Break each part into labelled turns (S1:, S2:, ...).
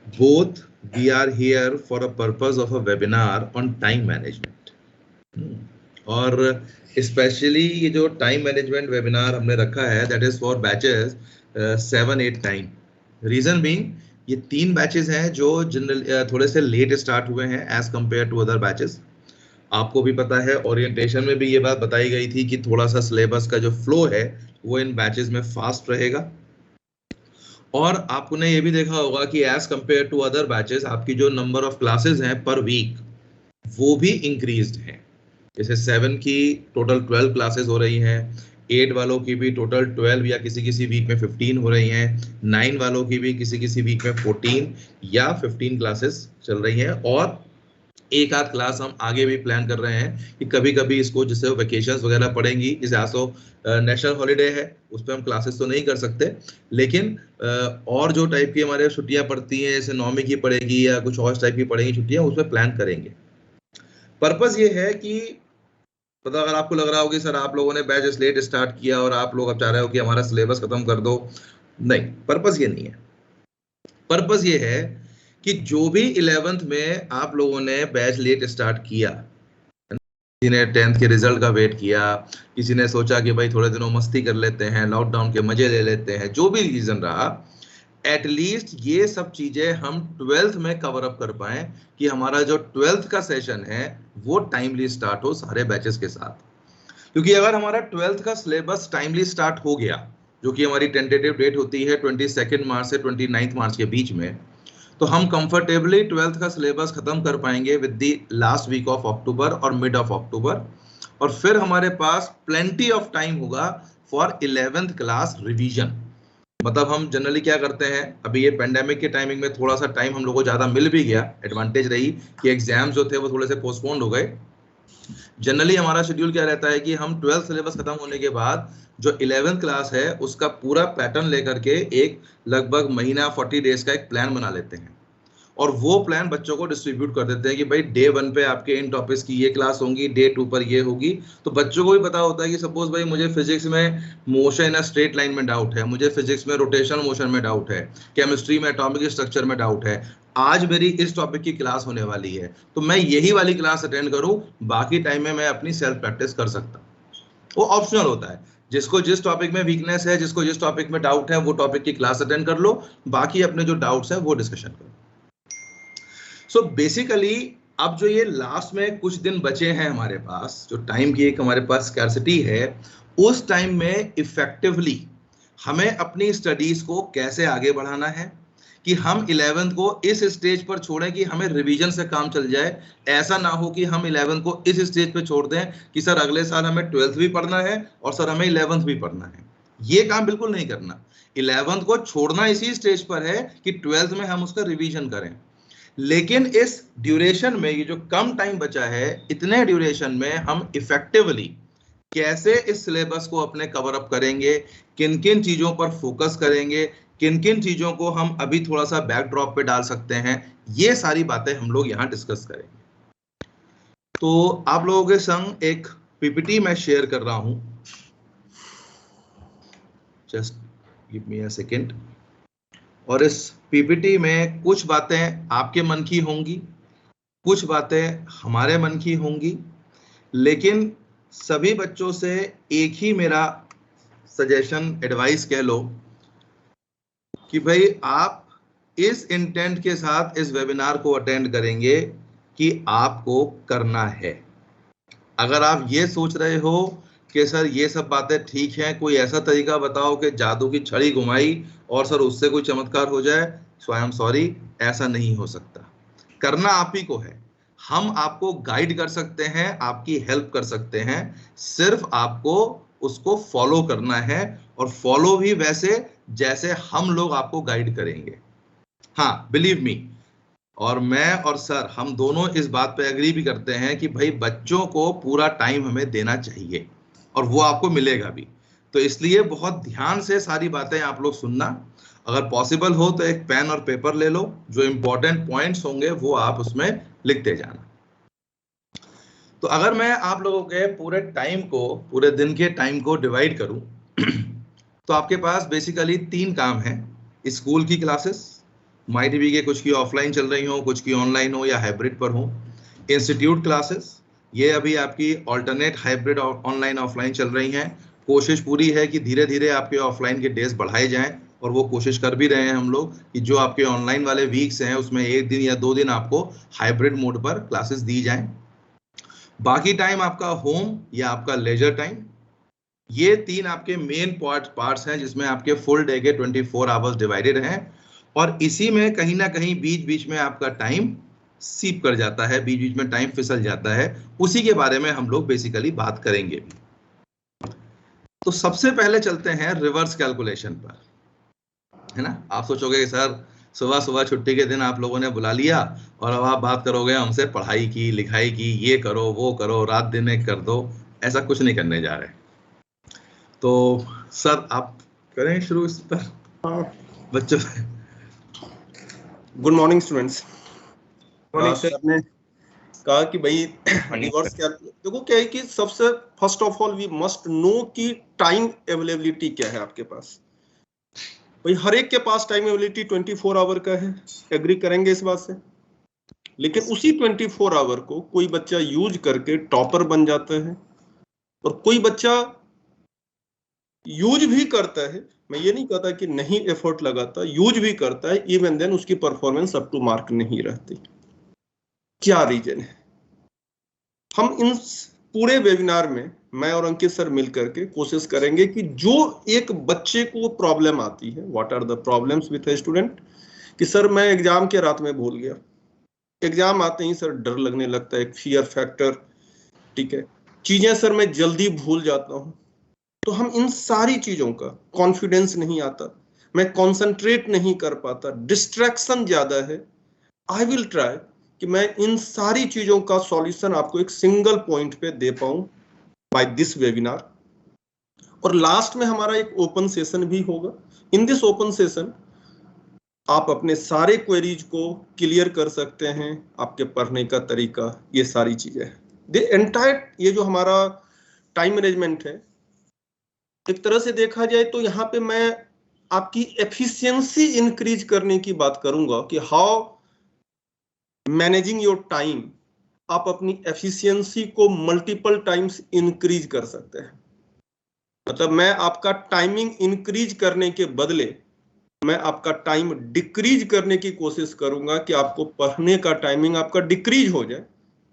S1: both we are here for a purpose of a webinar on time management. और specially ये जो time management webinar हमने रखा है that is for batches 7, 8, 9. Reason being ये 3 batches हैं जो जनरल थोड़े से लेट स्टार्ट हुए हैं as compare to other batches. आपको भी पता है ओरिएंटेशन में भी ये बात बताई गई थी कि थोड़ा सा सिलेबस का जो फ्लो है वो इन बैचेस में फास्ट रहेगा. और आपने ये भी देखा होगा कि as compare to other batches आपकी जो नंबर ऑफ क्लासेस हैं पर वीक वो भी इंक्रीज्ड हैं. जैसे 7 की टोटल 12 क्लासेस हो रही हैं, 8 वालों की भी टोटल 12 या किसी किसी वीक में 15 हो रही हैं, 9 वालों की भी किसी किसी वीक में 14 या 15 क्लासेस चल रही हैं. और एक आध क्लास हम आगे भी प्लान कर रहे हैं कि कभी कभी इसको जिससे वेकेशंस वगैरह पड़ेंगी, जैसे आसो नेशनल हॉलीडे है उस पर हम क्लासेस तो नहीं कर सकते, लेकिन और जो टाइप की हमारे छुट्टियां पड़ती हैं जैसे नौवीं की पड़ेगी या कुछ और टाइप की पड़ेगी छुट्टियां उसमें प्लान करेंगे. पर्पस ये है कि पता अगर आपको लग रहा हो कि सर आप लोगों ने बैच लेट स्टार्ट किया और आप लोग अब चाह रहे हो कि हमारा सिलेबस खत्म कर दो, नहीं, पर्पस ये नहीं है. पर्पस ये है कि जो भी 11th में आप लोगों ने बैच लेट स्टार्ट किया, किसी ने 10th के रिजल्ट का वेट किया, किसी ने सोचा कि भाई थोड़े दिनों मस्ती कर लेते हैं, लॉकडाउन के मजे ले लेते हैं, जो भी रीजन रहा, एटलीस्ट ये सब चीजें हम 12th में कवर अप कर पाए कि हमारा जो 12th का सेशन है वो टाइमली स्टार्ट हो सारे बैचेस के साथ. क्योंकि अगर हमारा 12th का सिलेबस टाइमली स्टार्ट हो गया, जो कि हमारी टेंटेटिव डेट होती है 22 मार्च से 29 मार्च के बीच में, तो हम कंफर्टेबली 12th का सिलेबस खत्म कर पाएंगे with the last week of October और मिड ऑफ अक्टूबर. और फिर हमारे पास प्लेंटी ऑफ टाइम होगा फॉर 11th क्लास रिवीजन. मतलब हम जनरली क्या करते हैं, अभी ये पेंडेमिक के टाइमिंग में थोड़ा सा टाइम हम लोगों को ज्यादा मिल भी गया, एडवांटेज रही कि एग्जाम जो थे वो थोड़े से पोस्टपोन्ड हो गए. जनरली हमारा शेड्यूल क्या रहता है कि हम 12th सिलेबस खत्म होने के बाद जो 11th क्लास है उसका पूरा पैटर्न लेकर के एक लगभग महीना 40 डेज का एक प्लान बना लेते हैं और वो प्लान बच्चों को डिस्ट्रीब्यूट कर देते हैं कि भाई डे 1 पे आपके इन टॉपिक्स की ये क्लास होंगी, डे 2 पर ये होगी. तो बच्चों को भी पता होता है कि सपोज भाई मुझे फिजिक्स में मोशन या स्ट्रेट लाइन में डाउट है, मुझे फिजिक्स में रोटेशनल मोशन में डाउट है, केमिस्ट्री में एटॉमिक स्ट्रक्चर में डाउट है, आज मेरी इस टॉपिक की क्लास होने वाली है तो मैं यही वाली क्लास अटेंड करूं, बाकी टाइम में मैं अपनी सेल्फ प्रैक्टिस कर सकता हूं. वो ऑप्शनल होता है, जिसको जिस टॉपिक में वीकनेस है, जिसको जिस टॉपिक में डाउट है वो टॉपिक की क्लास अटेंड कर लो, बाकी अपने जो डाउट्स हैं वो डिस्कशन करो. सो बेसिकली अब जो ये लास्ट में कुछ दिन बचे हैं हमारे पास, जो टाइम की एक हमारे पास स्कैर्सिटी है, उस टाइम में इफेक्टिवली हमें अपनी स्टडीज को कैसे आगे बढ़ाना है कि हम 11th को इस स्टेज पर छोड़ें कि हमें रिवीजन से काम चल जाए. ऐसा ना हो कि हम 11th को इस स्टेज पे छोड़ दें कि सर अगले साल हमें 12th भी पढ़ना है और सर हमें 11th भी पढ़ना है. ये काम बिल्कुल नहीं करना. 11th को छोड़ना इसी स्टेज पर है कि 12th में हम उसका रिवीजन करें. लेकिन इस ड्यूरेशन में, ये जो कम टाइम बचा है, इतने ड्यूरेशन में हम इफेक्टिवली कैसे इस सिलेबस को अपने कवर अप करेंगे, किन किन चीजों पर फोकस करेंगे, किन किन चीजों को हम अभी थोड़ा सा बैकड्रॉप पे डाल सकते हैं, ये सारी बातें हम लोग यहाँ डिस्कस करेंगे. तो आप लोगों के संग एक पीपीटी मैं शेयर कर रहा हूं, just give me a second. और इस पीपीटी में कुछ बातें आपके मन की होंगी, कुछ बातें हमारे मन की होंगी, लेकिन सभी बच्चों से एक ही मेरा सजेशन, एडवाइस कह लो कि भाई आप इस इंटेंट के साथ इस वेबिनार को अटेंड करेंगे कि आपको करना है. अगर आप ये सोच रहे हो कि सर ये सब बातें ठीक हैं, कोई ऐसा तरीका बताओ कि जादू की छड़ी घुमाई और सर उससे कोई चमत्कार हो जाए, सो आई एम सॉरी, ऐसा नहीं हो सकता. करना आप ही को है. हम आपको गाइड कर सकते हैं, आपकी हेल्प कर सकते हैं, सिर्फ आपको उसको फॉलो करना है और फॉलो भी वैसे जैसे हम लोग आपको गाइड करेंगे. हाँ, बिलीव मी, और मैं और सर हम दोनों इस बात पे एग्री भी करते हैं कि भाई बच्चों को पूरा टाइम हमें देना चाहिए और वो आपको मिलेगा भी. तो इसलिए बहुत ध्यान से सारी बातें आप लोग सुनना. अगर पॉसिबल हो तो एक पेन और पेपर ले लो, जो इंपॉर्टेंट पॉइंट्स होंगे वो आप उसमें लिखते जाना. तो अगर मैं आप लोगों के पूरे टाइम को, पूरे दिन के टाइम को डिवाइड करूं तो आपके पास बेसिकली 3 काम हैं. स्कूल की क्लासेस, माई टीवी के कुछ की ऑफलाइन चल रही हो, कुछ की ऑनलाइन हो या हाइब्रिड पर हो। इंस्टीट्यूट क्लासेस, ये अभी आपकी ऑल्टरनेट हाइब्रिड ऑनलाइन ऑफलाइन चल रही हैं। कोशिश पूरी है कि धीरे धीरे आपके ऑफलाइन के डेज बढ़ाए जाएं, और वो कोशिश कर भी रहे हैं हम लोग कि जो आपके ऑनलाइन वाले वीक्स हैं उसमें 1 दिन या 2 दिन आपको हाइब्रिड मोड पर क्लासेस दी जाएं। बाकी टाइम आपका होम या आपका लेजर टाइम, ये 3 आपके मेन पार्ट्स हैं जिसमें आपके फुल डे के 24 आवर्स डिवाइडेड हैं, और इसी में कहीं ना कहीं बीच बीच में आपका टाइम सीप कर जाता है, बीच बीच में टाइम फिसल जाता है। उसी के बारे में हम लोग बेसिकली बात करेंगे। तो सबसे पहले चलते हैं रिवर्स कैलकुलेशन पर, है ना। आप सोचोगे कि सर सुबह सुबह छुट्टी के दिन आप लोगों ने बुला लिया और अब आप बात करोगे हमसे पढ़ाई की, लिखाई की, ये करो वो करो, रात दिन एक कर दो। ऐसा कुछ नहीं करने जा रहे। तो सर आप करें शुरू इस पर बच्चों।
S2: Good morning students. सर ने कहा कि भाई रिवर्स क्या, देखो क्या है कि सबसे first of all we must know कि टाइम अवेलेबिलिटी क्या है आपके पास। भाई हर एक के पास टाइम अवेलेबिलिटी 24 आवर का है, एग्री करेंगे इस बात से। लेकिन उसी 24 आवर को कोई बच्चा यूज करके टॉपर बन जाता है, और कोई बच्चा यूज भी करता है, मैं ये नहीं कहता कि नहीं एफर्ट लगाता, यूज भी करता है, इवन देन उसकी परफॉर्मेंस अप टू मार्क नहीं रहती। क्या रीजन है? हम इन पूरे वेबिनार में मैं और अंकित सर मिलकर के कोशिश करेंगे कि जो एक बच्चे को प्रॉब्लम आती है, what are the problems with a student, कि सर मैं एग्जाम के रात में भूल गया, एग्जाम आते ही सर डर लगने लगता है, एक फियर फैक्टर, ठीक है, चीजें सर मैं जल्दी भूल जाता हूं। तो हम इन सारी चीजों का, कॉन्फिडेंस नहीं आता, मैं कॉन्सेंट्रेट नहीं कर पाता, डिस्ट्रैक्शन ज्यादा है, आई विल ट्राई कि मैं इन सारी चीजों का सॉल्यूशन आपको एक सिंगल पॉइंट पे दे पाऊं बाय दिस वेबिनार। और लास्ट में हमारा एक ओपन सेशन भी होगा। इन दिस ओपन सेशन आप अपने सारे क्वेरीज को क्लियर कर सकते हैं, आपके पढ़ने का तरीका, ये सारी चीजें द एंटायर, ये जो हमारा टाइम मैनेजमेंट है, एक तरह से देखा जाए तो यहाँ पे मैं आपकी एफिशिएंसी इंक्रीज करने की बात करूंगा कि हाउ मैनेजिंग योर टाइम, आप अपनी एफिशिएंसी को मल्टीपल टाइम्स इंक्रीज कर सकते हैं। मतलब मैं आपका टाइमिंग इंक्रीज करने के बदले मैं आपका टाइम डिक्रीज करने की कोशिश करूंगा कि आपको पढ़ने का टाइमिंग आपका डिक्रीज हो जाए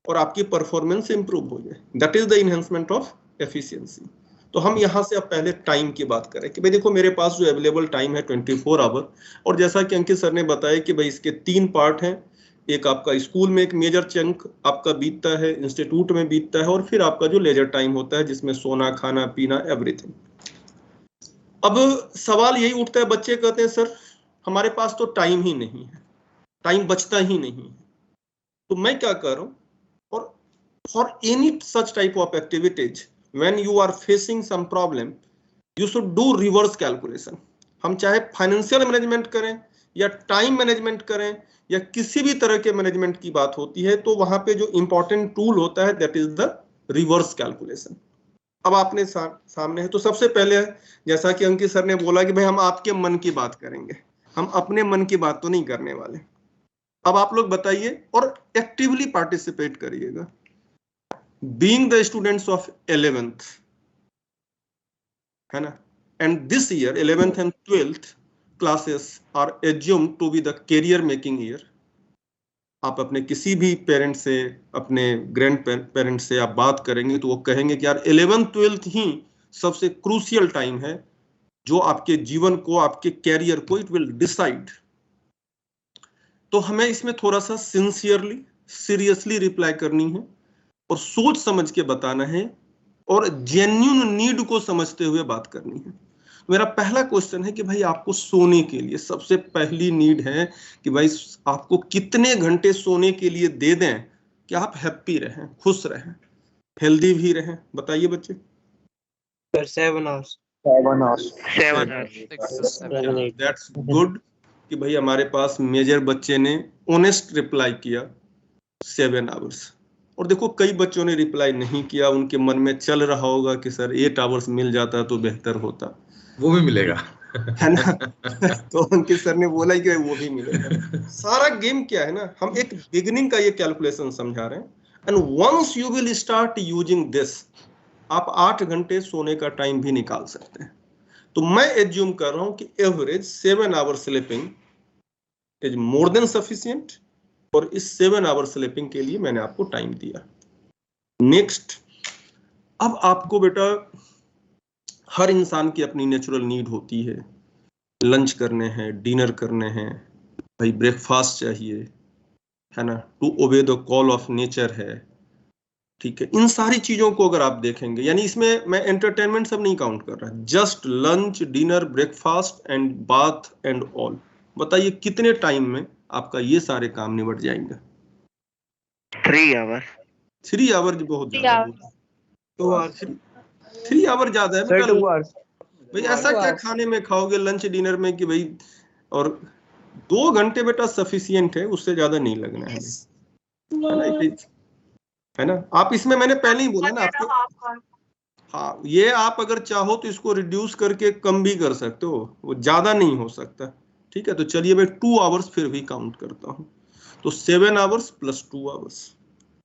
S2: और आपकी परफॉर्मेंस इंप्रूव हो जाए। That is the enhancement of efficiency. तो हम यहाँ से अब पहले टाइम की बात करें कि भाई देखो मेरे पास जो अवेलेबल टाइम है 24 आवर, और जैसा कि अंकित सर ने बताया कि भाई इसके 3 पार्ट हैं। एक आपका स्कूल में एक मेजर चंक आपका बीतता है, इंस्टीट्यूट में बीतता है, और फिर आपका जो लेजर टाइम होता है जिसमें सोना, खाना, पीना, एवरीथिंग। अब सवाल यही उठता है, बच्चे कहते हैं सर हमारे पास तो टाइम ही नहीं है, टाइम बचता ही नहीं है, तो मैं क्या कर रहा हूं? और for any such type of activities when you are facing some problem, you should do reverse calculation. हम चाहे फाइनेंशियल मैनेजमेंट करें या टाइम मैनेजमेंट करें या किसी भी तरह के मैनेजमेंट की बात होती है, तो वहां पे जो इंपॉर्टेंट टूल होता है that is the reverse calculation. अब आपने सामने है, तो सबसे पहले जैसा कि अंकित सर ने बोला कि भाई हम आपके मन की बात करेंगे, हम अपने मन की बात तो नहीं करने वाले। अब आप लोग बताइए और एक्टिवली पार्टिसिपेट करिएगा। Being the students of 11th, है ना, and this year 11th and 12th classes are assumed to be the career making year. आप अपने किसी भी पेरेंट से, अपने ग्रैंड पेरेंट से आप बात करेंगे तो वो कहेंगे कि यार 11th 12th ही सबसे क्रूशियल टाइम है जो आपके जीवन को, आपके कैरियर को इट विल डिसाइड। तो हमें इसमें थोड़ा सा सिंसियरली, सीरियसली रिप्लाई करनी है और सोच समझ के बताना है और जेन्युइन नीड को समझते हुए बात करनी है। मेरा पहला क्वेश्चन है कि भाई आपको सोने के लिए सबसे पहली नीड है कि भाई आपको कितने घंटे सोने के लिए दे दें कि आप हैप्पी रहें, खुश रहें, हेल्दी भी रहें? बताइए बच्चे।
S3: 7 hours.
S2: दैट्स गुड कि भाई हमारे पास मेजर बच्चे ने ऑनेस्ट रिप्लाई किया 7 आवर्स। और देखो कई बच्चों ने रिप्लाई नहीं किया, उनके मन में चल रहा होगा कि सर 8 आवर्स मिल जाता तो बेहतर होता।
S1: वो भी मिलेगा।
S2: है ना। तो अंकित सर ने बोला कि वो भी मिलेगा। सारा गेम क्या है ना, हम एक बिगिनिंग का ये कैलकुलेशन समझा रहे हैं, and once you will start using this, आप 8 घंटे सोने का टाइम भी निकाल सकते हैं। तो मैं एज्यूम कर रहा हूं कि average 7 hour sleeping is more than sufficient, और इस 7 आवर स्लीपिंग के लिए मैंने आपको टाइम दिया। नेक्स्ट, अब आपको बेटा, हर इंसान की अपनी नेचुरल नीड होती है, लंच करने हैं, डिनर करने हैं, भाई ब्रेकफास्ट चाहिए, है ना, to obey the call of nature है, ठीक है। इन सारी चीजों को अगर आप देखेंगे, यानी इसमें मैं एंटरटेनमेंट सब नहीं काउंट कर रहा, just lunch, dinner, breakfast and bath and all, बताइए कितने टाइम में आपका ये सारे काम निबट जाएंगे?
S3: 3 आवर।
S2: 3 आवर बहुत ज्यादा,
S3: 2 आवर्स।
S2: 3 आवर ज्यादा है बेटा।
S3: 2 आवर्स।
S2: भाई ऐसा क्या खाने में खाओगे लंच डिनर में कि भाई, और 2 घंटे बेटा सफिशियंट है, उससे ज्यादा नहीं लगना है, है ना। आप इसमें, मैंने पहले ही बोला ना आपको, हाँ, ये आप अगर चाहो तो इसको रिड्यूस करके कम भी कर सकते हो, वो ज्यादा नहीं हो सकता, ठीक है। तो चलिए मैं 2 आवर्स फिर भी काउंट करता हूँ, तो 7 आवर्स प्लस 2 आवर्स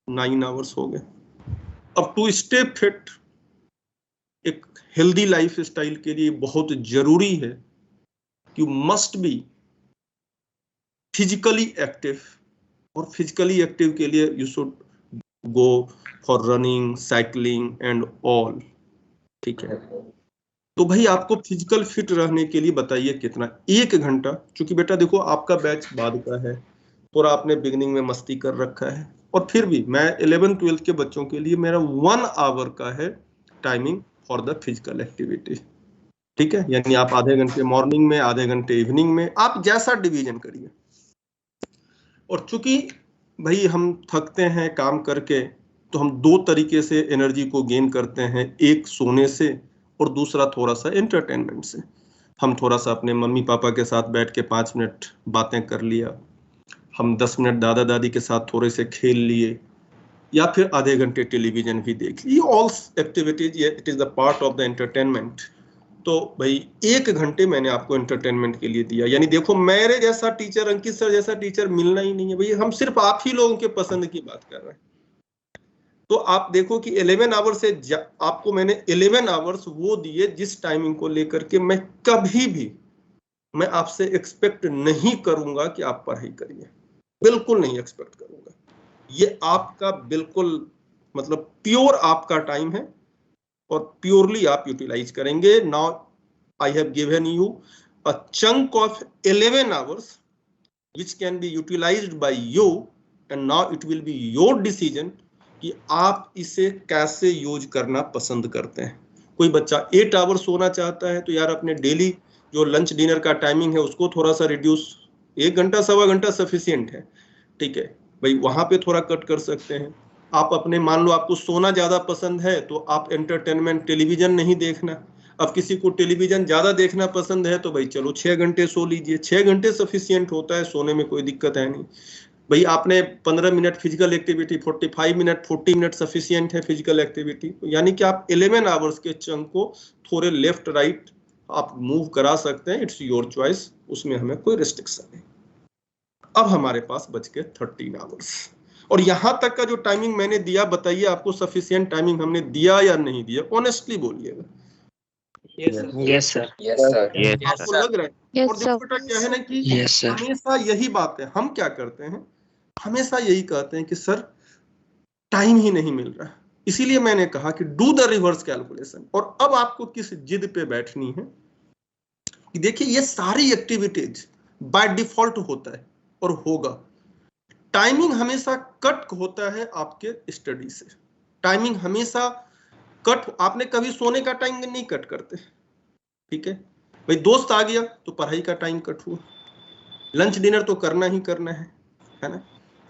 S2: 9 आवर्स हो गए। अब टू स्टे फिट, एक हेल्दी लाइफ स्टाइल के लिए बहुत जरूरी है कि मस्ट बी फिजिकली एक्टिव, और फिजिकली एक्टिव के लिए you should go for running, cycling and all, ठीक है। तो भाई आपको फिजिकल फिट रहने के लिए बताइए कितना, 1 घंटा, क्योंकि बेटा देखो आपका बैच बाद का है, थोड़ा आपने बिगनिंग में मस्ती कर रखा है, और फिर भी मैं 11th-12th के बच्चों के लिए मेरा 1 आवर का है timing for the physical activity, ठीक है। यानी आप आधे घंटे मॉर्निंग में, आधे घंटे इवनिंग में, आप जैसा डिवीजन करिए। और चूंकि भाई हम थकते हैं काम करके, तो हम 2 तरीके से एनर्जी को गेन करते हैं, एक सोने से और दूसरा थोड़ा सा एंटरटेनमेंट से। हम थोड़ा सा अपने मम्मी पापा के साथ बैठ के 5 मिनट बातें कर लिया, हम 10 मिनट दादा दादी के साथ थोड़े से खेल लिए, या फिर आधे घंटे टेलीविजन भी देख लिए। All activities, it is the part of the entertainment. तो भाई 1 घंटे मैंने आपको एंटरटेनमेंट के लिए दिया, यानी देखो मेरे जैसा टीचर, अंकित सर जैसा टीचर मिलना ही नहीं है भाई, हम सिर्फ आप ही लोगों के पसंद की बात कर रहे हैं। तो आप देखो कि 11 आवर्स से आपको मैंने 11 आवर्स वो दिए जिस टाइमिंग को लेकर के मैं कभी भी, मैं आपसे एक्सपेक्ट नहीं करूंगा कि आप पढ़ाई करिए, बिल्कुल नहीं एक्सपेक्ट करूंगा। ये आपका बिल्कुल मतलब प्योर आपका टाइम है, और प्योरली आप यूटिलाइज करेंगे। Now I have given you a chunk of 11 hours which can be utilized by you, and now it will be your decision कि आप इसे कैसे यूज करना पसंद करते हैं। कोई बच्चा 8 आवर सोना चाहता है, तो यार अपने डेली जो लंच डिनर का टाइमिंग है उसको थोड़ा सा रिड्यूस, 1 घंटा 1.25 घंटा सफिशियंट है, ठीक है भाई, वहां पे थोड़ा कट कर सकते हैं। आप अपने, मान लो आपको सोना ज्यादा पसंद है, तो आप एंटरटेनमेंट, टेलीविजन नहीं देखना। अब किसी को टेलीविजन ज्यादा देखना पसंद है, तो भाई चलो 6 घंटे सो लीजिए, 6 घंटे सफिशियंट होता है, सोने में कोई दिक्कत है नहीं। भाई आपने 15 minute physical activity, 45 minute, 40 minute sufficient है फिजिकल एक्टिविटी, यानी कि आप 11 आवर्स के चंक को थोड़े लेफ्ट राइट आप मूव करा सकते हैं, इट्स योर चॉइस, उसमें हमें कोई रिस्ट्रिक्शन नहीं। अब हमारे पास बच गए 13 आवर्स, और यहां तक का जो टाइमिंग मैंने दिया, बताइए आपको सफिशियंट टाइमिंग हमने दिया या नहीं दिया, ऑनेस्टली बोलिएगा।
S3: Yes sir.
S2: आपको लग रहा है? और देखो बेटा क्या है ना कि हमेशा यही बात है, हम क्या करते हैं, हमेशा यही कहते हैं कि सर टाइम ही नहीं मिल रहा, इसीलिए मैंने कहा कि डू द रिवर्स कैलकुलेशन। और अब आपको किस जिद पे बैठनी है कि देखिए ये सारी एक्टिविटीज बाय डिफॉल्ट होता है और होगा, टाइमिंग हमेशा कट होता है आपके स्टडी से, टाइमिंग हमेशा कट, आपने कभी सोने का टाइम नहीं कट करते, ठीक है भाई, दोस्त आ गया तो पढ़ाई का टाइम कट हुआ, लंच डिनर तो करना ही करना है ना,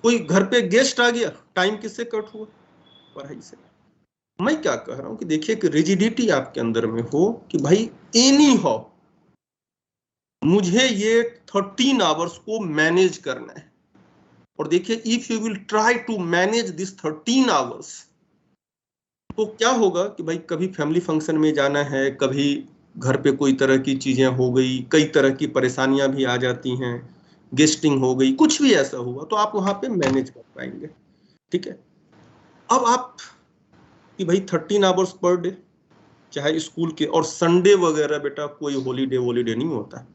S2: कोई घर पे गेस्ट आ गया, टाइम किससे कट हुआ, पढ़ाई से। मैं क्या कह रहा हूं कि देखिए कि रिजिडिटी आपके अंदर में हो कि भाई एनी हो, मुझे ये 13 आवर्स को मैनेज करना है। और देखिए if you will try to manage this 13 hours, तो क्या होगा कि भाई कभी फैमिली फंक्शन में जाना है, कभी घर पे कोई तरह की चीजें हो गई, कई तरह की परेशानियां भी आ जाती हैं, गेस्टिंग हो गई, कुछ भी ऐसा हुआ तो आप वहां पे मैनेज कर पाएंगे। ठीक है, अब आप कि भाई 13 आवर्स पर डे चाहे स्कूल के, और संडे वगैरह बेटा कोई हॉलीडे नहीं होता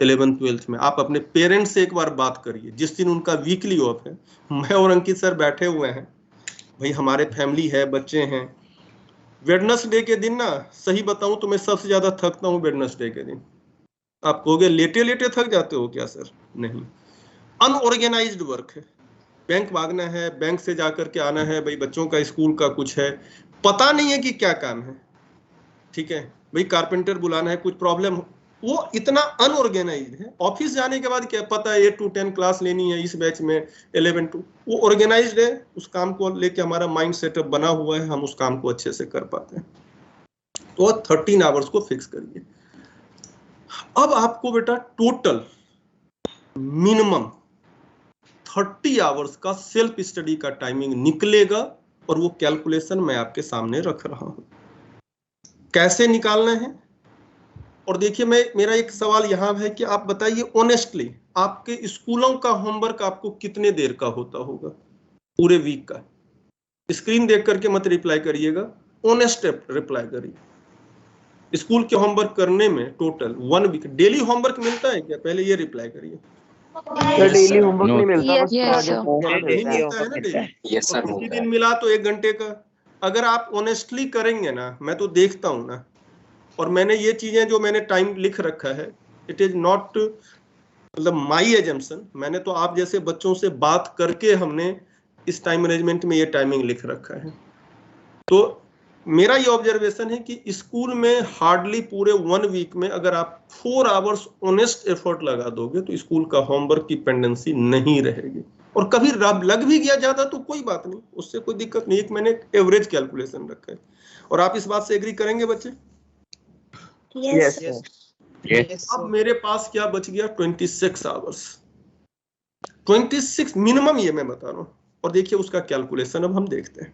S2: 11th-12th में। आप अपने पेरेंट्स से एक बार बात करिए, जिस दिन उनका वीकली ऑफ है, मैं और अंकित सर बैठे हुए हैं, भाई हमारे फैमिली है, बच्चे हैं, वेडनेसडे के दिन ना सही बताऊं तो मैं सबसे ज्यादा थकता हूं वेडनेसडे के दिन। आप कहोगे लेटे लेटे थक जाते हो क्या सर? नहीं, अनऑर्गेनाइज्ड वर्क है, बैंक भागना है, बैंक से जाकर के आना है, भाई बच्चों का स्कूल का कुछ है, पता नहीं है कि क्या काम है। ठीक है, भाई कारपेंटर बुलाना है, कुछ प्रॉब्लम, वो इतना अनऑर्गेनाइज्ड है। ऑफिस जाने के बाद क्या पता है 8 to 10 क्लास लेनी है, इस बैच में 11 to, वो ऑर्गेनाइज्ड है, उस काम को लेके हमारा माइंड सेटअप बना हुआ है, हम उस काम को अच्छे से कर पाते हैं। तो 13 आवर्स को फिक्स करिए। अब आपको बेटा टोटल मिनिमम 30 आवर्स का सेल्फ स्टडी का टाइमिंग निकलेगा, और वो कैलकुलेशन मैं आपके सामने रख रहा हूं। कैसे निकालना है? और देखिए, मेरा एक सवाल यहां है कि आप बताइए ऑनेस्टली, आपके स्कूलों का होमवर्क आपको कितने देर का होता होगा पूरे वीक का? स्क्रीन देख करके मत रिप्लाई करिएगा, ऑनेस्ट रिप्लाई करिए। स्कूल के होमवर्क करने में टोटल 1 वीक डेली होमवर्क मिलता है क्या? पहले ये रिप्लाई करिए।
S3: डेली होमवर्क नहीं मिलता, बस
S2: नहीं मिलता है ना डेली, और किसी दिन मिला तो 1 घंटे का। अगर आप ऑनेस्टली करेंगे ना, मैं तो देखता हूं ना, और मैंने ये चीजें जो मैंने टाइम लिख रखा है, इट इज नॉट मतलब माई एजम्पशन, मैंने तो आप जैसे बच्चों से बात करके हमने इस टाइम मैनेजमेंट में ये टाइमिंग लिख रखा है। तो मेरा ये ऑब्जर्वेशन है कि स्कूल में हार्डली पूरे 1 वीक में अगर आप 4 आवर्स ऑनेस्ट एफर्ट लगा दोगे तो स्कूल का होमवर्क की पेंडेंसी नहीं रहेगी। और कभी लग भी गया ज्यादा तो कोई बात नहीं, उससे कोई दिक्कत नहीं, एक मैंने एवरेज कैलकुलेशन रखा है। और आप इस बात से एग्री करेंगे बच्चे?
S3: यस।
S2: अब मेरे पास क्या बच गया? 26 आवर्स। 26 मिनिमम, ये मैं बता रहा हूं। और देखिए उसका कैलकुलेशन अब हम देखते हैं।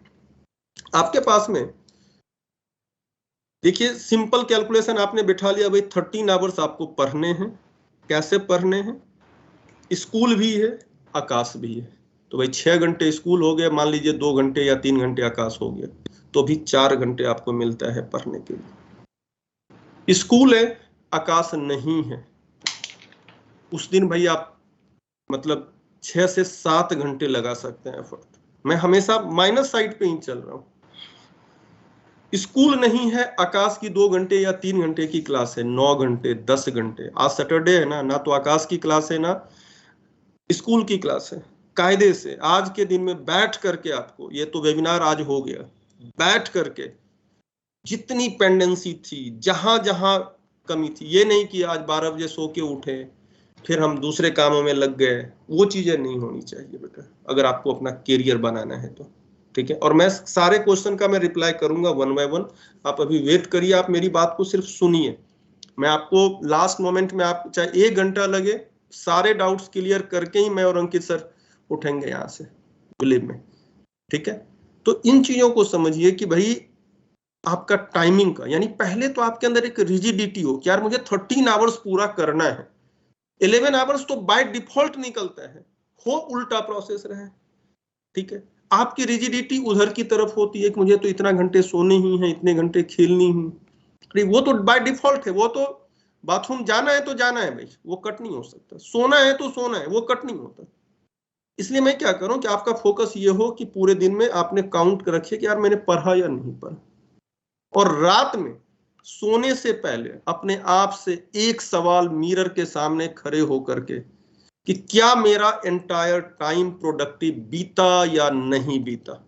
S2: आपके पास में देखिए सिंपल कैलकुलेशन आपने बिठा लिया, भाई 13 आवर्स आपको पढ़ने हैं। कैसे पढ़ने हैं? स्कूल भी है, आकाश भी है, तो भाई 6 घंटे स्कूल हो गया, मान लीजिए 2 घंटे या 3 घंटे आकाश हो गया, तो भी 4 घंटे आपको मिलता है पढ़ने के लिए। स्कूल है, आकाश नहीं है, उस दिन भाई आप मतलब 6 से 7 घंटे लगा सकते हैं एफर्ट। मैं हमेशा माइनस साइड पे ही चल रहा हूं। स्कूल नहीं है, आकाश की 2 घंटे या 3 घंटे की क्लास है, 9 घंटे 10 घंटे। आज सैटरडे है ना तो आकाश की क्लास है ना स्कूल की क्लास है। कायदे से आज के दिन में बैठ करके आपको, ये तो वेबिनार आज हो गया, बैठ करके जितनी पेंडेंसी थी, जहां जहां कमी थी, ये नहीं कि आज 12 बजे सो के उठे फिर हम दूसरे कामों में लग गए, वो चीजें नहीं होनी चाहिए बेटा, अगर आपको अपना कैरियर बनाना है तो। ठीक है, और मैं सारे क्वेश्चन का मैं रिप्लाई करूंगा 1 by 1। आप अभी वेट करिए, आप मेरी बात को सिर्फ सुनिए। मैं आपको लास्ट मोमेंट में, आप चाहे 1 घंटा लगे, सारे डाउट्स क्लियर करके ही मैं और अंकित सर उठेंगे यहाँ से, बिलीव में। ठीक है, तो इन चीजों को समझिए कि भाई आपका टाइमिंग का, यानी पहले तो आपके अंदर एक रिजिडिटी हो कि यार मुझे 13 आवर्स पूरा करना है। 11 आवर्स तो बाय डिफॉल्ट निकलता है, हो उल्टा प्रोसेस रहे। ठीक है, आपकी रिजिडिटी उधर की तरफ होती है कि मुझे तो इतना घंटे सोने ही है, इतने घंटे खेलनी ही, वो तो बाय डिफॉल्ट है। वो तो बाथरूम जाना है तो जाना है भाई, वो कट नहीं हो सकता। सोना है तो सोना है, वो कट नहीं होता। इसलिए मैं क्या करूं कि आपका फोकस ये हो कि पूरे दिन में आपने काउंट कर रखिए कि यार मैंने पढ़ा या नहीं पढ़ा। और रात में सोने से पहले अपने आप से एक सवाल मिरर के सामने खड़े होकर के कि क्या मेरा एंटायर टाइम प्रोडक्टिव बीता या नहीं बीता।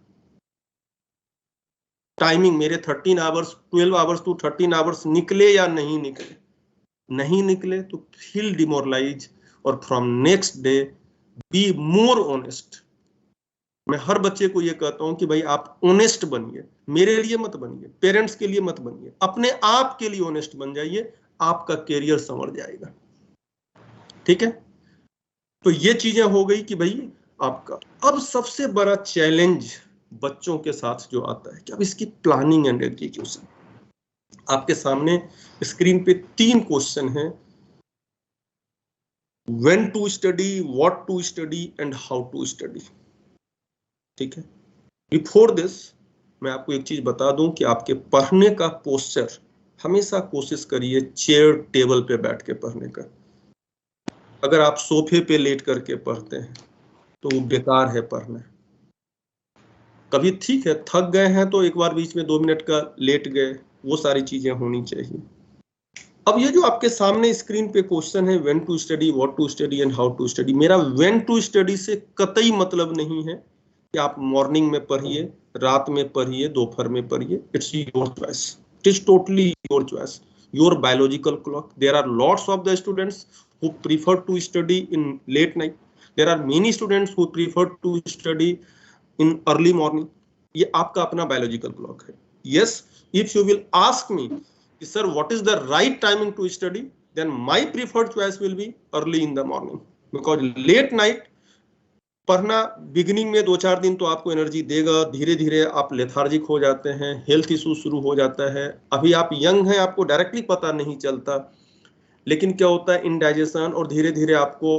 S2: टाइमिंग मेरे 13 आवर्स 12 आवर्स टू 13 आवर्स निकले या नहीं निकले। नहीं निकले तो फील डिमोरलाइज, और from next day be more honest. मैं हर बच्चे को ये कहता हूं कि भाई आप ऑनेस्ट बनिए, मेरे लिए मत बनिए, पेरेंट्स के लिए मत बनिए, अपने आप के लिए ऑनेस्ट बन जाइए, आपका कैरियर संवर जाएगा। ठीक है, तो ये चीजें हो गई कि भाई आपका। अब सबसे बड़ा चैलेंज बच्चों के साथ जो आता है कि अब इसकी प्लानिंग एंड एग्जीक्यूशन। आपके सामने स्क्रीन पे 3 क्वेश्चन हैं, when to study, what to study and how to study। ठीक है, बिफोर दिस मैं आपको एक चीज बता दूं कि आपके पढ़ने का पोस्चर हमेशा कोशिश करिए चेयर टेबल पे बैठ के पढ़ने का। अगर आप सोफे पे लेट करके पढ़ते हैं तो वो बेकार है पढ़ना। कभी ठीक है थक गए हैं तो एक बार बीच में 2 मिनट का लेट गए, वो सारी चीजें होनी चाहिए। अब ये जो आपके सामने स्क्रीन पे क्वेश्चन है when to study, what to study and how to study, मेरा व्हेन टू स्टडी से कतई मतलब नहीं है कि आप मॉर्निंग में पढ़िए, रात में पढ़िए, दोपहर में पढ़िए। It's your choice, it is totally your choice, your biological clock. There are lots of the students who prefer to study in late night, there are many students who prefer to study in early morning। ये आपका अपना biological clock है। yes, if you will ask me sir what is the right timing to study, then my preferred choice will be early in the morning, because late night पढ़ना beginning में 2-4 दिन तो आपको energy देगा, धीरे धीरे आप लेथार्जिक हो जाते हैं, हेल्थ इशू शुरू हो जाता है। अभी आप यंग हैं, आपको डायरेक्टली पता नहीं चलता, लेकिन क्या होता है इंडाइजेशन और धीरे धीरे आपको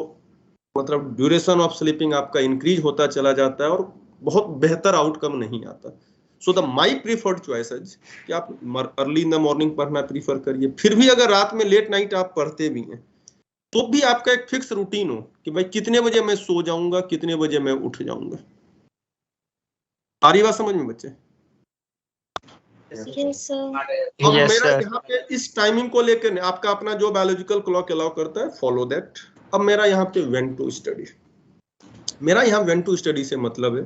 S2: मतलब ड्यूरेशन ऑफ स्लीपिंग आपका इंक्रीज होता चला जाता है और बहुत बेहतर आउटकम नहीं आता। So the my preferred choice है कि आप अर्ली इन द मॉर्निंग पढ़ना प्रीफर करिए। फिर भी अगर रात में लेट नाइट आप पढ़ते भी हैं तो भी आपका एक फिक्स रूटीन हो कि भाई कितने बजे मैं सो जाऊंगा, कितने बजे मैं उठ जाऊंगा। आ रही बात समझ में बच्चे? अब मेरा यहाँ पे इस टाइमिंग को लेकर आपका अपना जो बायोलॉजिकल क्लॉक अलाउ करता है फॉलो दैट। अब मेरा यहाँ पे व्हेन टू स्टडी, मेरा यहाँ व्हेन टू स्टडी से मतलब है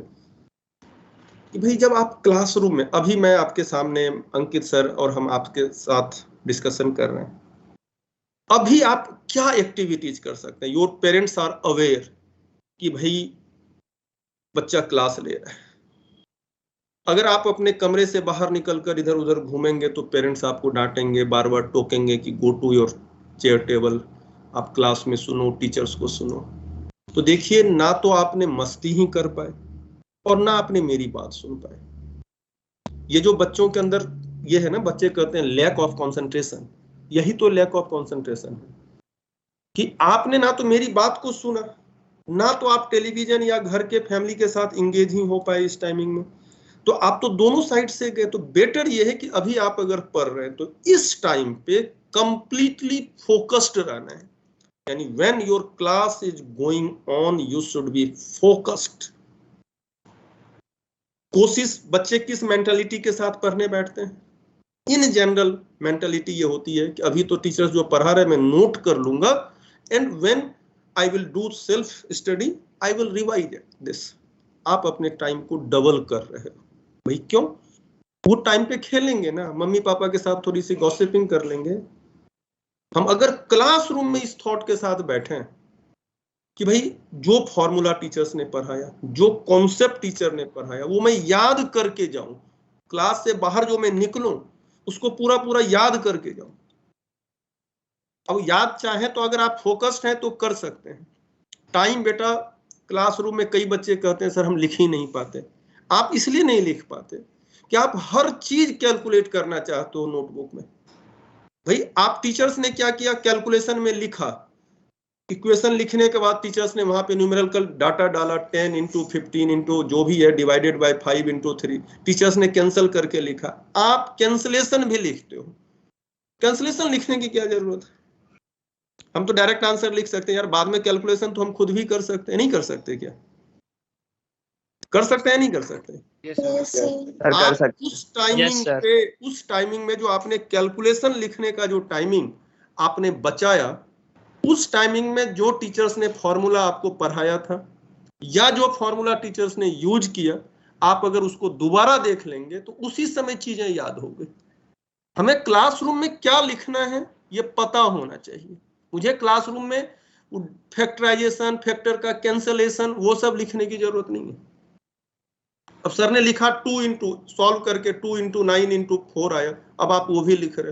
S2: कि भाई जब आप क्लासरूम में, अभी मैं आपके सामने अंकित सर और हम आपके साथ डिस्कशन कर रहे हैं, अभी आप क्या एक्टिविटीज कर सकते हैं। योर पेरेंट्स आर अवेयर कि भाई बच्चा क्लास ले रहा है। अगर आप अपने कमरे से बाहर निकलकर इधर उधर घूमेंगे तो पेरेंट्स आपको डांटेंगे, बार बार टोकेंगे कि go to your chair table, आप क्लास में सुनो, टीचर्स को सुनो। तो देखिए, ना तो आपने मस्ती ही कर पाए और ना आपने मेरी बात सुन पाए। ये जो बच्चों के अंदर ये है ना, बच्चे कहते हैं लैक ऑफ कंसंट्रेशन, यही तो लैक ऑफ कंसंट्रेशन है कि आपने ना तो मेरी बात को सुना, ना तो आप टेलीविजन या घर के फैमिली के साथ इंगेज ही हो पाए इस टाइमिंग में। तो आप तो दोनों साइड से गए। तो बेटर ये है कि अभी आप अगर पढ़ रहे हैं तो इस टाइम पे कंप्लीटली फोकस्ड रहना है। यानी when your class is going on you should be focused. कोशिश, बच्चे किस मेंटालिटी के साथ पढ़ने बैठते हैं? इन जनरल मेंटालिटी ये होती है कि अभी तो टीचर्स जो पढ़ा रहे मैं नोट कर लूंगा, and when I will do self study I will revise this. आप अपने टाइम को डबल कर रहे हो। भाई क्यों? वो टाइम पे खेलेंगे ना, मम्मी पापा के साथ थोड़ी सी गॉसिपिंग कर लेंगे। हम अगर क्लासरूम में इस थॉट के साथ बैठे कि भाई जो फॉर्मूला टीचर्स ने पढ़ाया, जो कॉन्सेप्ट टीचर ने पढ़ाया वो मैं याद करके जाऊं, क्लास से बाहर जो मैं निकलूं उसको पूरा पूरा याद करके जाऊं। अब याद चाहे तो अगर आप फोकस्ड हैं तो कर सकते हैं। टाइम बेटा, क्लासरूम में कई बच्चे कहते हैं सर हम लिख ही नहीं पाते। आप इसलिए नहीं लिख पाते कि आप हर चीज कैलकुलेट करना चाहते हो नोटबुक में। भाई आप टीचर्स ने क्या किया, कैलकुलेशन में लिखा, इक्वेशन लिखने के बाद टीचर्स ने वहां पे न्यूमेरिकल डाटा डाला, 10 × 15 × जो भी है डिवाइडेड बाय 5 × 3, टीचर्स ने कैंसिल करके लिखा। आप कैंसिलेशन भी लिखते हो। कैंसिलेशन लिखने की क्या जरूरत है? हम तो डायरेक्ट आंसर लिख सकते हैं यार, बाद में कैलकुलेशन तो हम खुद भी कर सकते हैं। नहीं कर सकते क्या? कर सकते हैं, नहीं कर सकते?
S3: कर सकते।
S2: उस टाइमिंग पे, उस टाइमिंग में जो आपने कैलकुलेशन लिखने का जो टाइमिंग आपने बचाया, उस टाइमिंग में जो टीचर्स ने फॉर्मूला आपको पढ़ाया था या जो फॉर्मूला टीचर्स ने यूज किया, आप अगर उसको दोबारा देख लेंगे तो उसी समय चीजें याद हो गई। हमें क्लासरूम में क्या लिखना है ये पता होना चाहिए। मुझे क्लासरूम में फैक्टराइजेशन, फैक्टर का कैंसलेशन, वो सब लिखने की जरूरत नहीं है। अब सर ने लिखा 2 × सॉल्व करके 2 × 9 × 4 आया, अब आप वो भी लिख रहे।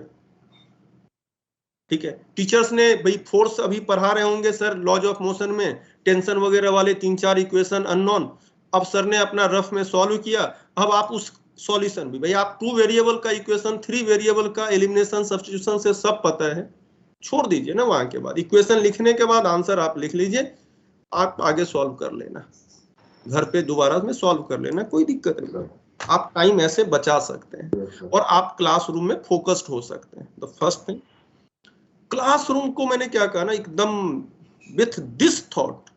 S2: ठीक है, टीचर्स ने भाई फोर्स अभी पढ़ा रहे होंगे सर, लॉज ऑफ मोशन में टेंशन वगैरह वाले 3-4 इक्वेशन अननोन, अब सर ने अपना रफ में सॉल्व किया। अब आप उस सॉल्यूशन भी। भाई आप 2 वेरिएबल का इक्वेशन, 3 वेरिएबल का एलिमिनेशन सब्स्टिट्यूशन से सब पता है, छोड़ दीजिए ना। वहां के बाद इक्वेशन लिखने के बाद आंसर आप लिख लीजिए, आप आगे सॉल्व कर लेना, घर पे दोबारा में सॉल्व कर लेना, कोई दिक्कत नहीं। आप टाइम ऐसे बचा सकते हैं और आप क्लासरूम में फोकस्ड हो सकते हैं। द फर्स्ट थिंग, क्लासरूम को मैंने क्या कहा ना, एकदम विथ दिस थॉट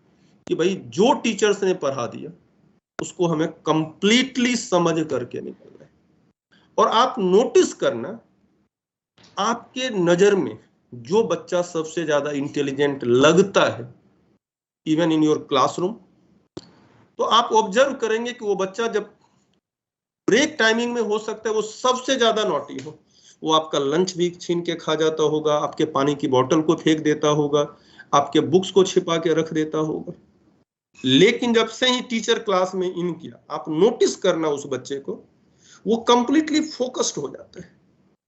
S2: कि भाई जो टीचर्स ने पढ़ा दिया उसको हमें कंप्लीटली समझ करके निकलना है। और आप नोटिस करना, आपके नजर में जो बच्चा सबसे ज्यादा इंटेलिजेंट लगता है इवन इन योर क्लासरूम, तो आप ऑब्जर्व करेंगे कि वो बच्चा जब ब्रेक टाइमिंग में हो सकता है वो सबसे ज्यादा नॉटी हो, वो आपका लंच भी छीन के खा जाता होगा, आपके पानी की बोतल को फेंक देता होगा, आपके बुक्स को छिपा के रख देता होगा। लेकिन जब से ही टीचर क्लास में इन किया, आप नोटिस करना उस बच्चे को, वो कंप्लीटली फोकस्ड हो जाता है।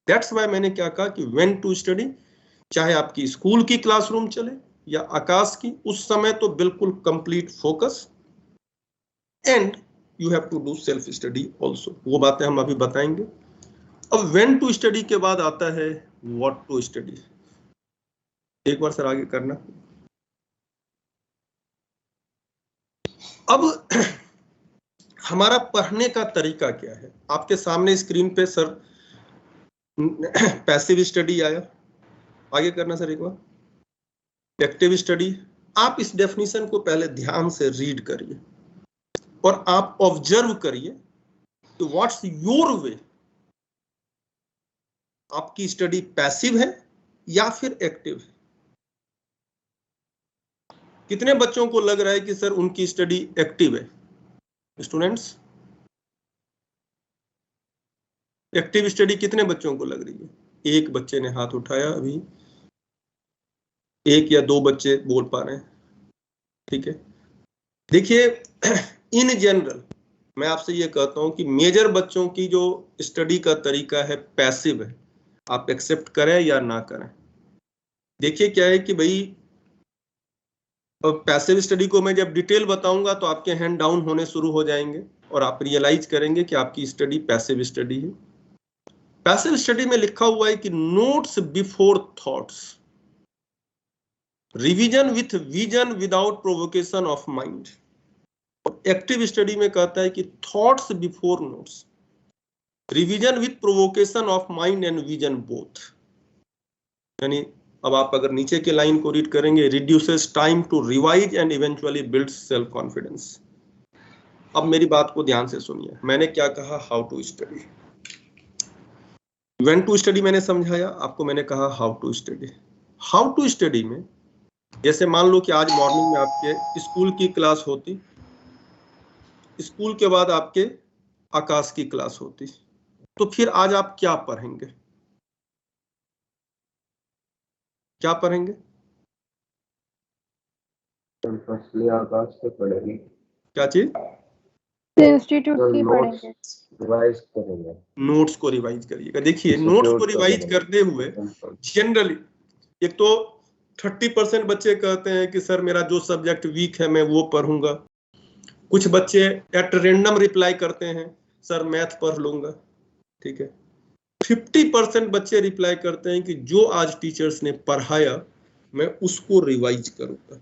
S2: दैट्स व्हाई मैंने क्या कहा कि व्हेन टू स्टडी, चाहे आपकी स्कूल की क्लासरूम चले या आकाश की, उस समय तो बिल्कुल complete focus, and you have to do self study also. वो बातें हम अभी बताएंगे। अब व्हेन टू स्टडी के बाद आता है व्हाट टू स्टडी। एक बार सर आगे करना। अब हमारा पढ़ने का तरीका क्या है? आपके सामने स्क्रीन पे सर पैसिव स्टडी आया, आगे करना सर एक बार। एक्टिव स्टडी, आप इस डेफिनेशन को पहले ध्यान से रीड करिए और आप ऑब्जर्व करिए कि व्हाट्स योर वे, आपकी स्टडी पैसिव है या फिर एक्टिव है। कितने बच्चों को लग रहा है कि सर उनकी स्टडी एक्टिव है? स्टूडेंट्स, एक्टिव स्टडी कितने बच्चों को लग रही है? एक बच्चे ने हाथ उठाया अभी, एक या दो बच्चे बोल पा रहे हैं, ठीक है। देखिए इन जनरल मैं आपसे ये कहता हूं कि मेजर बच्चों की जो स्टडी का तरीका है पैसिव है, आप एक्सेप्ट करें या ना करें। देखिए क्या है कि भाई पैसिव स्टडी को मैं जब डिटेल बताऊंगा तो आपके हैंड डाउन होने शुरू हो जाएंगे और आप रियलाइज करेंगे कि आपकी स्टडी पैसिव स्टडी है। पैसिव स्टडी में लिखा हुआ है कि notes before thoughts, revision with vision without provocation of mind. Active study में कहता है कि thoughts before notes, revision with provocation of mind and vision both. यानी अब आप अगर नीचे के लाइन को रीड करेंगे, reduces time to revise and eventually builds self confidence. अब मेरी बात को ध्यान से सुनिए, मैंने क्या कहा? How to study. When to study मैंने समझाया आपको, मैंने कहा how to study. How to study में जैसे मान लो कि आज मॉर्निंग में आपके स्कूल की क्लास होती, स्कूल के बाद आपके आकाश की क्लास होती, तो फिर आज आप क्या पढ़ेंगे? क्या पढ़ेंगे?
S3: आकाश से पढ़ेंगे।
S2: क्या चीज?
S3: इंस्टीट्यूट की पढ़ेंगे, रिवाइज करेंगे,
S2: नोट्स को रिवाइज करिएगा। देखिए नोट्स को रिवाइज करते हुए जनरली एक तो 30% बच्चे कहते हैं कि सर मेरा जो सब्जेक्ट वीक है मैं वो पढ़ूंगा। कुछ बच्चे एट रेंडम रिप्लाई करते हैं सर मैथ पढ़ लूंगा, ठीक है। 50% बच्चे रिप्लाई करते हैं कि जो आज टीचर्स ने पढ़ाया मैं उसको रिवाइज करूंगा।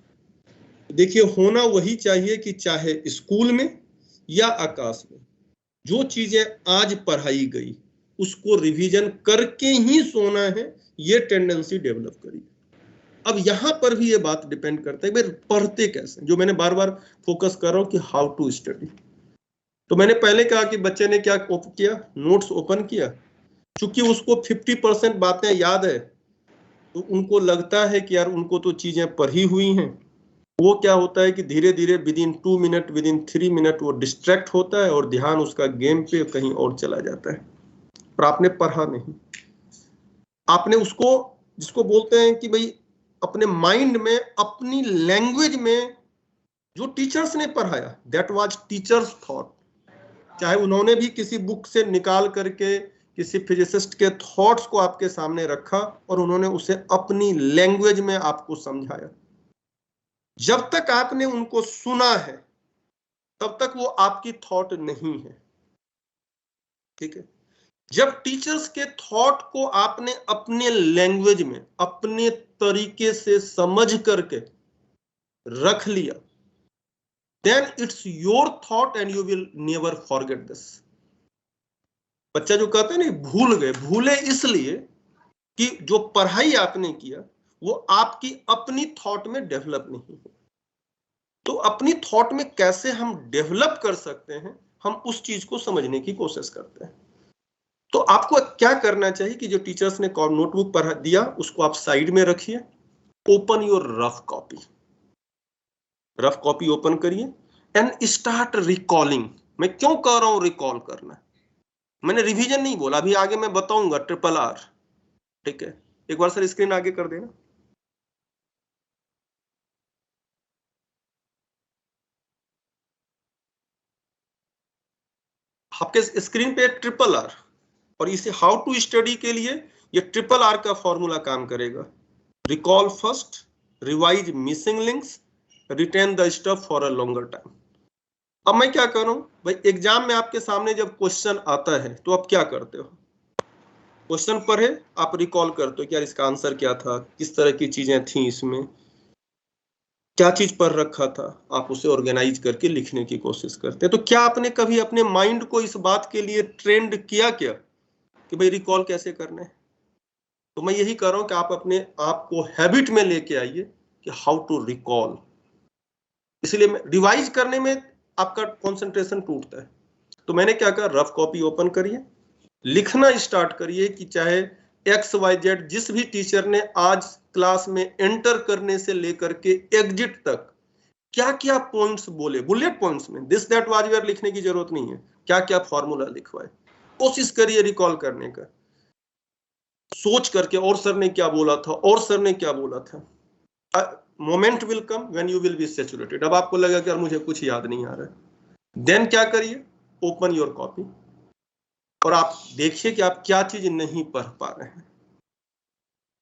S2: देखिए होना वही चाहिए कि चाहे स्कूल में या आकाश में जो चीजें आज पढ़ाई गई उसको रिवीजन करके ही सोना है, ये टेंडेंसी डेवलप करी। अब यहां पर भी ये बात डिपेंड करता है भाई पढ़ते कैसे, जो मैंने बार बार फोकस कर रहा हूं कि हाउ टू स्टडी। तो मैंने पहले कहा कि बच्चे ने क्या किया, नोट्स ओपन किया, चूंकि उसको 50% बातें याद है तो उनको लगता है कि यार उनको तो चीजें पढ़ी हुई हैं। वो क्या होता है कि धीरे धीरे with in 2 minute, with in 3 minute वो डिस्ट्रैक्ट होता है और ध्यान उसका गेम पे कहीं और चला जाता है, पर आपने पढ़ा नहीं। आपने उसको, जिसको बोलते हैं कि भाई अपने माइंड में, अपनी लैंग्वेज में जो टीचर्स ने पढ़ाया, दैट वाज टीचर्स थॉट। चाहे उन्होंने भी किसी बुक से निकाल करके किसी फिजिसिस्ट के थॉट्स को आपके सामने रखा और उन्होंने उसे अपनी लैंग्वेज में आपको समझाया। जब तक आपने उनको सुना है तब तक वो आपकी थॉट नहीं है। ठीक है, जब टीचर्स के थॉट को आपने अपने लैंग्वेज में अपने तरीके से समझ करके रख लिया, then it's your thought and you will never forget this. बच्चा जो कहते हैं ना भूल गए, भूले इसलिए कि जो पढ़ाई आपने किया वो आपकी अपनी थॉट में डेवलप नहीं हुआ। तो अपनी थॉट में कैसे हम डेवलप कर सकते हैं, हम उस चीज को समझने की कोशिश करते हैं। तो आपको क्या करना चाहिए कि जो टीचर्स ने नोटबुक पढ़ा दिया उसको आप साइड में रखिए, open your rough copy, rough copy open करिए एंड स्टार्ट रिकॉलिंग। मैं क्यों कह रहा हूं रिकॉल करना, मैंने रिवीजन नहीं बोला, अभी आगे मैं बताऊंगा ट्रिपल आर। ठीक है, एक बार सर स्क्रीन आगे कर देना। आपके स्क्रीन पे ट्रिपल आर, और इसे हाउ टू स्टडी के लिए ये ट्रिपल आर का फॉर्मूला काम करेगा। Recall first, revise missing links, retain the stuff for a longer time. अब मैं क्या कर रहा हूं भाई, एग्जाम में आपके सामने जब क्वेश्चन आता है तो आप क्या करते हो, क्वेश्चन पढ़े आप रिकॉल करते हो कि यार इसका आंसर क्या था, किस तरह की चीजें थी इसमें, क्या चीज पढ़ रखा था, आप उसे ऑर्गेनाइज करके लिखने की कोशिश करते हैं। तो क्या आपने कभी अपने माइंड को इस बात के लिए ट्रेंड किया क्या कि भाई रिकॉल कैसे करना है? तो मैं यही कर रहा हूं कि आप अपने आप को हैबिट में लेके आइए कि हाउ टू रिकॉल। इसलिए मैं रिवाइज करने में आपका कंसंट्रेशन टूटता है। तो मैंने क्या कहा, रफ कॉपी ओपन करिए, लिखना स्टार्ट करिए कि चाहे XYZ जिस भी टीचर ने आज क्लास में एंटर करने से लेकर के एग्जिट तक क्या क्या पॉइंट्स बोले, बुलेट पॉइंट्स में दिस दैट वाज वेयर लिखने की जरूरत नहीं है, क्या क्या फॉर्मूला लिखवाए, कोशिश करिए रिकॉल करने का, सोच करके और सर ने क्या बोला था, और सर ने क्या बोला था। Moment will come when you will be saturated. अब आपको लगेगा कि यार मुझे कुछ याद नहीं आ रहा है, देन क्या करिए, ओपन योर कॉपी और आप देखिए कि आप क्या चीज नहीं पढ़ पा रहे हैं,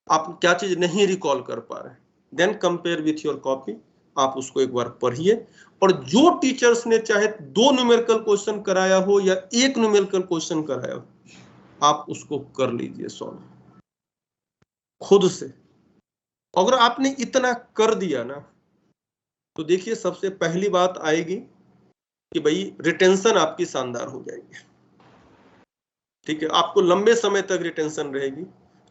S2: आप क्या चीज नहीं रिकॉल कर पा रहे हैं। Then compare with your copy, आप उसको एक बार पढ़िए, और जो टीचर्स ने चाहे 2 न्यूमेरिकल क्वेश्चन कराया हो या 1 न्यूमेरिकल क्वेश्चन कराया हो, आप उसको कर लीजिए सॉल्व खुद से। अगर आपने इतना कर दिया ना, तो देखिए सबसे पहली बात आएगी कि भाई रिटेंशन आपकी शानदार हो जाएगी। ठीक है, आपको लंबे समय तक रिटेंशन रहेगी,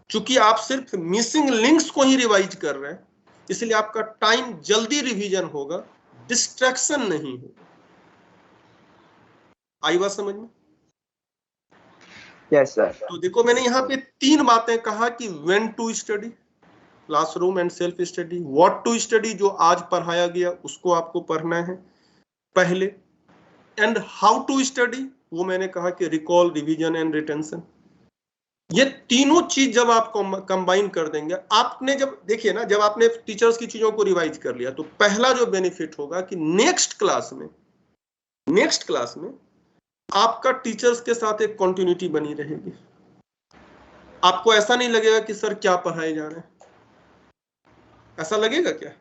S2: चूंकि आप सिर्फ मिसिंग लिंक्स को ही रिवाइज कर रहे हैं, इसलिए आपका टाइम जल्दी रिवीजन होगा, डिस्ट्रैक्शन नहीं होगा। आई बात समझ में?
S3: Yes sir.
S2: तो देखो मैंने यहाँ पे 3 बातें कहा कि when to study, classroom and self study, what to study जो आज पढ़ाया गया उसको आपको पढ़ना है पहले, एंड हाउ टू स्टडी वो मैंने कहा कि रिकॉल, रिवीजन एंड रिटेंशन। ये तीनों चीज जब आप कंबाइन कर देंगे, आपने जब देखिए ना, जब आपने टीचर्स की चीजों को रिवाइज कर लिया तो पहला जो बेनिफिट होगा कि नेक्स्ट क्लास में आपका टीचर्स के साथ एक कंटिन्यूटी बनी रहेगी। आपको ऐसा नहीं लगेगा कि सर क्या पढ़ाए जा रहे हैं, ऐसा लगेगा क्या?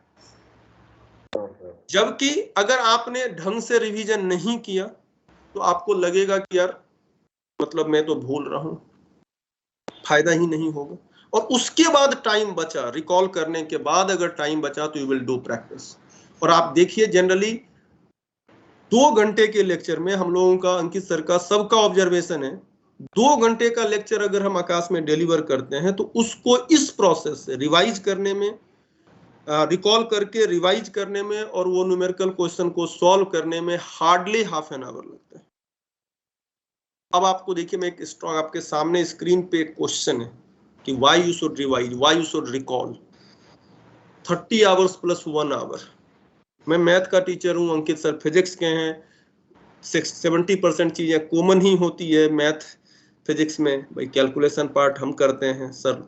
S2: जबकि अगर आपने ढंग से रिवीजन नहीं किया तो आपको लगेगा कि यार मतलब मैं तो भूल रहा हूं, फायदा ही नहीं होगा। और उसके बाद टाइम बचा, रिकॉल करने के बाद अगर टाइम बचा तो यू विल डू प्रैक्टिस। और आप देखिए जनरली 2 घंटे के लेक्चर में हम लोगों का, अंकित सर का, सबका ऑब्जर्वेशन है, 2 घंटे का लेक्चर अगर हम आकाश में डिलीवर करते हैं तो उसको इस प्रोसेस से रिवाइज करने में, रिकॉल करके रिवाइज करने में और वो न्यूमेरिकल क्वेश्चन को सॉल्व करने में हार्डली ½ एन आवर लगता है। अब आपको देखिए, मैं एक स्ट्रॉन्ग आपके सामने स्क्रीन पे एक क्वेश्चन है कि why you should revise, why you should recall, 30 hours plus 1 hour. मैं मैथ का टीचर हूं, अंकित सर फिजिक्स के हैं, 70% चीजें कॉमन ही होती है मैथ फिजिक्स में, भाई कैलकुलेशन पार्ट हम करते हैं सर।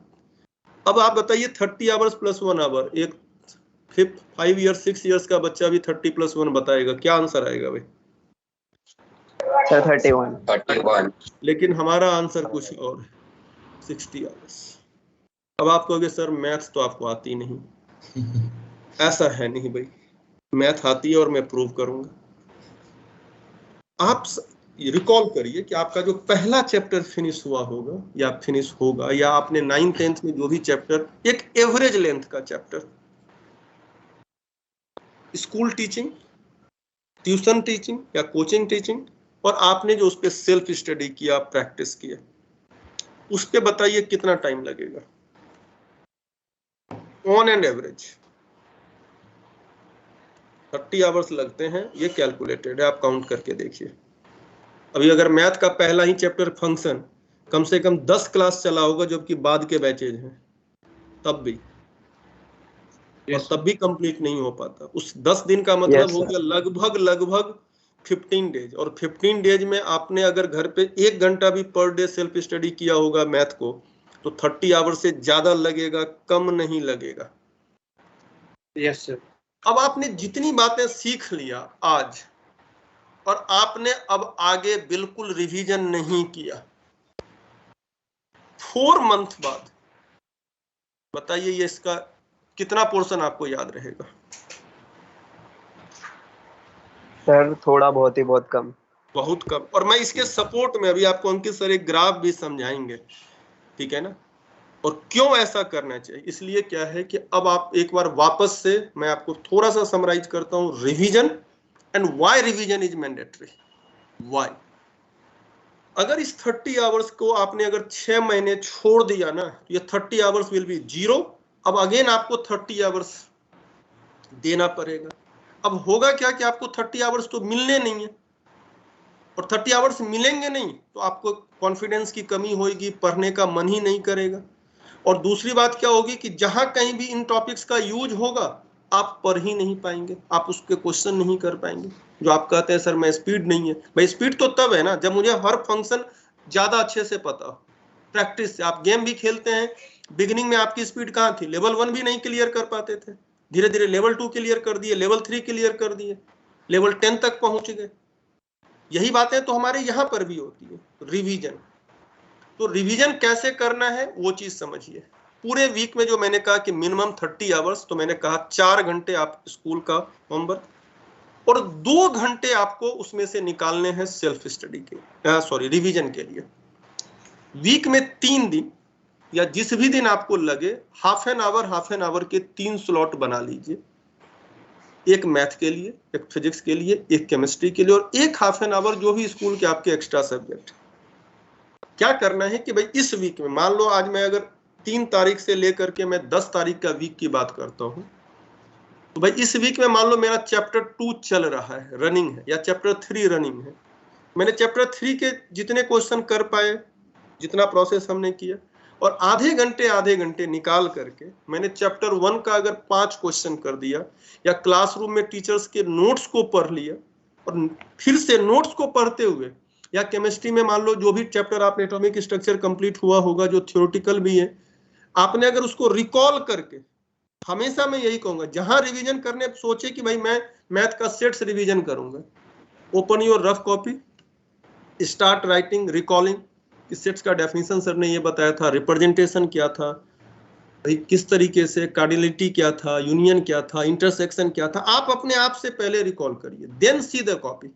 S2: अब आप बताइए 30 आवर्स प्लस 1 आवर, एक 5 ईयर्स 6 ईयर्स का बच्चा भी 30 + 1 बताएगा, क्या आंसर आएगा भाई?
S3: सर 31।
S2: लेकिन हमारा आंसर कुछ और है, 60 आवर्स। अब आप कहोगे सर मैथ तो आपको आती नहीं, ऐसा है नहीं भाई, मैथ आती है और मैं प्रूव करूंगा। आप रिकॉल करिए कि आपका जो पहला चैप्टर फिनिश हुआ होगा या फिनिश होगा, या आपने 9th 10th में जो भी चैप्टर, एक एवरेज लेंथ का chapter, school teaching, tuition teaching या कोचिंग टीचिंग, और आपने जो उस पर सेल्फ स्टडी किया, प्रैक्टिस किया, उस पे बताइए कितना टाइम लगेगा ऑन एंड एवरेज। 30 आवर्स लगते हैं, ये कैलकुलेटेड है, आप काउंट करके देखिए। अभी अगर मैथ का पहला ही चैप्टर फंक्शन कम से कम 10 क्लास चला होगा, जबकि बाद के बैचेज हैं, तब भी और तब भी कंप्लीट नहीं हो पाता। उस 10 दिन का मतलब हो गया लगभग 15 डेज, और 15 डेज में आपने अगर घर पे 1 घंटा भी पर डे सेल्फ स्टडी किया होगा मैथ को, तो 30 आवर से ज्यादा लगेगा, कम नहीं लगेगा।
S3: Yes sir.
S2: अब आपने जितनी बातें सीख लिया आज, और आपने अब आगे बिल्कुल रिवीजन नहीं किया, 4 मंथ बाद बताइए ये इसका कितना पोर्शन आपको याद रहेगा?
S3: सर थोड़ा बहुत ही, बहुत कम।
S2: बहुत कम। और मैं इसके सपोर्ट में अभी आपको अंकित सर एक ग्राफ भी समझाएंगे, ठीक है ना, और क्यों ऐसा करना चाहिए। इसलिए क्या है कि अब आप एक बार वापस से मैं आपको थोड़ा सा समराइज करता हूं, revision and why revision is mandatory. Why? अगर इस 30 आवर्स को आपने अगर 6 महीने छोड़ दिया ना, तो ये 30 आवर्स विल बी जीरो। अब अगेन आपको 30 आवर्स देना पड़ेगा। अब होगा क्या कि आपको 30 आवर्स तो मिलने नहीं है, और 30 आवर्स मिलेंगे नहीं तो आपको कॉन्फिडेंस की कमी होगी, पढ़ने का मन ही नहीं करेगा। और दूसरी बात क्या होगी कि जहां कहीं भी इन टॉपिक्स का यूज होगा, आप पढ़ ही नहीं पाएंगे, आप उसके क्वेश्चन नहीं कर पाएंगे। जो आप कहते हैं सर मैं स्पीड नहीं है, भाई स्पीड तो तब है ना जब मुझे हर फंक्शन ज्यादा अच्छे से पता हो। प्रैक्टिस से आप गेम भी खेलते हैं, बिगिनिंग में आपकी स्पीड कहाँ थी, लेवल 1 भी नहीं क्लियर कर पाते थे, धीरे धीरे लेवल 2 क्लियर कर दिए, लेवल 3 क्लियर कर दिए, लेवल 10 तक पहुंच गए। यही बातें तो हमारे यहाँ पर भी होती है। रिवीजन, तो रिवीजन कैसे करना है वो चीज समझिए। पूरे वीक में जो मैंने कहा कि मिनिमम 30 आवर्स, तो मैंने कहा 4 घंटे आप स्कूल का होमवर्क, और 2 घंटे आपको उसमें से निकालने हैं सेल्फ स्टडी के, रिवीजन के लिए। वीक में 3 दिन या जिस भी दिन आपको लगे, हाफ एन आवर के 3 स्लॉट बना लीजिए। एक मैथ के लिए, एक फिजिक्स के लिए, एक केमिस्ट्री के लिए, और एक हाफ एन आवर जो भी स्कूल के आपके एक्स्ट्रा सब्जेक्ट। क्या करना है कि भाई इस वीक में, मान लो आज मैं अगर 3 तारीख से लेकर के मैं 10 तारीख का वीक की बात करता हूं, तो भाई इस वीक में मान लो मेरा चैप्टर 2 चल रहा है, रनिंग है, या चैप्टर 3 रनिंग है। मैंने चैप्टर 3 के जितने क्वेश्चन कर पाए, जितना प्रोसेस हमने किया, और आधे घंटे निकाल करके मैंने चैप्टर 1 का अगर 5 क्वेश्चन कर दिया, या क्लासरूम में टीचर्स के नोट्स को पढ़ लिया, और फिर से नोट्स को पढ़ते हुए, या केमिस्ट्री में मान लो जो भी चैप्टर आपने एटॉमिक स्ट्रक्चर कंप्लीट हुआ होगा जो थ्योरेटिकल भी है, आपने अगर उसको रिकॉल करके, हमेशा मैं यही कहूंगा जहां रिवीजन करने सोचे कि भाई मैं मैथ का सेट्स रिवीजन करूंगा, open your rough copy, start writing, recalling कि सेट्स का डेफिनेशन सर ने ये बताया था, रिप्रेजेंटेशन क्या था, भाई किस तरीके से, कार्डिनलिटी क्या था, यूनियन क्या था, इंटरसेक्शन क्या था। आप अपने आप से पहले रिकॉल करिए, देन सी द कॉपी।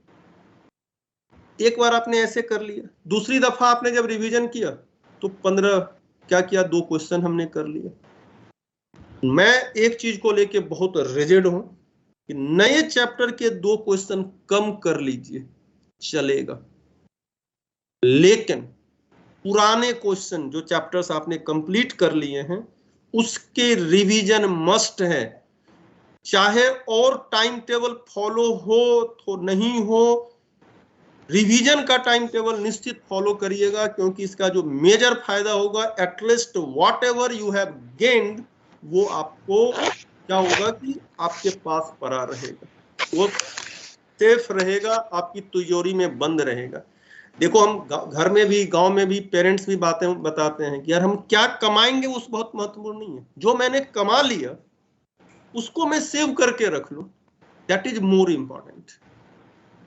S2: एक बार आपने ऐसे कर लिया, दूसरी दफा आपने जब रिवीजन किया तो 15 क्या किया, 2 क्वेश्चन हमने कर लिए। मैं एक चीज को लेके बहुत रिजिड हूं कि नए चैप्टर के 2 क्वेश्चन कम कर लीजिए, चलेगा, लेकिन पुराने क्वेश्चन जो चैप्टर्स आपने कंप्लीट कर लिए हैं उसके रिवीजन मस्ट है। चाहे और टाइम टेबल फॉलो हो तो नहीं हो, रिवीजन का टाइम टेबल निश्चित फॉलो करिएगा, क्योंकि इसका जो मेजर फायदा होगा, at least what ever you have gained, वो आपको क्या होगा कि आपके पास पड़ा रहेगा, वो सेफ रहेगा, आपकी तिजोरी में बंद रहेगा। देखो हम घर में भी, गांव में भी पेरेंट्स भी बातें बताते हैं कि यार हम क्या कमाएंगे उस बहुत महत्वपूर्ण नहीं है, जो मैंने कमा लिया उसको मैं सेव करके रख लूं, दैट इज मोर इंपॉर्टेंट।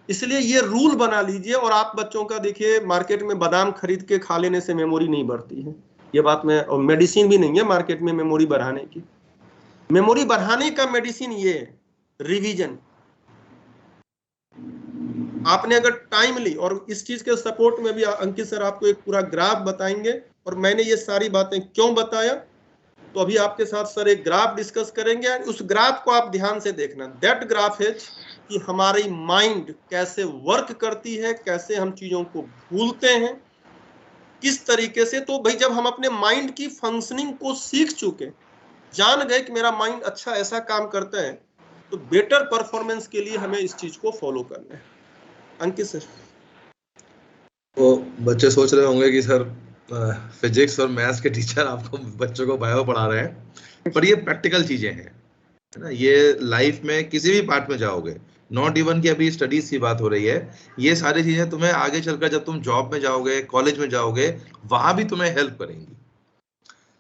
S2: इसलिए ये रूल बना लीजिए। और आप बच्चों का देखिए, मार्केट में बादाम खरीद के खा लेने से मेमोरी नहीं बढ़ती है, ये बात में, और मेडिसिन भी नहीं है मार्केट में मेमोरी बढ़ाने की। मेमोरी बढ़ाने का मेडिसिन ये है, रिवीजन। आपने अगर टाइमली, और इस चीज के सपोर्ट में भी अंकित सर आपको एक पूरा ग्राफ बताएंगे, और मैंने ये सारी बातें क्यों बताया, तो अभी आपके साथ सर एक ग्राफ डिस्कस करेंगे। उस ग्राफ को आप ध्यान से देखना। दैट ग्राफ इज कि हमारी माइंड कैसे वर्क करती है, कैसे हम चीजों को भूलते हैं, किस तरीके से। तो भाई जब हम अपने माइंड की फंक्शनिंग को सीख चुके, जान गए कि मेरा माइंड अच्छा ऐसा काम करता है, तो बेटर परफॉर्मेंस के लिए हमें इस चीज को फॉलो करना है। अंकित सर।
S1: तो बच्चे सोच रहे होंगे कि सर फिजिक्स और मैथ्स के टीचर आपको बच्चों को बायो पढ़ा रहे हैं, पर ये प्रैक्टिकल चीजें हैं, है ना। ये लाइफ में किसी भी पार्ट में जाओगे, नॉट इवन कि अभी स्टडीज की बात हो रही है, ये सारी चीजें तुम्हें आगे चलकर जब तुम जॉब में जाओगे, कॉलेज में जाओगे, वहां भी तुम्हें हेल्प करेंगी।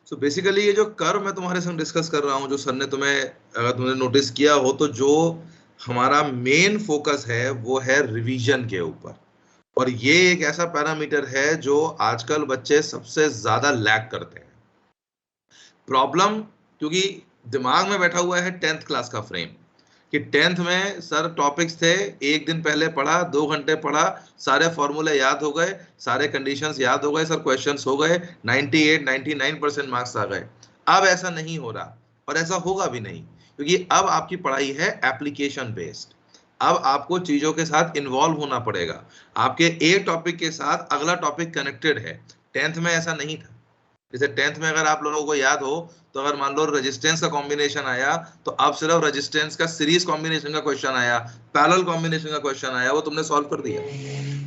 S1: सो बेसिकली ये जो कर्व मैं तुम्हारे संग डिस्कस कर रहा हूँ, जो सर ने तुम्हें, अगर तुमने नोटिस किया हो, तो जो हमारा मेन फोकस है वो है रिवीजन के ऊपर। और ये एक ऐसा पैरामीटर है जो आजकल बच्चे सबसे ज्यादा लैग करते हैं। प्रॉब्लम क्योंकि दिमाग में बैठा हुआ है 10th क्लास का फ्रेम, कि 10th में सर टॉपिक्स थे, एक दिन पहले पढ़ा, 2 घंटे पढ़ा, सारे फॉर्मूले याद हो गए, सारे कंडीशंस याद हो गए, सर क्वेश्चंस हो गए, 98-99% मार्क्स आ गए। अब ऐसा नहीं हो रहा, और ऐसा होगा भी नहीं, क्योंकि अब आपकी पढ़ाई है एप्लीकेशन बेस्ड। अब आपको चीजों के साथ इन्वॉल्व होना पड़ेगा, आपके एक टॉपिक के साथ अगला टॉपिक कनेक्टेड है। 10th में ऐसा नहीं था। जैसे 10th में अगर आप लोगों को याद हो, तो अगर मान लो रेजिस्टेंस का कॉम्बिनेशन आया, तो अब सिर्फ रेजिस्टेंस का सीरीज कॉम्बिनेशन का क्वेश्चन आया, पैरेलल कॉम्बिनेशन का क्वेश्चन आया, वो तुमने सॉल्व कर दिया।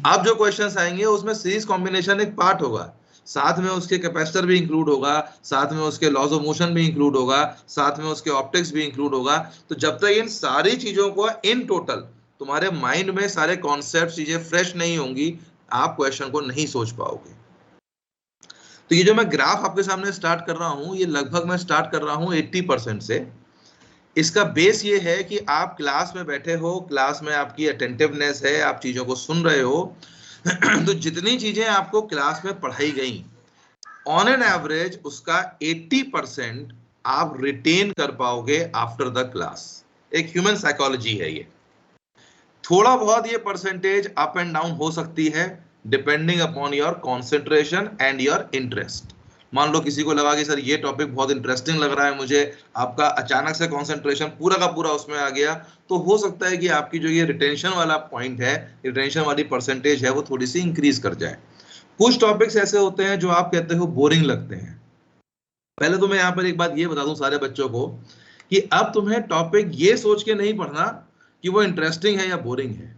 S1: अब जो क्वेश्चंस आएंगे उसमें सीरीज कॉम्बिनेशन एक पार्ट होगा, साथ में उसके कैपेसिटर भी इंक्लूड होगा, साथ में उसके लॉज ऑफ मोशन भी इंक्लूड होगा, साथ में उसके ऑप्टिक्स भी इंक्लूड होगा। तो जब तक इन सारी चीजों को इन टोटल तुम्हारे माइंड में सारे कॉन्सेप्ट चीजें फ्रेश नहीं होंगी, आप क्वेश्चन को नहीं सोच पाओगे। तो ये जो मैं ग्राफ आपके सामने स्टार्ट कर रहा हूं, ये लगभग मैं स्टार्ट कर रहा हूं 80% से। इसका बेस ये है कि आप क्लास में बैठे हो, क्लास में आपकी अटेंटिवनेस है, आप चीजों को सुन रहे हो। तो जितनी चीजें आपको क्लास में पढ़ाई गई, ऑन एन एवरेज उसका 80% आप रिटेन कर पाओगे आफ्टर द क्लास। एक ह्यूमन साइकोलॉजी है ये। थोड़ा बहुत ये परसेंटेज अप एंड डाउन हो सकती है depending upon your concentration and your interest. मान लो किसी को लगा कि सर ये टॉपिक बहुत इंटरेस्टिंग लग रहा है मुझे, आपका अचानक से कॉन्सेंट्रेशन पूरा का पूरा उसमें आ गया, तो हो सकता है कि आपकी जो ये रिटेंशन वाला पॉइंट है, रिटेंशन वाली परसेंटेज है, वो थोड़ी सी इंक्रीज कर जाए। कुछ टॉपिक्स ऐसे होते हैं जो आप कहते हो बोरिंग लगते हैं। पहले तो मैं यहाँ पर एक बात ये बता दूं सारे बच्चों को, कि अब तुम्हें टॉपिक ये सोच के नहीं पढ़ना कि वो इंटरेस्टिंग है या बोरिंग है,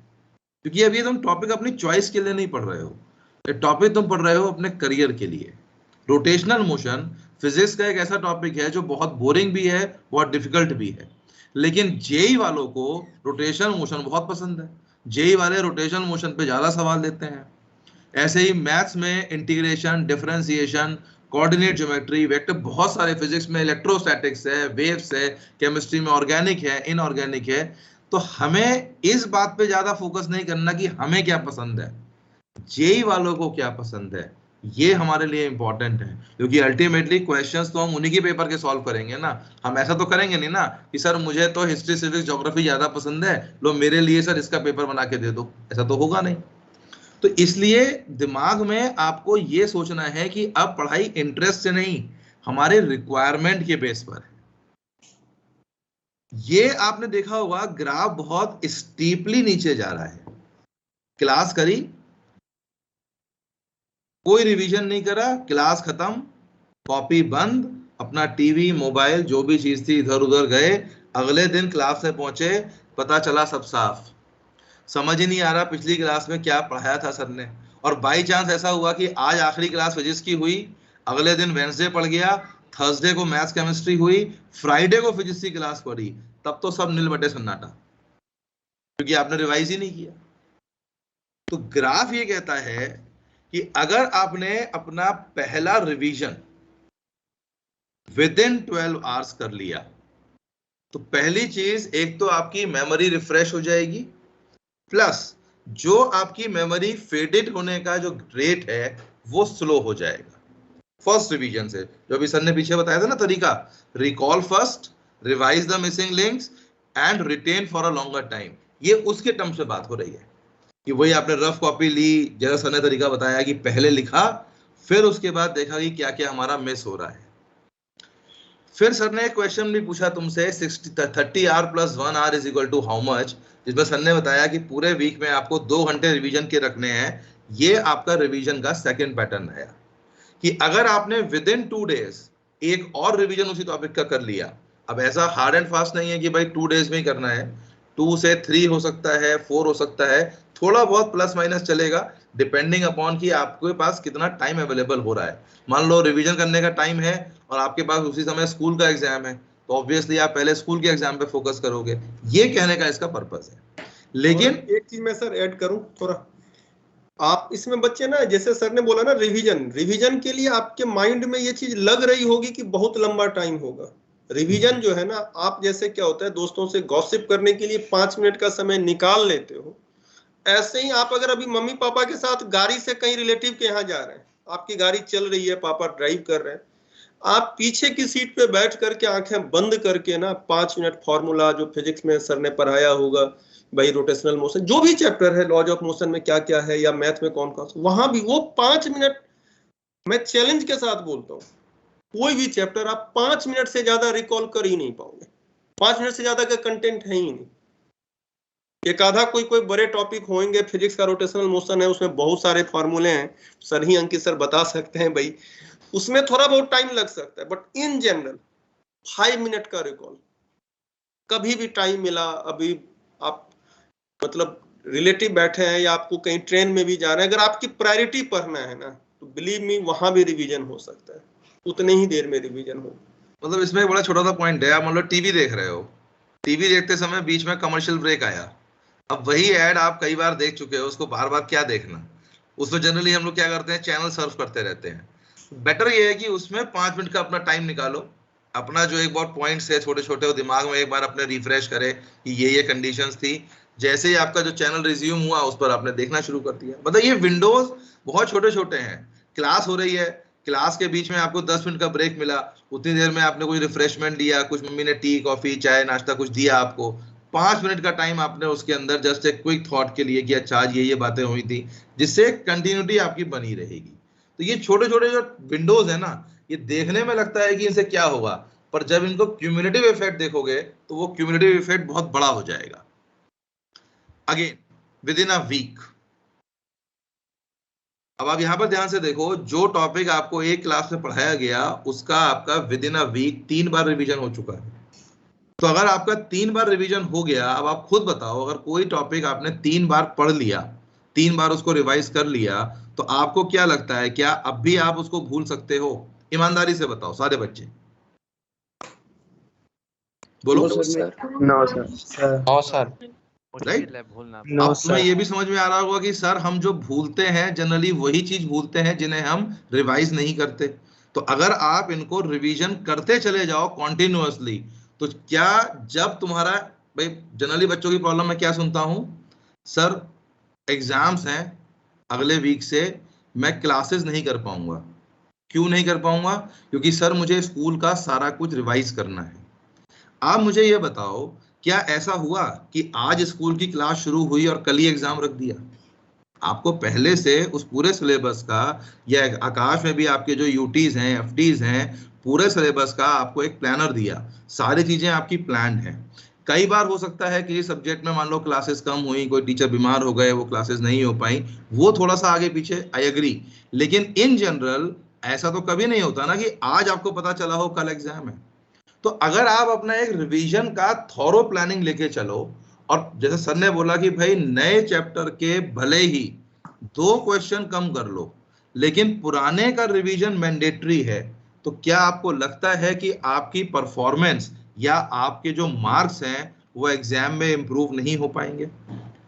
S1: क्योंकि अब ये तुम टॉपिक अपनी चॉइस के लिए नहीं पढ़ रहे हो, ये टॉपिक तुम पढ़ रहे हो अपने करियर के लिए। रोटेशनल मोशन फिजिक्स का एक ऐसा टॉपिक है जो बहुत बोरिंग भी है, बहुत डिफिकल्ट भी है, लेकिन जेई वालों को रोटेशनल मोशन बहुत पसंद है। जेई वाले रोटेशनल मोशन पे ज्यादा सवाल देते हैं। ऐसे ही मैथ्स में integration, differentiation, coordinate geometry, vector, बहुत सारे, फिजिक्स में इलेक्ट्रोस्टैटिक्स है, वेव्स है, केमिस्ट्री में ऑर्गेनिक है, इनऑर्गेनिक है। तो हमें इस बात पे ज्यादा फोकस नहीं करना कि हमें क्या पसंद है, जेई वालों को क्या पसंद है, ये हमारे लिए इंपॉर्टेंट है। क्योंकि अल्टीमेटली क्वेश्चंस तो हम उन्हीं के पेपर के सॉल्व करेंगे ना। हम ऐसा तो करेंगे नहीं ना कि सर मुझे तो हिस्ट्री, सिविक्स, ज्योग्राफी ज्यादा पसंद है, लो मेरे लिए सर इसका पेपर बना के दे दो, ऐसा तो होगा नहीं। तो इसलिए दिमाग में आपको ये सोचना है कि अब पढ़ाई इंटरेस्ट से नहीं, हमारे रिक्वायरमेंट के बेस पर है। ये आपने देखा होगा ग्राफ बहुत स्टीपली नीचे जा रहा है। क्लास करी, कोई रिवीजन नहीं करा, क्लास खत्म, कॉपी बंद, अपना टीवी, मोबाइल, जो भी चीज थी इधर उधर गए, अगले दिन क्लास में पहुंचे, पता चला सब साफ, समझ ही नहीं आ रहा पिछली क्लास में क्या पढ़ाया था सर ने। और बाई चांस ऐसा हुआ कि आज आखिरी क्लास फिजिक्स की हुई, अगले दिन वेडनेसडे पढ़ गया, थर्सडे को मैथ्स केमिस्ट्री हुई, फ्राइडे को फिजिक्स की क्लास पढ़ी, तब तो सब नील बटे सन्नाटा, क्योंकि आपने रिवाइज ही नहीं किया। तो ग्राफ ये कहता है कि अगर आपने अपना पहला रिवीजन विद इन 12 आवर्स कर लिया, तो पहली चीज, एक तो आपकी मेमोरी रिफ्रेश हो जाएगी, प्लस जो आपकी मेमोरी फेडेड होने का जो रेट है वो स्लो हो जाएगा फर्स्ट रिवीजन से। जो अभी सर ने पीछे बताया था ना तरीका, recall first, revise the missing links and retain for a longer time, ये उसके टर्म से बात हो रही है। कि वही आपने रफ कॉपी ली, जैसा सर ने तरीका बताया कि पहले लिखा, फिर उसके बाद देखा कि क्या क्या हमारा मिस हो रहा है। फिर सर ने एक क्वेश्चन भी पूछा तुमसे, 30 hour plus 1 hour is equal to how much, जिसमें सर ने बताया कि पूरे वीक में आपको 2 घंटे रिवीजन के रखने हैं। ये आपका रिवीजन का सेकंड पैटर्न है कि अगर आपने विद इन 2 डेज एक और रिवीजन उसी टॉपिक का कर लिया, अब ऐसा हार्ड एंड फास्ट नहीं है कि भाई 2 डेज में ही करना है, 2 से 3 हो सकता है, 4 हो सकता है, थोड़ा बहुत प्लस माइनस चलेगा, डिपेंडिंग अपॉन कि आपके पास कितना टाइम अवेलेबल हो रहा है। मान लो रिवीजन करने का टाइम है और आपके पास उसी समय स्कूल का एग्जाम है, तो ऑब्वियसली आप पहले स्कूल के एग्जाम पे फोकस करोगे। ये कहने का इसका पर्पस है। लेकिन
S2: एक चीज मैं सर ऐड करूं थोड़ा, आप इसमें बच्चे ना, जैसे सर ने बोला ना रिवीजन के लिए आपके माइंड में ये चीज लग रही होगी कि बहुत लंबा टाइम होगा। रिवीजन जो है ना, आप जैसे क्या होता है दोस्तों से गॉसिप करने के लिए 5 मिनट का समय निकाल लेते हो, ऐसे ही आप अगर अभी मम्मी पापा के साथ गाड़ी से कहीं रिलेटिव के यहाँ जा रहे हैं, आपकी गाड़ी चल रही है, पापा ड्राइव कर रहे हैं, आप पीछे की सीट पे बैठ करके आंखें बंद करके ना 5 मिनट फॉर्मूला जो फिजिक्स में सर ने पढ़ाया होगा, भाई रोटेशनल मोशन जो भी चैप्टर है, लॉज ऑफ मोशन में क्या क्या है या मैथ में कौन कौन सा, वहां भी वो 5 मिनट, मैं चैलेंज के साथ बोलता हूँ, कोई भी चैप्टर आप 5 मिनट से ज्यादा रिकॉल कर ही नहीं पाओगे। 5 मिनट से ज्यादा का कंटेंट है ही नहीं। एक आधा कोई बड़े टॉपिक होंगे, फिजिक्स का रोटेशनल मोशन है, उसमें बहुत सारे फॉर्मूले हैं, सर ही अंकित सर बता सकते हैं भाई, उसमें थोड़ा बहुत टाइम लग सकता है, बट इन जनरल 5 मिनट का रिकॉल कभी भी टाइम मिला, अभी आप मतलब रिलेटिव बैठे हैं या आपको कहीं ट्रेन में भी जा रहे हैं, अगर आपकी प्रायोरिटी पढ़ना है ना, तो बिलीव मी वहां भी रिवीजन हो सकता है, उतने ही देर में रिवीजन हो।
S1: मतलब इसमें एक बड़ा छोटा सा पॉइंट है, आप मतलब टीवी देख रहे हो, टीवी देखते समय बीच में कमर्शियल ब्रेक आया, अब वही ऐड आप कई बार देख चुके हो, उसको बार बार क्या देखना। उसमें जनरली हम लोग क्या करते हैं, चैनल सर्फ करते रहते हैं। बेटर ये है कि उसमें 5 मिनट का अपना टाइम निकालो, अपना जो एक बहुत पॉइंट्स है छोटे छोटे, वो दिमाग में एक बार अपने रिफ्रेश करे कि ये कंडीशंस थी। जैसे ही आपका जो चैनल रिज्यूम हुआ, उस पर आपने देखना शुरू कर दिया। मतलब ये विंडोज बहुत छोटे छोटे हैं। क्लास हो रही है, क्लास के बीच में आपको 10 मिनट का ब्रेक मिला, उतनी देर में आपने कोई रिफ्रेशमेंट लिया, कुछ मम्मी ने टी कॉफी चाय नाश्ता कुछ दिया आपको, 5 मिनट का टाइम आपने उसके अंदर जस्ट एक क्विक थॉट के लिए कि अच्छा आज ये बातें हुई थी, जिससे कंटिन्यूटी आपकी बनी रहेगी। तो ये छोटे छोटे जो विंडोज है ना, ये देखने में लगता है कि इनसे क्या होगा, पर जब इनको क्यूमुलेटिव इफेक्ट देखोगे तो वो क्यूमुलेटिव इफेक्ट बहुत बड़ा हो जाएगा। Again within a week, अब आप यहां पर ध्यान से देखो, जो टॉपिक आपको एक क्लास में पढ़ाया गया, उसका आपका विद इन अ वीक 3 बार रिवीजन हो चुका है। तो अगर आपका 3 बार रिवीजन हो गया, अब आप खुद बताओ, अगर कोई टॉपिक आपने 3 बार पढ़ लिया, 3 बार उसको रिवाइज कर लिया, तो आपको क्या लगता है, क्या अब भी आप उसको भूल सकते हो? ईमानदारी से बताओ सारे बच्चे, बोलो।
S3: No sir.
S1: राइट?
S3: नो
S1: अब तुम्हें
S3: सर।
S1: ये भी समझ में आ रहा होगा कि सर हम जो भूलते हैं जनरली वही चीज भूलते हैं जिन्हें हम रिवाइज नहीं करते। तो अगर आप इनको रिवीजन करते चले जाओ कॉन्टिन्यूअसली, तो क्या जब तुम्हारा, भाई जनरली बच्चों की प्रॉब्लम मैं क्या सुनता हूं, सर एग्जाम्स हैं अगले वीक से, मैं क्लासेस नहीं कर पाऊंगा। क्यों नहीं कर पाऊंगा? क्योंकि सर मुझे स्कूल का सारा कुछ रिवाइज करना है। आप मुझे ये बताओ, क्या ऐसा हुआ कि आज स्कूल की क्लास शुरू हुई और कल ही एग्जाम रख दिया? आपको पहले से उस पूरे सिलेबस का, या आकाश में भी आपके जो यूटीज हैं, एफटीज हैं, पूरे सिलेबस का आपको एक प्लानर दिया, सारी चीजें आपकी प्लान है। कई बार हो सकता है कि सब्जेक्ट में मान लो क्लासेस कम हुई, कोई टीचर बीमार हो गए, वो क्लासेस नहीं हो पाई, वो थोड़ा सा आगे पीछे, आई एग्री। लेकिन इन जनरल ऐसा तो कभी नहीं होता ना कि आज आपको पता चला हो कल एग्जाम है। तो अगर आप अपना एक रिवीजन का थॉरो प्लानिंग लेके चलो, और जैसे सर ने बोला कि भाई नए चैप्टर के भले ही 2 क्वेश्चन कम कर लो, लेकिन पुराने का रिवीजन मैंडेटरी है, तो क्या आपको लगता है कि आपकी परफॉर्मेंस या आपके जो मार्क्स हैं वो एग्जाम में इंप्रूव नहीं हो पाएंगे?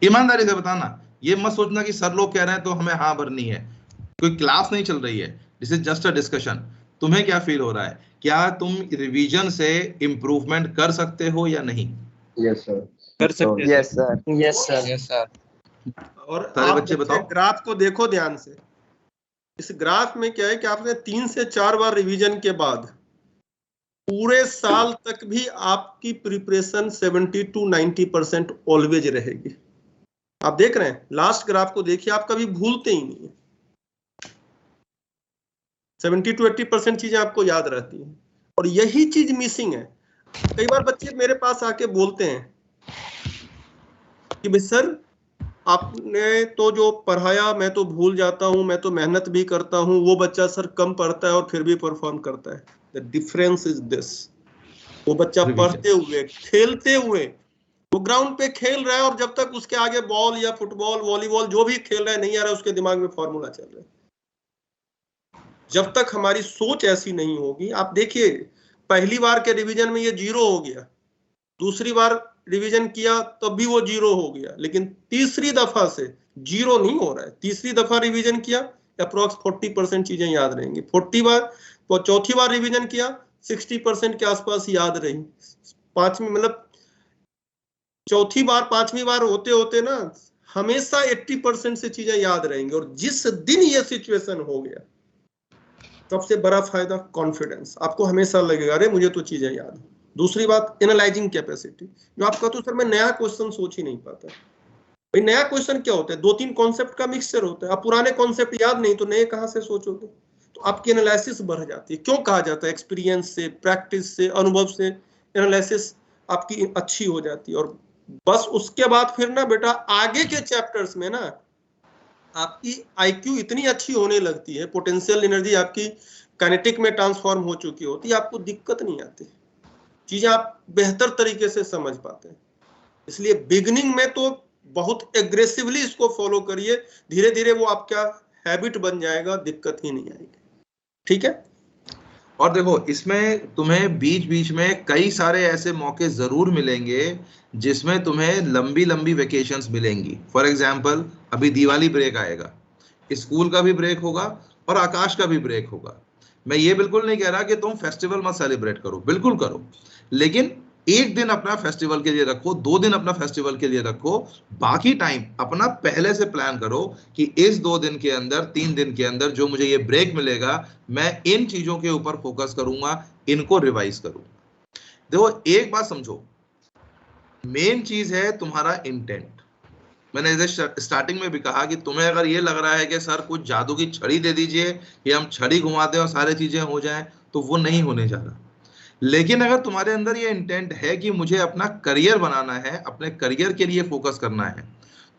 S1: ईमानदारी से बताना, ये मत सोचना कि सर लोग कह रहे हैं तो हमें हाँ भरनी है। कोई क्लास नहीं चल रही है, this is just a discussion. तुम्हें क्या फील हो रहा है, क्या तुम रिवीजन से इंप्रूवमेंट कर सकते हो या नहीं?
S4: Yes sir.
S3: कर सकते हैं।
S5: Yes sir.
S3: Yes sir.
S5: Yes sir.
S2: और
S1: सारे
S2: आप
S1: बच्चे बताओ।
S2: ग्राफ को देखो ध्यान से, इस ग्राफ में क्या है कि आपने 3 से 4 बार रिवीजन के बाद पूरे साल तक भी आपकी प्रिपरेशन 70 to 90% ऑलवेज रहेगी। आप देख रहे हैं लास्ट ग्राफ को देखिए, आप कभी भूलते ही नहीं है। 70 to 80% चीजें आपको याद रहती हैं, और यही चीज मिसिंग है। कई बार बच्चे मेरे पास आके बोलते हैं कि भाई सर आपने तो जो पढ़ाया मैं तो भूल जाता हूं, मैं तो मेहनत भी करता हूं, वो बच्चा सर कम पढ़ता है और फिर भी परफॉर्म करता है। द डिफरेंस इज दिस, वो बच्चा पढ़ते हुए खेलते हुए वो ग्राउंड पे खेल रहा है, और जब तक उसके आगे बॉल या फुटबॉल वॉलीबॉल जो भी खेल रहा है नहीं आ रहा है, उसके दिमाग में फॉर्मूला चल रहा है। जब तक हमारी सोच ऐसी नहीं होगी, आप देखिए पहली बार के रिवीजन में ये 0 हो गया, दूसरी बार रिवीजन किया तब भी वो 0 हो गया, लेकिन तीसरी दफा से 0 नहीं हो रहा है। तीसरी दफा रिवीजन किया अप्रोक्स 40% चीजें याद रहेंगी, 40 बार तो चौथी बार रिवीजन किया 60% के आसपास याद रही, पांचवी मतलब चौथी बार पांचवी बार होते होते ना हमेशा 80% से चीजें याद रहेंगी। और जिस दिन ये सिचुएशन हो गया, सबसे बड़ा फायदा कॉन्फिडेंस, आपको हमेशा लगेगा अरे मुझे तो चीजें याद है। दूसरी बात एनालाइजिंग कैपेसिटी, जो आप कहते हो सर मैं नया क्वेश्चन सोच ही नहीं पाता। भाई नया क्वेश्चन क्या होता है? 2-3 कॉन्सेप्ट का मिक्सचर होता है। आप पुराने कॉन्सेप्ट याद नहीं तो नए कहां से सोचोगे? तो आपकी एनालिसिस बढ़ जाती है। क्यों कहा जाता है? एक्सपीरियंस से, प्रैक्टिस से, अनुभव से एनालिसिस आपकी अच्छी हो जाती है। और बस उसके बाद फिर ना बेटा आगे के चैप्टर्स में ना आपकी आईक्यू इतनी अच्छी होने लगती है, पोटेंशियल एनर्जी आपकी काइनेटिक में ट्रांसफॉर्म हो चुकी होती है, आपको दिक्कत नहीं आती, चीजें आप बेहतर तरीके से समझ पाते हैं। इसलिए बिगिनिंग में तो बहुत एग्रेसिवली इसको फॉलो करिए, धीरे धीरे वो आपका हैबिट बन जाएगा, दिक्कत ही नहीं आएगी। ठीक है।
S1: और देखो इसमें तुम्हें बीच बीच में कई सारे ऐसे मौके जरूर मिलेंगे जिसमें तुम्हें लंबी लंबी वेकेशंस मिलेंगी। फॉर एग्जांपल अभी दिवाली ब्रेक आएगा, स्कूल का भी ब्रेक होगा और आकाश का भी ब्रेक होगा। मैं ये बिल्कुल नहीं कह रहा कि तुम फेस्टिवल मत सेलिब्रेट करो, बिल्कुल करो, लेकिन एक दिन अपना फेस्टिवल के लिए रखो, 2 दिन अपना फेस्टिवल के लिए रखो, बाकी टाइम अपना पहले से प्लान करो कि इस 2 दिन के अंदर 3 दिन के अंदर जो मुझे ये ब्रेक मिलेगा मैं इन चीजों के ऊपर फोकस करूंगा, इनको रिवाइज करूंगा। देखो एक बात समझो, मेन चीज है तुम्हारा इंटेंट। मैंने जैसे स्टार्टिंग में भी कहा कि तुम्हें अगर ये लग रहा है कि सर कुछ जादू की छड़ी दे दीजिए कि हम छड़ी घुमा दें और सारी चीजें हो जाएं, तो वो नहीं होने जा रहा। लेकिन अगर तुम्हारे अंदर ये इंटेंट है कि मुझे अपना करियर बनाना है, अपने करियर के लिए फोकस करना है,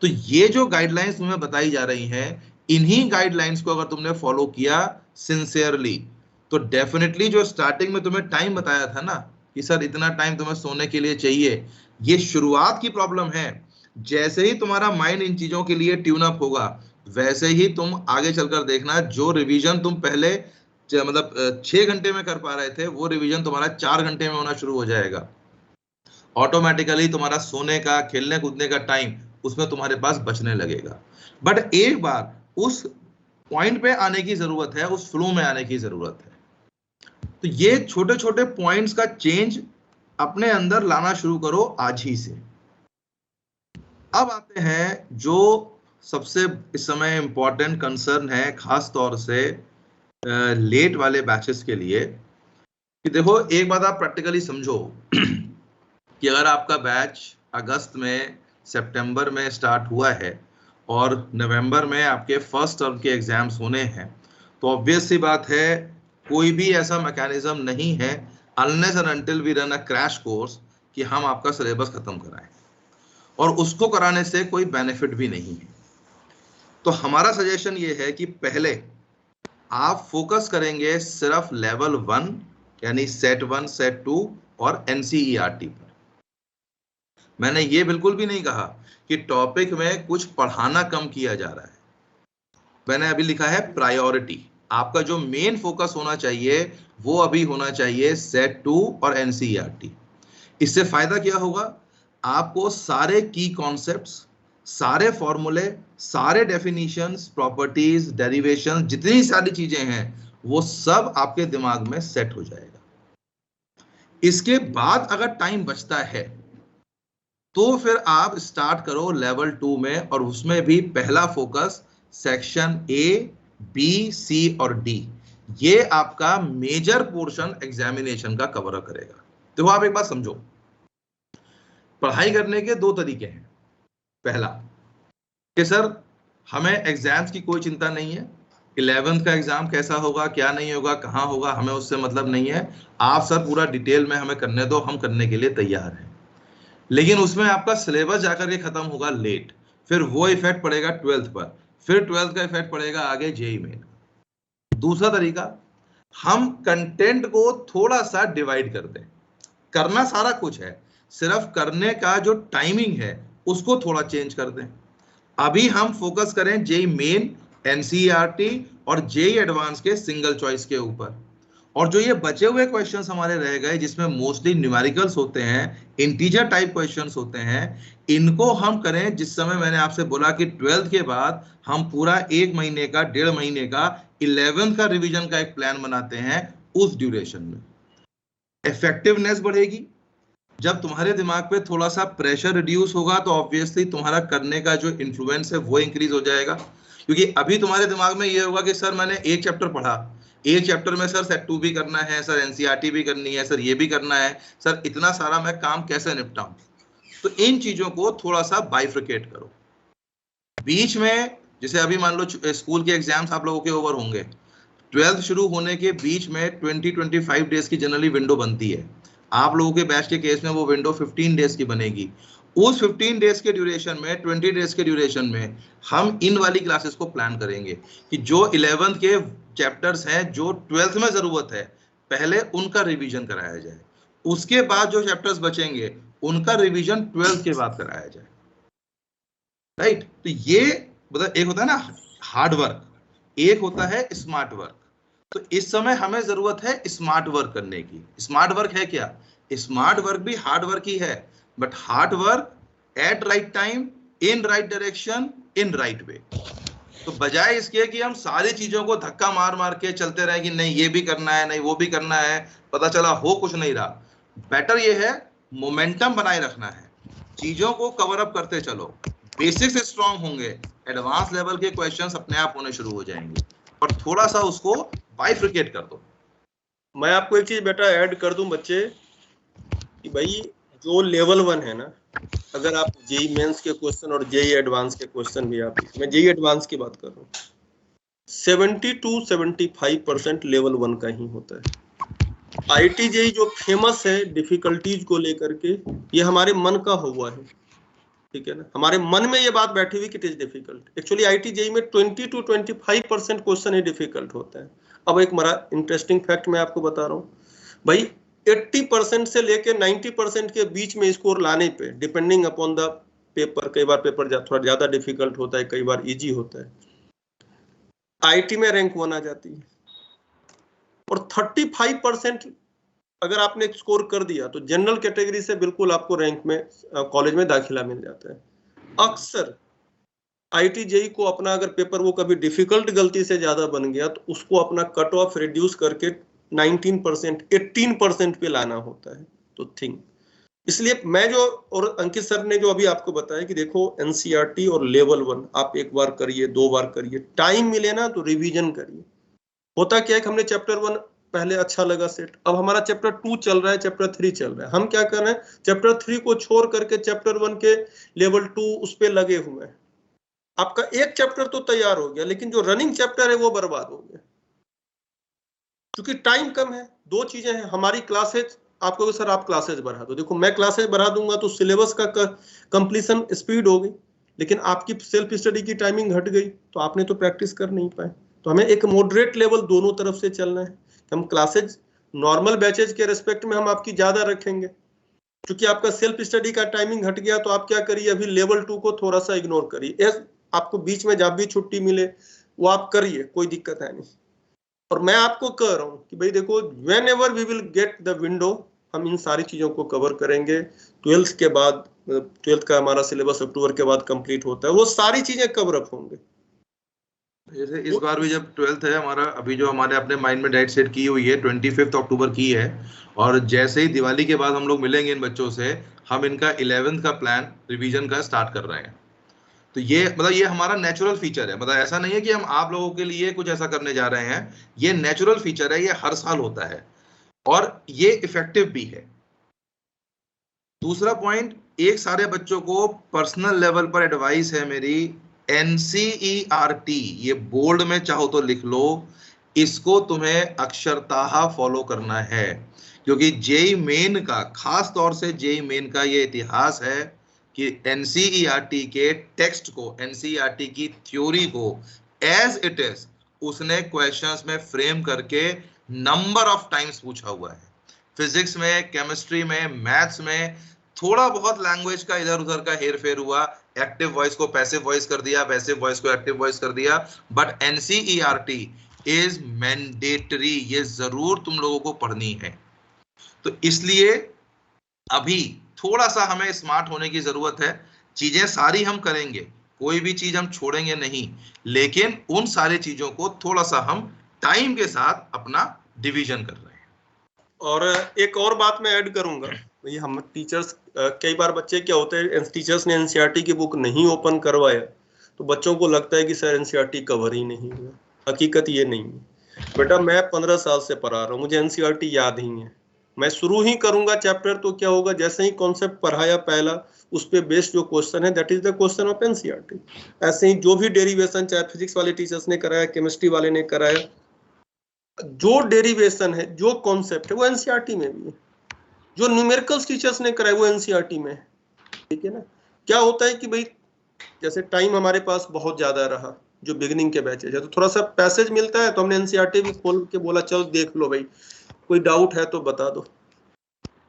S1: तो ये जो गाइडलाइंस तुम्हें बताई जा रही हैं, इन्हीं गाइडलाइंस को अगर तुमने फॉलो किया सिंसियरली, तो डेफिनेटली जो स्टार्टिंग में तुम्हें टाइम बताया था ना कि सर इतना टाइम तुम्हें सोने के लिए चाहिए, ये शुरुआत की प्रॉब्लम है। जैसे ही तुम्हारा माइंड इन चीजों के लिए ट्यून अप होगा, वैसे ही तुम आगे चलकर देखना जो रिवीजन तुम पहले मतलब 6 घंटे में कर पा रहे थे, वो रिवीजन तुम्हारा 4 घंटे में होना शुरू हो जाएगा। ऑटोमेटिकली तुम्हारा सोने का, खेलने कूदने का टाइम उसमें तुम्हारे पास बचने लगेगा। बट एक बार उस पॉइंट पे आने की जरूरत है, उस फ्लो में आने की जरूरत है। तो ये छोटे छोटे पॉइंट्स का चेंज अपने अंदर लाना शुरू करो आज ही से। अब आते हैं जो सबसे इस समय इंपॉर्टेंट कंसर्न है, खास तौर से लेट वाले बैचेस के लिए, कि देखो एक बात आप प्रैक्टिकली समझो कि अगर आपका बैच अगस्त में, सितंबर में स्टार्ट हुआ है और नवंबर में आपके फर्स्ट टर्म के एग्जाम्स होने हैं, तो ऑब्वियस सी बात है कोई भी ऐसा मैकेनिज्म नहीं है unless and until we run a crash course कि हम आपका सिलेबस खत्म कराएं, और उसको कराने से कोई बेनिफिट भी नहीं है। तो हमारा सजेशन ये है कि पहले आप फोकस करेंगे सिर्फ लेवल 1 यानी सेट 1, सेट 2 और एनसीईआरटी पर। मैंने ये बिल्कुल भी नहीं कहा कि टॉपिक में कुछ पढ़ाना कम किया जा रहा है। मैंने अभी लिखा है प्रायोरिटी, आपका जो मेन फोकस होना चाहिए वो अभी होना चाहिए सेट 2 और एनसीईआरटी। इससे फायदा क्या होगा? आपको सारे की कॉन्सेप्ट्स, सारे फॉर्मूले, सारे डेफिनेशंस, प्रॉपर्टीज, डेरिवेशन, जितनी सारी चीजें हैं वो सब आपके दिमाग में सेट हो जाएगा। इसके बाद अगर टाइम बचता है तो फिर आप स्टार्ट करो लेवल 2 में, और उसमें भी पहला फोकस सेक्शन ए, बी, सी और डी, ये आपका मेजर पोर्शन एग्जामिनेशन का कवर करेगा। देखो आप एक बात समझो, पढ़ाई करने के 2 तरीके हैं। पहला, कि सर हमें एग्जाम्स की कोई चिंता नहीं है, 11th का एग्जाम कैसा होगा क्या नहीं होगा कहाँ होगा हमें उससे मतलब नहीं है, आप सर पूरा डिटेल में हमें करने दो, हम करने के लिए तैयार हैं। लेकिन उसमें आपका सिलेबस जाकर के खत्म होगा लेट, फिर वो इफेक्ट पड़ेगा 12th पर, फिर 12th का इफेक्ट पड़ेगा आगे जेई में। दूसरा तरीका, हम कंटेंट को थोड़ा सा डिवाइड कर दें, करना सारा कुछ है, सिर्फ करने का जो टाइमिंग है उसको थोड़ा चेंज कर दें। अभी हम फोकस करें जेई मेन, एनसीईआरटी और जेई एडवांस के सिंगल चॉइस के ऊपर, और जो ये बचे हुए क्वेश्चंस हमारे रह गए जिसमें मोस्टली न्यूमेरिकल्स होते हैं, इंटीजर टाइप क्वेश्चंस होते हैं, इनको हम करें जिस समय मैंने आपसे बोला कि 12th के बाद हम पूरा 1 महीने का 1.5 महीने का 11th का रिवीजन का एक प्लान बनाते हैं। उस ड्यूरेशन में इफेक्टिवनेस बढ़ेगी, जब तुम्हारे दिमाग पे थोड़ा सा प्रेशर रिड्यूस होगा तो ऑब्वियसली तुम्हारा करने का जो इन्फ्लुएंस है वो इंक्रीज हो जाएगा। क्योंकि अभी तुम्हारे दिमाग में ये होगा कि सर मैंने एक चैप्टर पढ़ा, एक चैप्टर में सर सेट 2 भी करना है, सर एनसीईआरटी भी करनी है, सर ये भी करना है, सर इतना सारा मैं काम कैसे निपटाऊं। तो इन चीजों को थोड़ा सा बाइफ्रिकेट करो। बीच में जैसे अभी मान लो स्कूल के एग्जाम्स आप लोगों के ओवर होंगे, 12th शुरू होने के बीच में 20-25 डेज की जनरली विंडो बनती है। आप लोगों के बैच के केस में वो विंडो 15 डेज की बनेगी। उस 15 डेज के ड्यूरेशन में, 20 डेज के ड्यूरेशन में हम इन वाली क्लासेस को प्लान करेंगे कि जो 11th के चैप्टर्स हैं जो 12th में जरूरत है पहले उनका रिवीजन कराया जाए, उसके बाद जो चैप्टर्स बचेंगे उनका रिवीजन 12th के बाद कराया जाए। राइट? तो ये मतलब एक होता है ना हार्ड वर्क, एक होता है स्मार्ट वर्क। तो इस समय हमें जरूरत है स्मार्ट वर्क करने की। स्मार्ट वर्क है क्या? स्मार्ट वर्क भी हार्ड वर्क ही है, but hard work at right time, in right direction, in right way. तो बजाय इसके कि हम सारी चीजों को धक्का मार मार के चलते रहे कि नहीं ये भी करना है नहीं वो भी करना है, पता चला हो कुछ नहीं रहा। बेटर ये है मोमेंटम बनाए रखना है, चीजों को कवर अप करते चलो, बेसिक्स स्ट्रांग होंगे, एडवांस लेवल के क्वेश्चंस अपने आप होने शुरू हो जाएंगे, और थोड़ा सा उसको बाइफ्रिकेट कर दो।
S2: मैं आपको एक चीज बेटा ऐड कर दूं बच्चे कि भाई जो लेवल 1 है ना, अगर आप जेई मेंस के क्वेश्चन और जेई एडवांस के क्वेश्चन भी आप, मैं जेई एडवांस की बात कर रहा हूँ, 70-75% लेवल 1 का ही होता है। आईटी जेई जो फेमस है डिफिकल्टीज को लेकर के, ये हमारे मन का हुआ है, ठीक है ना, हमारे मन में ये बात बैठी हुई कि it is difficult. Actually IIT JEE में 20-25% क्वेश्चन ही डिफिकल्ट होता है। अब एक बड़ा इंटरेस्टिंग फैक्ट मैं आपको बता रहा हूँ भाई, 80% से लेके 90% के बीच में स्कोर लाने पे, डिपेंडिंग अपॉन द पेपर, कई बार पेपर थोड़ा ज्यादा डिफिकल्ट होता है, कई बार इजी होता है, आईटी में रैंक 1 आ जाती है। और 35% अगर आपने स्कोर कर दिया तो जनरल कैटेगरी से बिल्कुल आपको रैंक में कॉलेज में दाखिला मिल जाता है। अक्सर आईटी जेई को अपना अगर पेपर वो कभी डिफिकल्ट गलती से ज्यादा बन गया तो उसको अपना कट ऑफ रिड्यूस करके 19%, 18% पे लाना होता है। तो थिंक, इसलिए मैं जो, और अंकित सर ने जो अभी आपको बताया कि देखो एनसीईआरटी और लेवल 1 आप एक बार करिए, 2 बार करिए, टाइम मिले ना तो रिवीजन करिए। होता क्या है कि हमने चैप्टर 1 पहले अच्छा लगा सेट, अब हमारा चैप्टर 2 चल रहा है, चैप्टर 3 चल रहा है, हम क्या कर रहे हैं, चैप्टर 3 को छोड़ करके चैप्टर 1 के लेवल 2 उस पे लगे हुए हैं। आपका एक चैप्टर तो तैयार हो गया, लेकिन जो रनिंग चैप्टर है वो बर्बाद हो गया, क्योंकि टाइम कम है। दो चीजें हैं, हमारी क्लासेज, आपको सर आप क्लासेज बढ़ा दो, देखो मैं क्लासेज बढ़ा दूंगा तो सिलेबस का कंप्लीशन स्पीड हो गई, लेकिन आपकी सेल्फ स्टडी की टाइमिंग घट गई तो आपने तो प्रैक्टिस कर नहीं पाए। तो हमें एक मॉडरेट लेवल दोनों तरफ से चलना है। हम क्लासेज नॉर्मल बैचेज के रेस्पेक्ट में हम आपकी ज्यादा रखेंगे, क्योंकि आपका सेल्फ स्टडी का टाइमिंग घट गया तो आप क्या करिए, अभी लेवल 2 को थोड़ा सा इग्नोर करिए, आपको बीच में जब भी छुट्टी मिले वो आप करिए, कोई दिक्कत है नहीं। और मैं आपको कह रहा हूं कि भाई देखो, whenever we will get the window, हम इन सारी चीजों को कवर करेंगे। 12th के बाद, 12th का हमारा सिलेबस अक्टूबर के बाद कंप्लीट होता है, वो सारी चीजें कवर अप होंगे।
S1: जैसे इस बार भी जब 12th है हमारा, अभी जो हमारे अपने माइंड में डेट सेट की हुई है 25 अक्टूबर की है, और जैसे ही दिवाली के बाद हम लोग मिलेंगे इन बच्चों से, हम इनका 11th का प्लान रिवीजन का स्टार्ट कर रहे हैं। तो ये मतलब ये हमारा नेचुरल फीचर है, मतलब ऐसा नहीं है कि हम आप लोगों के लिए कुछ ऐसा करने जा रहे हैं, ये नेचुरल फीचर है, ये हर साल होता है और ये इफेक्टिव भी है। दूसरा पॉइंट, एक सारे बच्चों को पर्सनल लेवल पर एडवाइस है मेरी, NCERT, ये बोल्ड में चाहो तो लिख लो, इसको तुम्हें अक्षरतः फॉलो करना है, क्योंकि जेई मेन का, खास तौर से जेई मेन का ये इतिहास है कि NCERT के टेक्स्ट को, NCERT की थ्योरी को एज इट इज उसने क्वेश्चंस में फ्रेम करके नंबर ऑफ टाइम्स पूछा हुआ है। फिजिक्स में, केमिस्ट्री में, मैथ्स में थोड़ा बहुत लैंग्वेज का इधर उधर का हेर फेर हुआ, एक्टिव वॉइस को पैसिव वॉइस कर दिया, पैसिव वॉइस को एक्टिव वॉइस कर दिया, बट NCERT इज मैंडेटरी, ये जरूर तुम लोगों को पढ़नी है। तो इसलिए अभी थोड़ा सा हमें स्मार्ट होने की जरूरत है। चीजें सारी हम करेंगे, कोई भी चीज हम छोड़ेंगे नहीं, लेकिन उन सारी चीजों को थोड़ा सा हम टाइम के साथ अपना डिवीजन कर रहे हैं।
S2: और एक और बात मैं ऐड करूंगा, भाई हम टीचर्स, कई बार बच्चे क्या होते हैं, टीचर्स ने NCERT की बुक नहीं ओपन करवाया तो बच्चों को लगता है कि सर NCERT कवर ही नहीं हुआ। हकीकत ये नहीं है बेटा, मैं 15 साल से पढ़ा रहा हूँ, मुझे NCERT याद ही है। मैं शुरू ही करूंगा चैप्टर तो क्या होगा, जैसे ही कॉन्सेप्ट पढ़ाया पहला, उस पे बेस्ड जो क्वेश्चन है that is the question of NCERT। ऐसे ही जो भी डेरिवेशन चाहे फिजिक्स वाले टीचर्स ने कराया, केमिस्ट्री वाले ने कराया, जो डेरिवेशन है, जो कॉन्सेप्ट है वो NCERT में भी है, जो न्यूमेरिकल्स टीचर्स ने कराया वो NCERT में है, ठीक है ना। क्या होता है कि भाई जैसे टाइम हमारे पास बहुत ज्यादा रहा, जो बिगिनिंग के बैचेज है, तो थोड़ा सा पैसेज मिलता है तो हमने NCERT भी खोल के बोला चल देख लो भाई, कोई डाउट है तो बता दो,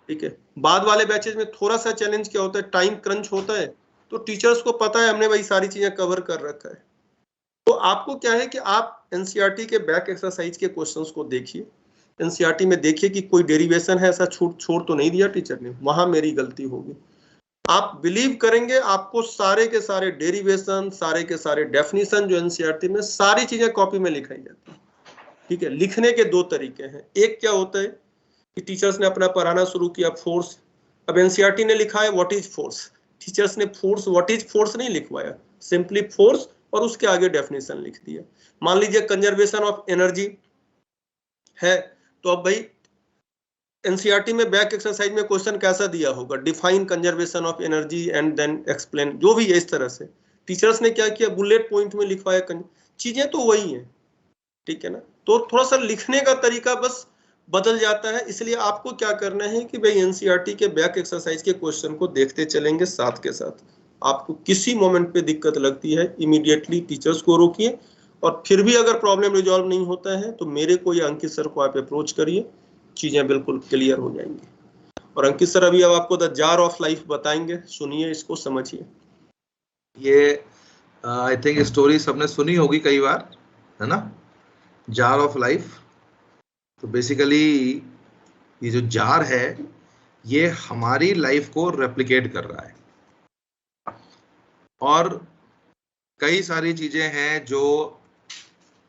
S2: ठीक है। बाद वाले बैचेज में थोड़ा सा चैलेंज क्या होता है, टाइम क्रंच होता है, तो टीचर्स को पता है हमने भाई सारी चीजें कवर कर रखा है, तो आपको क्या है कि आप NCERT के बैक एक्सरसाइज के क्वेश्चंस को देखिए, NCERT में देखिए कि कोई डेरिवेशन है ऐसा छोड़ तो नहीं दिया टीचर ने, वहां मेरी गलती होगी। आप बिलीव करेंगे आपको सारे के सारे डेरिवेशन, सारे के सारे डेफिनेशन जो NCERT में सारी चीजें कॉपी में लिखाई जाती है, ठीक है। लिखने के दो तरीके हैं, एक क्या होता है कि टीचर्स ने अपना पढ़ाना शुरू किया फोर्स, अब NCERT ने लिखा है व्हाट इज फोर्स, टीचर्स ने फोर्स व्हाट इज फोर्स नहीं लिखवाया, सिंपली फोर्स और उसके आगे डेफिनेशन लिख दिया। मान लीजिए कंजर्वेशन ऑफ एनर्जी है, तो अब भाई NCERT में बैक एक्सरसाइज में क्वेश्चन कैसा दिया होगा, define conservation of energy and then explain, जो भी है इस तरह से। टीचर्स ने क्या किया, बुलेट पॉइंट में लिखवाया, चीजें तो वही है, ठीक है ना। तो थोड़ा सा लिखने का तरीका बस बदल जाता है, इसलिए आपको क्या करना है कि भाई NCERT के बैक एक्सरसाइज के क्वेश्चन को देखते चलेंगे साथ के साथ। आपको किसी मोमेंट पे दिक्कत लगती है इमीडिएटली टीचर्स को रोकिए, और फिर भी अगर प्रॉब्लम रिजॉल्व नहीं होता है तो मेरे को या अंकित सर को आप अप्रोच करिए, चीजें बिल्कुल क्लियर हो जाएंगी। और अंकित सर अभी अब आपको द जार ऑफ लाइफ बताएंगे, सुनिए इसको, समझिए।
S1: ये आई थिंक स्टोरी सबने सुनी होगी कई बार, है ना, जार ऑफ लाइफ। तो बेसिकली ये जो जार है ये हमारी लाइफ को रेप्लिकेट कर रहा है, और कई सारी चीजें हैं जो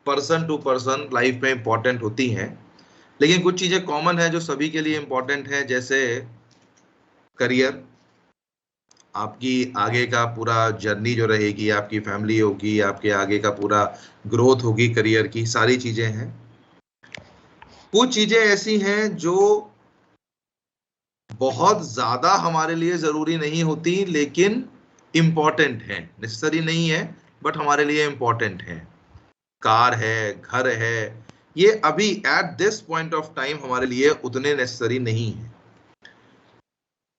S1: पर्सन टू पर्सन लाइफ में इंपॉर्टेंट होती हैं, लेकिन कुछ चीजें कॉमन है जो सभी के लिए इंपॉर्टेंट है, जैसे करियर, आपकी आगे का पूरा जर्नी जो रहेगी, आपकी फैमिली होगी, आपके आगे का पूरा ग्रोथ होगी करियर की, सारी चीजें हैं। कुछ चीजें ऐसी हैं जो बहुत ज्यादा हमारे लिए जरूरी नहीं होती लेकिन इंपॉर्टेंट है, नेसेसरी नहीं है बट हमारे लिए इंपॉर्टेंट है। कार है, घर है, ये अभी at this point of time हमारे लिए उतने नेसेसरी नहीं है।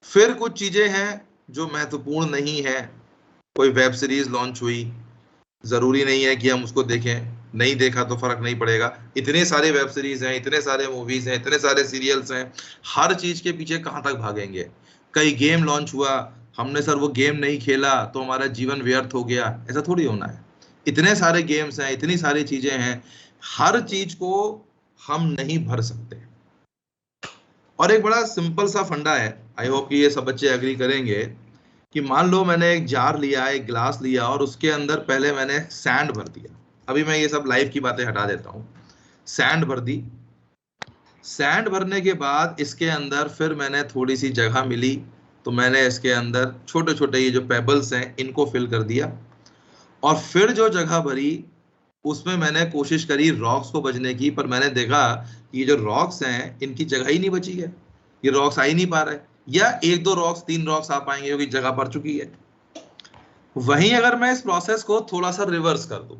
S1: फिर कुछ चीजें हैं जो महत्वपूर्ण नहीं है, कोई वेब सीरीज लॉन्च हुई, जरूरी नहीं है कि हम उसको देखें, नहीं देखा तो फर्क नहीं पड़ेगा। इतने सारे वेब सीरीज हैं, इतने सारे मूवीज हैं, इतने सारे सीरियल्स हैं, हर चीज के पीछे कहाँ तक भागेंगे। कई गेम लॉन्च हुआ, हमने सर वो गेम नहीं खेला तो हमारा जीवन व्यर्थ हो गया, ऐसा थोड़ी होना है। इतने सारे गेम्स हैं, इतनी सारी चीजें हैं, हर चीज को हम नहीं भर सकते। और एक बड़ा सिंपल सा फंडा है, आई होप कि ये सब बच्चे एग्री करेंगे, कि मान लो मैंने एक जार लिया, एक ग्लास लिया, और उसके अंदर पहले मैंने सैंड भर दिया। अभी मैं ये सब लाइफ की बातें हटा देता हूँ। सैंड भर दी, सैंड भरने के बाद इसके अंदर फिर मैंने थोड़ी सी जगह मिली तो मैंने इसके अंदर छोटे छोटे ये जो पेबल्स हैं इनको फिल कर दिया, और फिर जो जगह भरी उसमें मैंने कोशिश करी रॉक्स को बचने की, पर मैंने देखा कि ये जो रॉक्स हैं इनकी जगह ही नहीं बची है, ये रॉक्स आ ही नहीं पा रहे, या एक दो रॉक्स, तीन रॉक्स आ पाएंगे क्योंकि जगह भर चुकी है। वहीं अगर मैं इस प्रोसेस को थोड़ा सा रिवर्स कर दूं,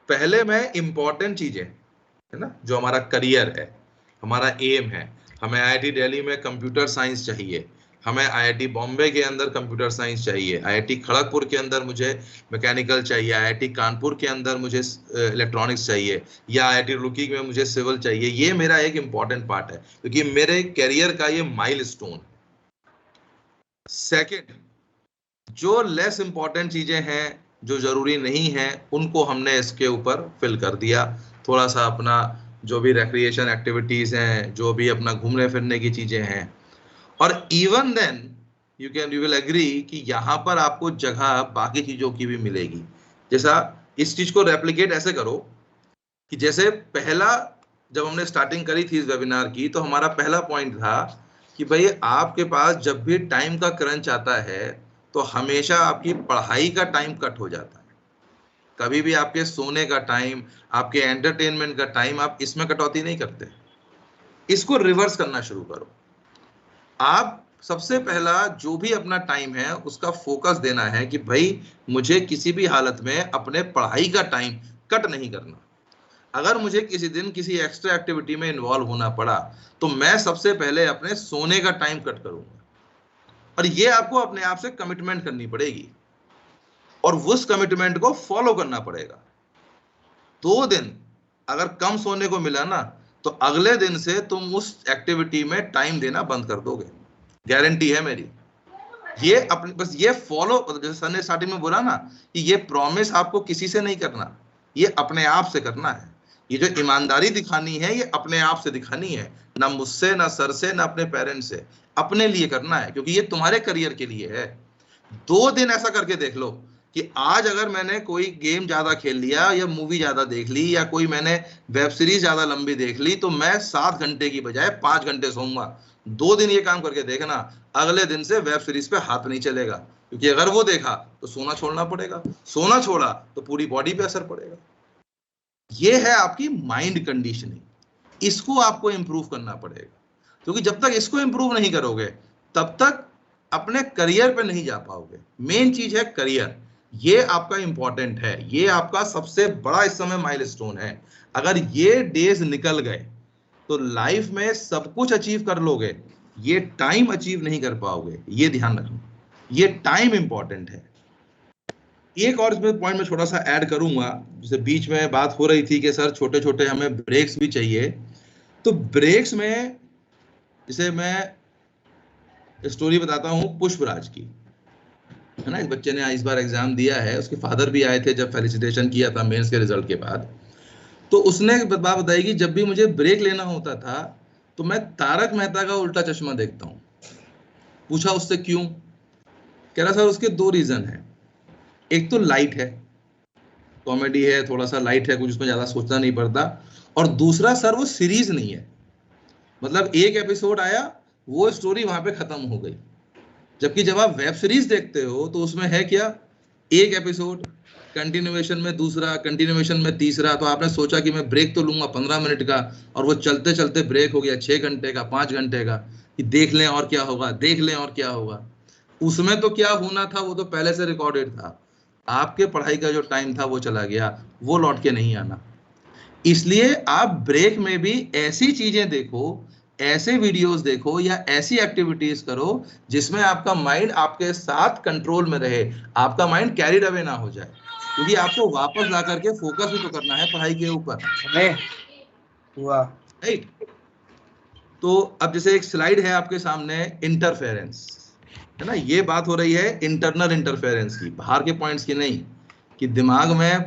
S1: पहले मैं इंपॉर्टेंट चीजें है ना, जो हमारा करियर है, हमारा एम है, हमें आईआईटी दिल्ली में कंप्यूटर साइंस चाहिए, हमें आईआईटी बॉम्बे के अंदर कंप्यूटर साइंस चाहिए, आईआईटी खड़गपुर के अंदर मुझे मैकेनिकल चाहिए, आईआईटी कानपुर के अंदर मुझे इलेक्ट्रॉनिक्स चाहिए, या आईआईटी रुड़की में मुझे सिविल चाहिए। ये मेरा एक इंपॉर्टेंट पार्ट है क्योंकि मेरे करियर का ये माइलस्टोन। सेकंड, जो लेस इंपॉर्टेंट चीजें हैं, जो जरूरी नहीं है, उनको हमने इसके ऊपर फिल कर दिया। थोड़ा सा अपना जो भी रिक्रिएशन एक्टिविटीज हैं, जो भी अपना घूमने फिरने की चीजें हैं, और even then you will agree कि यहाँ पर आपको जगह बाकी चीजों की भी मिलेगी। जैसा इस चीज को रेप्लिकेट ऐसे करो कि जैसे पहला जब हमने स्टार्टिंग करी थी इस वेबिनार की, तो हमारा पहला पॉइंट था कि भाई आपके पास जब भी टाइम का क्रंच आता है तो हमेशा आपकी पढ़ाई का टाइम कट हो जाता है। कभी भी आपके सोने का टाइम, आपके एंटरटेनमेंट का टाइम, आप इसमें कटौती नहीं करते। इसको रिवर्स करना शुरू करो। आप सबसे पहला जो भी अपना टाइम है उसका फोकस देना है कि भाई मुझे किसी भी हालत में अपने पढ़ाई का टाइम कट नहीं करना। अगर मुझे किसी दिन किसी एक्स्ट्रा एक्टिविटी में इन्वॉल्व होना पड़ा तो मैं सबसे पहले अपने सोने का टाइम कट करूंगा। और ये आपको अपने आप से कमिटमेंट करनी पड़ेगी और उस कमिटमेंट को फॉलो करना पड़ेगा। 2 दिन अगर कम सोने को मिला ना, तो अगले दिन से तुम उस एक्टिविटी में टाइम देना बंद कर दोगे, गारंटी है मेरी। ये अपने बस ये फॉलो, जैसे सर ने स्टार्टिंग में बोला ना कि ये प्रॉमिस आपको किसी से नहीं करना, ये अपने आप से करना है। ये जो ईमानदारी दिखानी है ये अपने आप से दिखानी है, ना मुझसे, ना सर से, ना अपने पेरेंट्स से, अपने लिए करना है, क्योंकि ये तुम्हारे करियर के लिए है। 2 दिन ऐसा करके देख लो कि आज अगर मैंने कोई गेम ज्यादा खेल लिया या मूवी ज्यादा देख ली या कोई मैंने वेब सीरीज ज्यादा लंबी देख ली तो मैं 7 घंटे की बजाय 5 घंटे सोऊंगा। 2 दिन ये काम करके देखना, अगले दिन से वेब सीरीज पे हाथ नहीं चलेगा, क्योंकि अगर वो देखा तो सोना छोड़ना पड़ेगा, सोना छोड़ा तो पूरी बॉडी पे असर पड़ेगा। ये है आपकी माइंड कंडीशनिंग, इसको आपको इंप्रूव करना पड़ेगा, क्योंकि जब तक इसको इंप्रूव नहीं करोगे तब तक अपने करियर पे नहीं जा पाओगे। मेन चीज है करियर, ये आपका इंपॉर्टेंट है, ये आपका सबसे बड़ा इस समय माइलस्टोन है। अगर ये डेज निकल गए तो लाइफ में सब कुछ अचीव कर लोगे, ये टाइम अचीव नहीं कर पाओगे, ये ध्यान रखना। ये टाइम इंपॉर्टेंट है। एक और इसमें पॉइंट में छोटा सा ऐड करूंगा, जैसे बीच में बात हो रही थी कि सर छोटे छोटे हमें ब्रेक्स भी चाहिए, तो ब्रेक्स में जैसे मैं स्टोरी बताता हूँ पुष्पराज की, है ना। इस बच्चे ने इस बार एग्जाम दिया है, उसके फादर भी आए थे जब फेलिसिटेशन किया था मेंस के रिजल्ट के बाद। तो उसने बात बताई कि जब भी मुझे ब्रेक लेना होता था तो मैं तारक मेहता का उल्टा चश्मा देखता हूँ। पूछा उससे क्यों, कह रहा सर उसके 2 रीजन है। एक तो लाइट है, कॉमेडी है, थोड़ा सा लाइट है, कुछ उसमें ज्यादा सोचना नहीं पड़ता, और दूसरा सर वो सीरीज नहीं है, मतलब एक एपिसोड आया वो स्टोरी वहां पे खत्म हो गई। जबकि जब आप वेब सीरीज देखते हो तो उसमें है क्या, एक एपिसोड, कंटिन्यूएशन में दूसरा, कंटिन्यूएशन में तीसरा। तो आपने सोचा कि मैं ब्रेक तो लूंगा 15 मिनट का, और वो चलते चलते ब्रेक हो गया 6 घंटे का, 5 घंटे का, कि देख लें और क्या होगा, देख लें और क्या होगा। उसमें तो क्या होना था वो तो पहले से रिकॉर्डेड था, आपके पढ़ाई का जो टाइम था वो चला गया, वो लौट के नहीं आना। इसलिए आप ब्रेक में भी ऐसी चीजें देखो, ऐसे वीडियोस देखो या ऐसी एक्टिविटीज करो जिसमें आपका माइंड आपके साथ कंट्रोल में रहे, आपका माइंड कैरिड अवे ना हो जाए, क्योंकि आपको वापस ला करके फोकस भी तो करना है पढ़ाई के ऊपर, राइट। तो अब जैसे एक स्लाइड है आपके सामने, इंटरफेरेंस, है ना। ये बात हो रही है इंटरनल इंटरफेरेंस की, बाहर के पॉइंट्स की नहीं, कि दिमाग में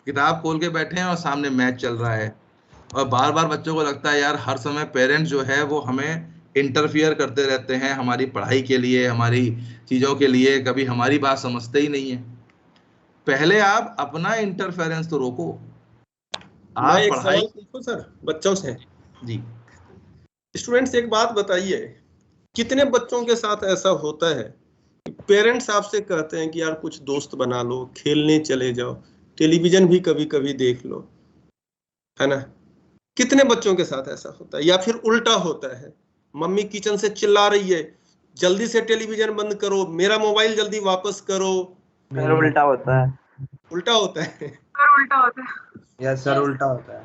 S1: किताब खोल के बैठे हैं और सामने मैच चल रहा है, और बार बार बच्चों को लगता है यार हर समय पेरेंट्स जो है वो हमें इंटरफियर करते रहते हैं हमारी पढ़ाई के लिए, हमारी चीजों के लिए, कभी हमारी बात समझते ही नहीं है। पहले आप अपना इंटरफेरेंस तो रोको।
S2: मैं एक सवाल पूछूं सर बच्चों से
S1: जी।
S2: स्टूडेंट्स, एक बात बताइए, कितने बच्चों के साथ ऐसा होता है पेरेंट्स आपसे कहते हैं कि यार कुछ दोस्त बना लो, खेलने चले जाओ, टेलीविजन भी कभी कभी देख लो, है ना। कितने बच्चों के साथ ऐसा होता है? या फिर उल्टा होता है, मम्मी किचन से चिल्ला रही है, जल्दी से टेलीविजन बंद करो, मेरा मोबाइल जल्दी वापस करो।
S3: सर उल्टा होता है।
S2: उल्टा होता है।
S3: यस सर, उल्टा होता है।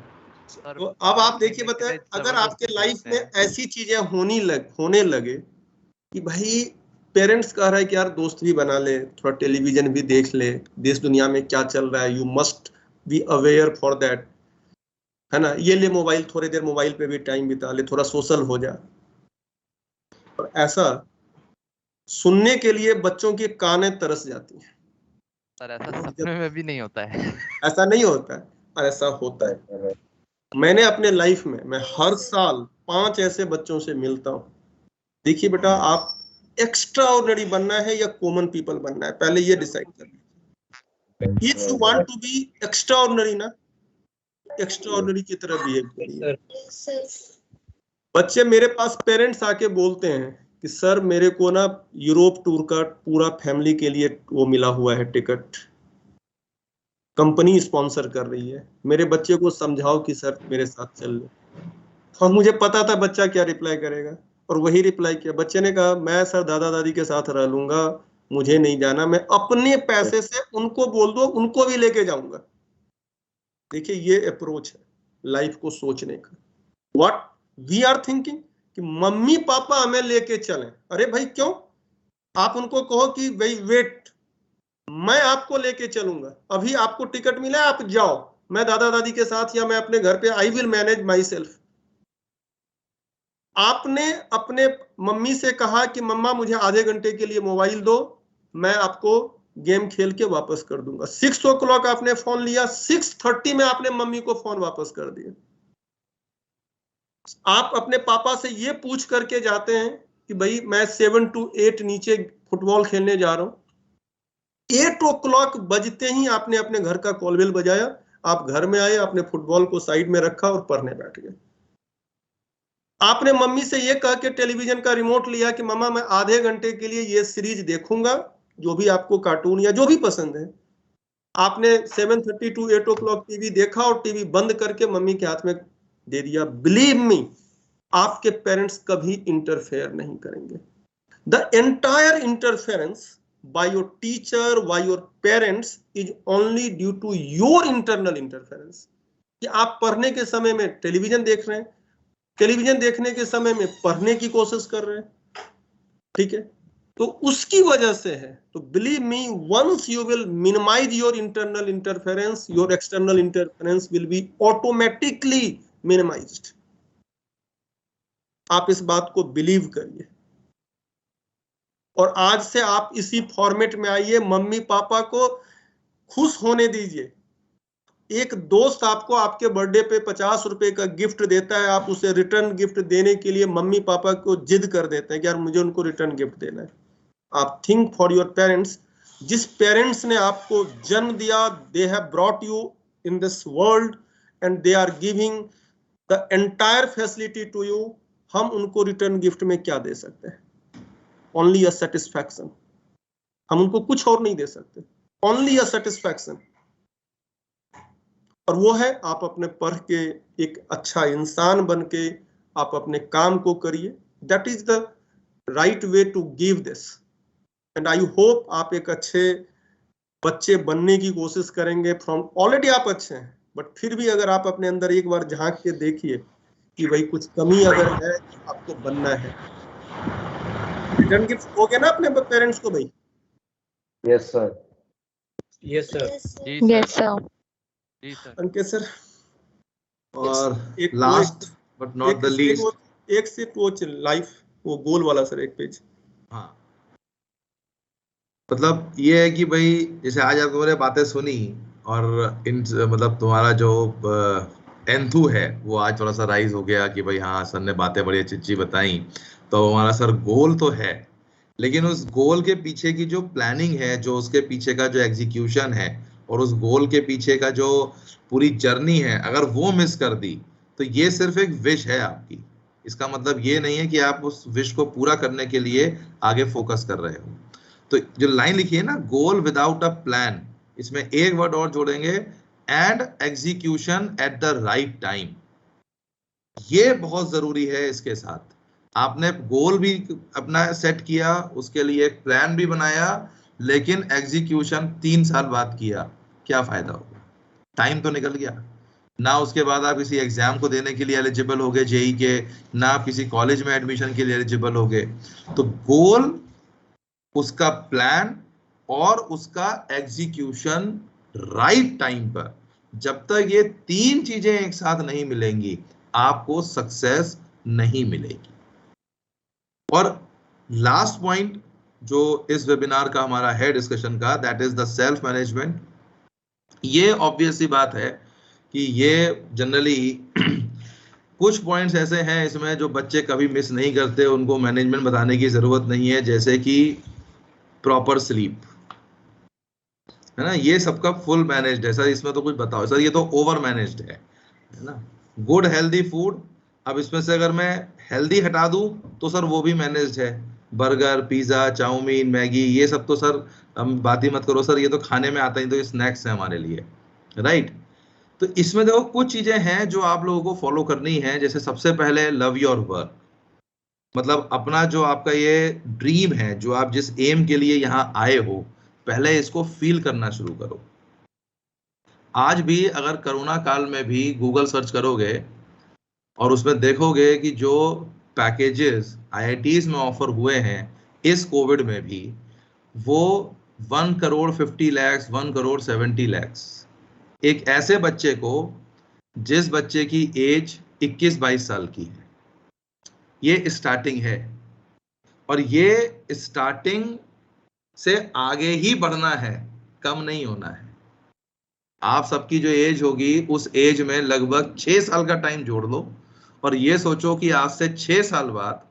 S2: तो अब आप देखिए, बताए अगर आपके लाइफ में ऐसी चीजें होने लगे कि भाई पेरेंट्स कह रहा है कि यार दोस्त भी बना ले, थोड़ा टेलीविजन भी देख ले, देश दुनिया में क्या चल रहा है, you must be aware for that, है ना, ये ले मोबाइल, थोड़ी देर मोबाइल पे भी टाइम बिता ले, थोड़ा सोशल हो जा। और ऐसा सुनने के लिए बच्चों की कानें तरस जाती हैं।
S4: सर ऐसा सपने में भी नहीं होता है।
S2: ऐसा नहीं होता है, और ऐसा होता है। मैंने अपने लाइफ में, मैं हर साल 5 ऐसे बच्चों से मिलता हूँ। देखिए बेटा, आप एक्स्ट्रा ऑर्डिनरी बनना है या कॉमन पीपल बनना है, पहले ये डिसाइड करना। If you want to be extraordinary ना, एक्स्ट्रा ऑर्डिनरी की तरह बिहेव करिए। बच्चे मेरे पास पेरेंट्स आके बोलते हैं कि सर मेरे को ना यूरोप टूर का पूरा फैमिली के लिए वो मिला हुआ है टिकट, कंपनी स्पॉन्सर कर रही है, मेरे बच्चे को समझाओ कि सर मेरे साथ चल ले। और मुझे पता था बच्चा क्या रिप्लाई करेगा, और वही रिप्लाई किया। बच्चे ने कहा मैं सर दादा दादी के साथ रह लूंगा, मुझे नहीं जाना, मैं अपने पैसे से उनको बोल दो, उनको भी लेके जाऊंगा। देखिए ये अप्रोच है लाइफ को सोचने का। व्हाट वी आर थिंकिंग कि मम्मी पापा हमें लेके चलें। अरे भाई क्यों? आप उनको कहो कि भाई वेट, मैं आपको लेके चलूंगा, अभी आपको टिकट मिला है, आप जाओ, मैं दादा दादी के साथ या मैं अपने घर पे, I will manage my self. आपने अपने मम्मी से कहा कि मम्मा मुझे आधे घंटे के लिए मोबाइल दो, मैं आपको गेम खेल के वापस कर दूंगा। 6 o'clock आपने फोन लिया, 6:30 में आपने मम्मी को फोन वापस कर दिया। आप अपने पापा से ये पूछ करके जाते हैं कि भाई मैं 7 to 8 नीचे फुटबॉल खेलने जा रहा हूं। 8 o'clock बजते ही आपने अपने घर का कॉल बेल बजाया, आप घर में आए, आपने फुटबॉल को साइड में रखा और पढ़ने बैठ गए। आपने मम्मी से ये कह के टेलीविजन का रिमोट लिया कि मम्मा मैं आधे घंटे के लिए ये सीरीज देखूंगा, जो भी आपको कार्टून या जो भी पसंद है। आपने 7:30 to 8 o'clock टीवी देखा और टीवी बंद करके मम्मी के हाथ में दे दिया। बिलीव मी, आपके पेरेंट्स कभी इंटरफेयर नहीं करेंगे। The entire interference by your teacher, by your parents is only due to your internal interference। कि आप पढ़ने के समय में टेलीविजन देख रहे हैं, टेलीविजन देखने के समय में पढ़ने की कोशिश कर रहे हैं, ठीक है, तो उसकी वजह से है। तो believe me, once you will minimize your internal interference, your external interference will be automatically minimized. आप इस बात को बिलीव करिए। और आज से आप इसी फॉर्मेट में आइए, मम्मी पापा को खुश होने दीजिए। एक दोस्त आपको आपके बर्थडे पे 50 रुपए का गिफ्ट देता है, आप उसे रिटर्न गिफ्ट देने के लिए मम्मी पापा को जिद कर देते हैं कि यार मुझे उनको रिटर्न गिफ्ट देना है। आप थिंक फॉर योर पेरेंट्स। जिस पेरेंट्स ने आपको जन्म दिया, they have brought you in this world and they are giving the entire facility to you. हम उनको रिटर्न गिफ्ट में क्या दे सकते हैं? Only a satisfaction. हम उनको कुछ और नहीं दे सकते, ओनली अ सेटिस्फैक्शन। और वो है आप अपने पढ़ के एक अच्छा इंसान बन के आप अपने काम को करिए। That is the right way to give this. And I hope आप एक अच्छे बच्चे बनने की कोशिश करेंगे। फ्रॉम ऑलरेडी आप अच्छे हैं, बट फिर भी अगर आप अपने अंदर एक बार झांक के देखिए कि भाई कुछ कमी अगर है, आपको बनना है। रिटर्न गिफ्ट दोगे ना अपने पेरेंट्स को भाई?
S3: Yes sir.
S5: Yes sir.
S4: Yes sir. जी सर।
S2: अंकित सर,
S1: और
S2: एक
S1: last but not the least,
S2: एक सिर्फ वो लाइफ, वो गोल वाला सर, एक पेज।
S1: हाँ, मतलब ये है कि भाई जैसे आज आप तुमने बातें सुनी और इन मतलब तुम्हारा जो एंथू है वो आज थोड़ा सा राइज हो गया कि भाई हाँ सर ने बातें बड़ी अच्छी अच्छी बताई। तो हमारा सर गोल तो है, लेकिन उस गोल के पीछे की जो प्लानिंग है, जो उसके पीछे का जो एग्जीक्यूशन है, और उस गोल के पीछे का जो पूरी जर्नी है, अगर वो मिस कर दी तो ये सिर्फ एक विश है आपकी। इसका मतलब ये नहीं है कि आप उस विश को पूरा करने के लिए आगे फोकस कर रहे हो। तो जो लाइन लिखी है ना, गोल विदाउट अ प्लान, इसमें एक वर्ड और जोड़ेंगे, and execution at the right time. ये बहुत जरूरी है इसके साथ। आपने गोल भी अपना सेट किया, उसके लिए एक प्लान भी बनाया, लेकिन एग्जीक्यूशन 3 साल बाद किया, क्या फायदा होगा? टाइम तो निकल गया ना। उसके बाद आप किसी एग्जाम को देने के लिए एलिजिबल हो गए जेई के, ना आप किसी कॉलेज में एडमिशन के लिए एलिजिबल हो गए। तो गोल, उसका प्लान और उसका एग्जीक्यूशन राइट टाइम पर, जब तक ये 3 चीजें एक साथ नहीं मिलेंगी, आपको सक्सेस नहीं मिलेगी। और लास्ट पॉइंट जो इस वेबिनार का हमारा है डिस्कशन का, that is the self management. ये ऑब्वियस सी बात है कि ये जनरली कुछ पॉइंट्स ऐसे हैं इसमें जो बच्चे कभी मिस नहीं करते, उनको मैनेजमेंट बताने की जरूरत नहीं है, जैसे कि प्रॉपर स्लीप, है ना, ये सबका फुल मैनेज्ड है सर, इसमें तो कुछ बताओ सर, ये तो ओवर मैनेज्ड है ना। गुड हेल्दी फूड, अब इसमें से अगर मैं हेल्दी हटा दूं तो सर वो भी मैनेज्ड है। बर्गर, पिज्जा, चाउमीन, मैगी, ये सब तो सर हम बात ही मत करो सर, ये तो खाने में आता ही, तो ये स्नैक्स है हमारे लिए, राइट। तो इसमें देखो कुछ चीजें हैं जो आप लोगों को फॉलो करनी है। जैसे सबसे पहले लव योर वर्क, मतलब अपना जो आपका ये ड्रीम है, जो आप जिस एम के लिए यहाँ आए हो, पहले इसको फील करना शुरू करो। आज भी अगर कोरोना काल में भी गूगल सर्च करोगे और उसमें देखोगे कि जो पैकेजेस आईआईटीज में ऑफर हुए हैं इस कोविड में भी, वो 1 करोड़ 50 लाख, 1 करोड़ 70 लाख, एक ऐसे बच्चे को जिस बच्चे की एज 21-22 साल की है। ये स्टार्टिंग है, और ये स्टार्टिंग से आगे ही बढ़ना है, कम नहीं होना है। आप सबकी जो एज होगी उस एज में लगभग 6 साल का टाइम जोड़ लो, और ये सोचो कि आज से 6 साल बाद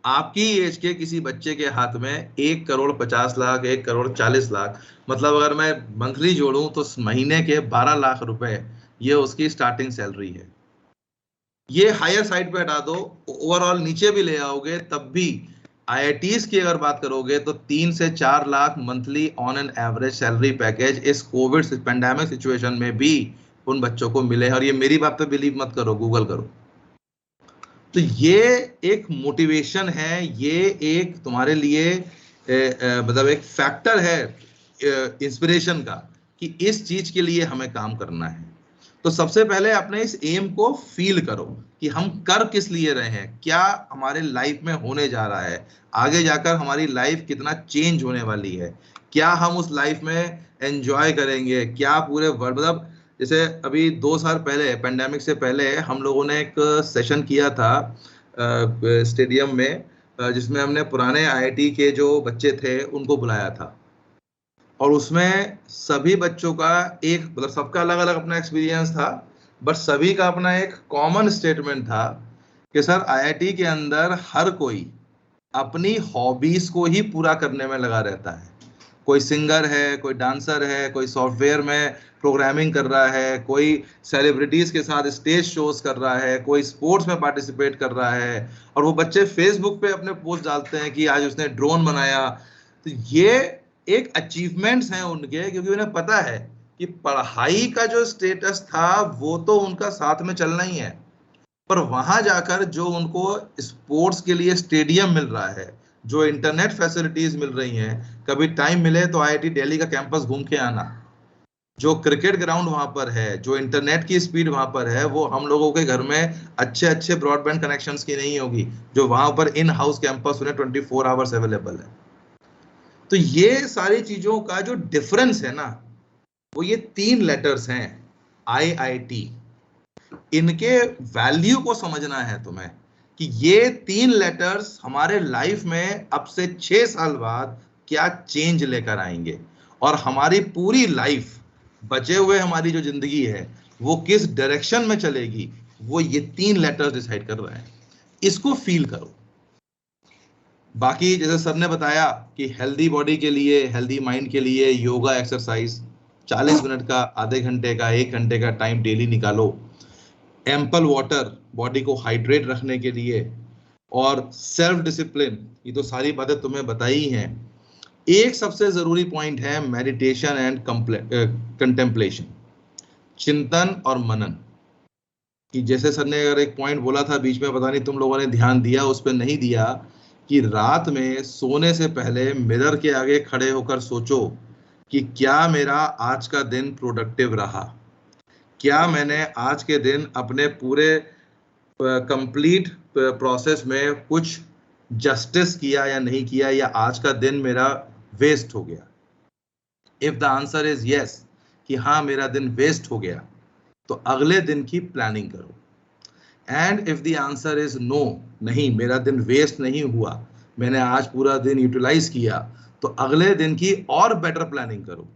S1: आपकी एज के किसी बच्चे के हाथ में 1 करोड़ 50 लाख, 1 करोड़ 40 लाख, मतलब अगर मैं मंथली जोड़ूं तो महीने के 12 लाख रुपए, ये उसकी स्टार्टिंग सैलरी है। ये हायर साइड पे हटा दो, ओवरऑल नीचे भी ले आओगे, तब भी आईआईटीज की अगर बात करोगे तो 3 से 4 lakh monthly on an average salary package इस कोविड पेंडेमिक सिचुएशन में भी उन बच्चों को मिले हैं। और ये मेरी बात पे बिलीव मत करो, गूगल करो। तो ये एक मोटिवेशन है, ये एक तुम्हारे लिए मतलब एक फैक्टर है इंस्पिरेशन का, कि इस चीज के लिए हमें काम करना है। तो सबसे पहले अपने इस एम को फील करो कि हम कर किस लिए रहे हैं, क्या हमारे लाइफ में होने जा रहा है, आगे जाकर हमारी लाइफ कितना चेंज होने वाली है, क्या हम उस लाइफ में एंजॉय करेंगे, क्या पूरे वर्ल्ड, मतलब जैसे अभी 2 साल पहले, पेंडेमिक से पहले, हम लोगों ने एक सेशन किया था स्टेडियम में, जिसमें हमने पुराने आईआईटी के जो बच्चे थे उनको बुलाया था, और उसमें सभी बच्चों का एक, मतलब सबका अलग अलग अपना एक्सपीरियंस था, बट सभी का अपना एक कॉमन स्टेटमेंट था कि सर आईआईटी के अंदर हर कोई अपनी हॉबीज को ही पूरा करने में लगा रहता है। कोई सिंगर है, कोई डांसर है, कोई सॉफ्टवेयर में प्रोग्रामिंग कर रहा है, कोई सेलिब्रिटीज के साथ स्टेज शोज कर रहा है, कोई स्पोर्ट्स में पार्टिसिपेट कर रहा है, और वो बच्चे फेसबुक पे अपने पोस्ट डालते हैं कि आज उसने ड्रोन बनाया। तो ये एक अचीवमेंट्स हैं उनके, क्योंकि उन्हें पता है कि पढ़ाई का जो स्टेटस था वो तो उनका साथ में चलना ही है, पर वहां जाकर जो उनको स्पोर्ट्स के लिए स्टेडियम मिल रहा है, जो इंटरनेट फैसिलिटीज मिल रही हैं, कभी टाइम मिले तो आईआईटी दिल्ली का कैंपस घूम के आना, जो क्रिकेट ग्राउंड वहां पर है, जो इंटरनेट की स्पीड वहां पर है, वो हम लोगों के घर में अच्छे अच्छे ब्रॉडबैंड कनेक्शंस की नहीं होगी, जो वहां पर इन हाउस कैंपस उन्हें 24 आवर्स अवेलेबल है। तो ये सारी चीजों का जो डिफरेंस है ना, वो ये 3 लेटर्स हैं आईआईटी। इनके वैल्यू को समझना है तुम्हें, कि ये 3 लेटर्स हमारे लाइफ में अब से 6 साल बाद क्या चेंज लेकर आएंगे, और हमारी पूरी लाइफ, बचे हुए हमारी जो जिंदगी है, वो किस डायरेक्शन में चलेगी, वो ये 3 लेटर्स डिसाइड कर रहे हैं। इसको फील करो। बाकी जैसे सर ने बताया कि हेल्दी बॉडी के लिए, हेल्दी माइंड के लिए योगा एक्सरसाइज 40 मिनट का, आधे घंटे का, 1 घंटे का टाइम डेली निकालो। एम्पल वाटर बॉडी को हाइड्रेट रखने के लिए, और सेल्फ डिसिप्लिन, ये तो सारी बातें तुम्हें बताई हैं। एक सबसे जरूरी पॉइंट है मेडिटेशन एंड कंटेम्पलेशन, चिंतन और मनन। कि जैसे सर ने अगर एक पॉइंट बोला था बीच में, पता नहीं तुम लोगों ने ध्यान दिया उस पर नहीं दिया, कि रात में सोने से पहले मिरर के आगे खड़े होकर सोचो कि क्या मेरा आज का दिन प्रोडक्टिव रहा, क्या मैंने आज के दिन अपने पूरे कंप्लीट प्रोसेस में कुछ जस्टिस किया या नहीं किया, या आज का दिन मेरा वेस्ट हो गया। If the answer is yes कि हाँ मेरा दिन वेस्ट हो गया, तो अगले दिन की प्लानिंग करो। And if the answer is no, नहीं मेरा दिन वेस्ट नहीं हुआ, मैंने आज पूरा दिन यूटिलाइज किया, तो अगले दिन की और बेटर प्लानिंग करो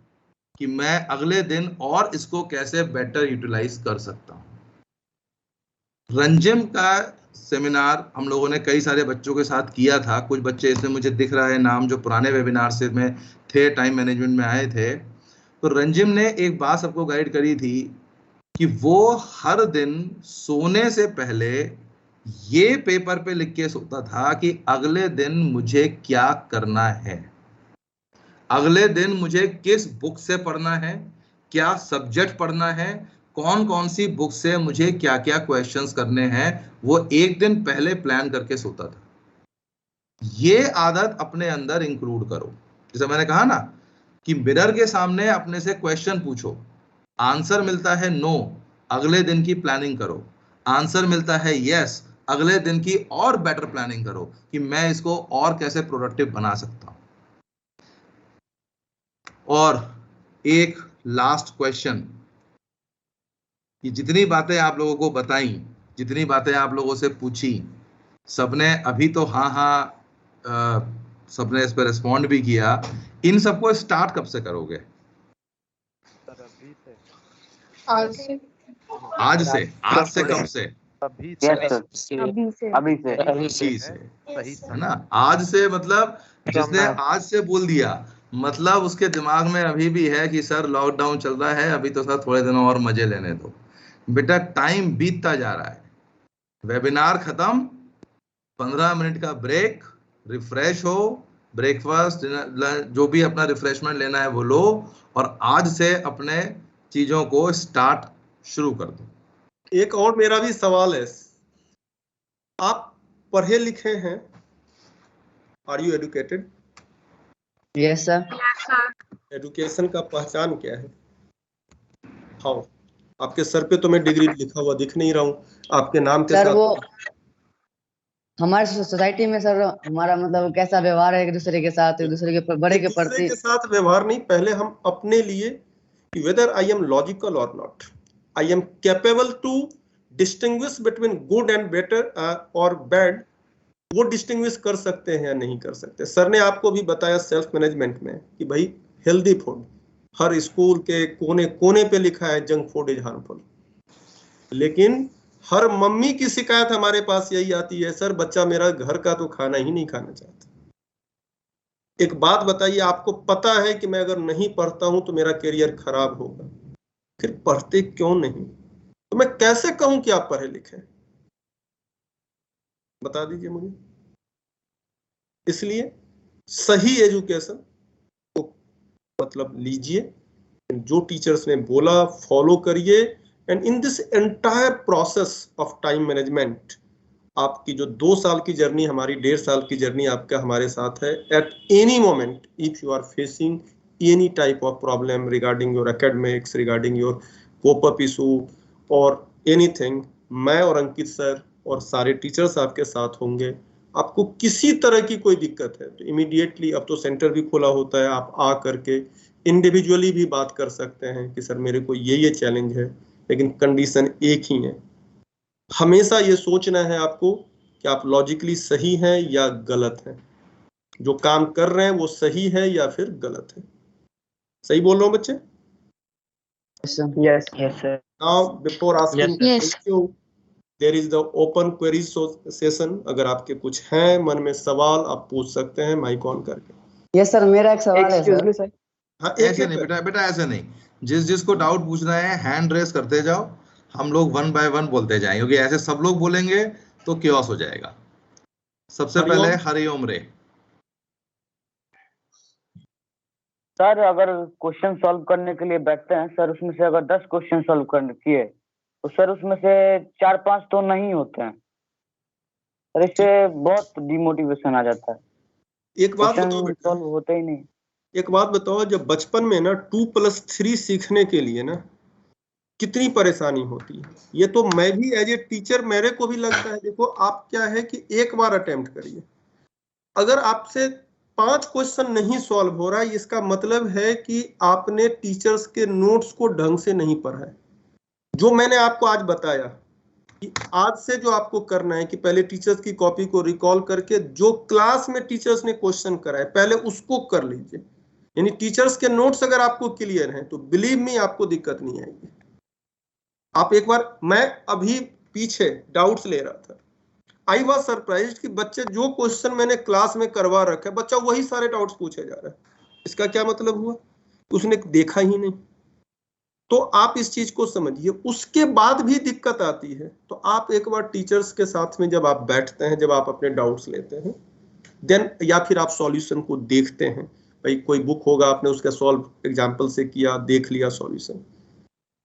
S1: कि मैं अगले दिन और इसको कैसे बेटर यूटिलाइज कर सकता हूं। रंजिम का सेमिनार हम लोगों ने कई सारे बच्चों के साथ किया था। कुछ बच्चे इसमें मुझे दिख रहा है नाम जो पुराने वेबिनार से में थे, टाइम मैनेजमेंट में आए थे। तो रंजिम ने एक बात सबको गाइड करी थी कि वो हर दिन सोने से पहले ये पेपर पे लिख के सोता था कि अगले दिन मुझे क्या करना है, अगले दिन मुझे किस बुक से पढ़ना है, क्या सब्जेक्ट पढ़ना है, कौन कौन सी बुक से मुझे क्या क्या क्वेश्चंस करने हैं, वो एक दिन पहले प्लान करके सोता था। ये आदत अपने अंदर इंक्लूड करो। जैसे मैंने कहा ना कि मिरर के सामने अपने से क्वेश्चन पूछो, आंसर मिलता है नो, अगले दिन की प्लानिंग करो, आंसर मिलता है यस, अगले दिन की और बेटर प्लानिंग करो कि मैं इसको और कैसे प्रोडक्टिव बना सकता हूं। और एक लास्ट क्वेश्चन, कि जितनी बातें आप लोगों को बताई, जितनी बातें आप लोगों से पूछी, सबने अभी तो हाँ हाँ सबने इस पर रिस्पॉन्ड भी किया, इन सबको स्टार्ट कब से करोगे?
S4: सर अभी से।
S6: आज से।
S1: आज से कब से?
S4: अभी
S3: यस
S4: से।
S3: सर,
S6: अभी से।
S3: अभी से।
S1: अभी से,
S4: सही
S1: है ना? आज से मतलब जिसने आज से बोल दिया, मतलब उसके दिमाग में अभी भी है कि सर लॉकडाउन चल रहा है, अभी तो सर थोड़े दिनों और मजे लेने दो। बेटा टाइम बीतता जा रहा है, वेबिनार खत्म, 15 मिनट का ब्रेक, रिफ्रेश हो, ब्रेकफास्ट जो भी अपना रिफ्रेशमेंट लेना है वो लो, और आज से अपने चीजों को स्टार्ट शुरू कर दो।
S2: एक और मेरा भी सवाल है, आप पढ़े लिखे हैं? Are you educated?
S3: Yes sir.
S2: Education का पहचान क्या है? हाउ? आपके सर पे तो मैं डिग्री लिखा हुआ दिख नहीं रहा हूँ, आपके नाम के
S3: सर
S2: साथ।
S3: वो हमारे सोसाइटी में सर हमारा मतलब कैसा व्यवहार है एक दूसरे के साथ, एक दूसरे के बड़े के
S2: दूसरे
S3: प्रति।
S2: के साथ व्यवहार नहीं, पहले हम अपने लिए कि वेदर आई एम लॉजिकल और not, I am capable to distinguish between good and better और बैड, वो डिस्टिंग्विश कर सकते हैं या नहीं कर सकते। सर ने आपको भी बताया सेल्फ मैनेजमेंट में कि भाई हेल्दी फूड, हर स्कूल के कोने कोने पे लिखा है जंक फूड इज हार्मफुल, लेकिन हर मम्मी की शिकायत हमारे पास यही आती है, सर बच्चा मेरा घर का तो खाना ही नहीं खाना चाहता। एक बात बताइए, आपको पता है कि मैं अगर नहीं पढ़ता हूं तो मेरा करियर खराब होगा, फिर पढ़ते क्यों नहीं? तो मैं कैसे कहूं कि आप पढ़े लिखे? बता दीजिए मुझे। इसलिए सही एजुकेशन को मतलब लीजिए, जो टीचर्स ने बोला फॉलो करिए, and in this entire process of time management, आपकी जो 2 साल की जर्नी, हमारी 1.5 साल की जर्नी आपका हमारे साथ है। At any moment if you are facing any type of problem regarding your academics, regarding your cope up issue और एनीथिंग, मैं और अंकित सर और सारे टीचर्स आपके साथ होंगे। आपको किसी तरह की कोई दिक्कत है तो इमीडिएटली, अब तो सेंटर भी खुला होता है, आप आ करके इंडिविजुअली भी बात कर सकते हैं कि सर मेरे को ये चैलेंज है, लेकिन कंडीशन एक ही है, हमेशा ये सोचना है आपको कि आप लॉजिकली सही हैं या गलत हैं, जो काम कर रहे हैं वो सही है या फिर गलत है। सही बोल रहा हूँ बच्चे?
S3: Yes yes sir.
S2: Now before asking
S6: Yes.
S2: There is the open queries session. अगर आपके कुछ हैं मन में सवाल, आप पूछ सकते हैं माइक ऑन करके।
S3: यस सर, मेरा एक सवाल है सर।
S2: हाँ,
S1: ऐसे नहीं बेटा ऐसे नहीं, जिसको डाउट पूछना है हैंड रेस करते जाओ, हम लोग 1 बाय 1 बोलते जाएंगे, क्योंकि ऐसे सब लोग बोलेंगे तो क्योस हो जाएगा। सबसे पहले हरिओम रे।
S7: सर अगर क्वेश्चन सॉल्व करने के लिए बैठते हैं सर, उसमें से अगर 10 क्वेश्चन सॉल्व करने किए तो सर उसमें से 4-5 तो नहीं होते हैं सर, इससे बहुत डिमोटिवेशन आ जाता है।
S2: एक बात बताओ
S7: क्वेश्चन
S2: बेटा,
S7: सॉल्व होते ही नहीं।
S2: एक बात बताओ, जब बचपन में ना 2+3 सीखने के लिए ना कितनी परेशानी होती है, ये तो मैं भी एज ए टीचर मेरे को भी लगता है। देखो आप क्या है कि एक बार अटेम्प्ट करिए, अगर आपसे 5 क्वेश्चन नहीं सॉल्व हो रहा है, इसका मतलब है कि आपने टीचर्स के नोट्स को ढंग से नहीं पढ़ा है। जो मैंने आपको आज बताया कि आज से जो आपको करना है कि पहले टीचर्स की कॉपी को रिकॉल करके जो क्लास में टीचर्स ने क्वेश्चन कराए पहले उसको कर लीजिए। यानी टीचर्स के नोट्स अगर आपको क्लियर हैं तो बिलीव मी आपको दिक्कत नहीं आएगी। आप एक बार, मैं अभी पीछे डाउट्स ले रहा था, आई वॉज सरप्राइज्ड कि बच्चे जो क्वेश्चन मैंने क्लास में करवा रखा है बच्चा वही सारे डाउट्स पूछे जा रहा है। इसका क्या मतलब हुआ? उसने देखा ही नहीं। तो आप इस चीज को समझिए। उसके बाद भी दिक्कत आती है तो आप एक बार टीचर्स के साथ में जब आप बैठते हैं, जब आप अपने डाउट्स लेते हैं, देन या फिर आप सॉल्यूशन को देखते हैं, भाई कोई बुक होगा आपने उसका सॉल्व एग्जांपल से किया, देख लिया solution,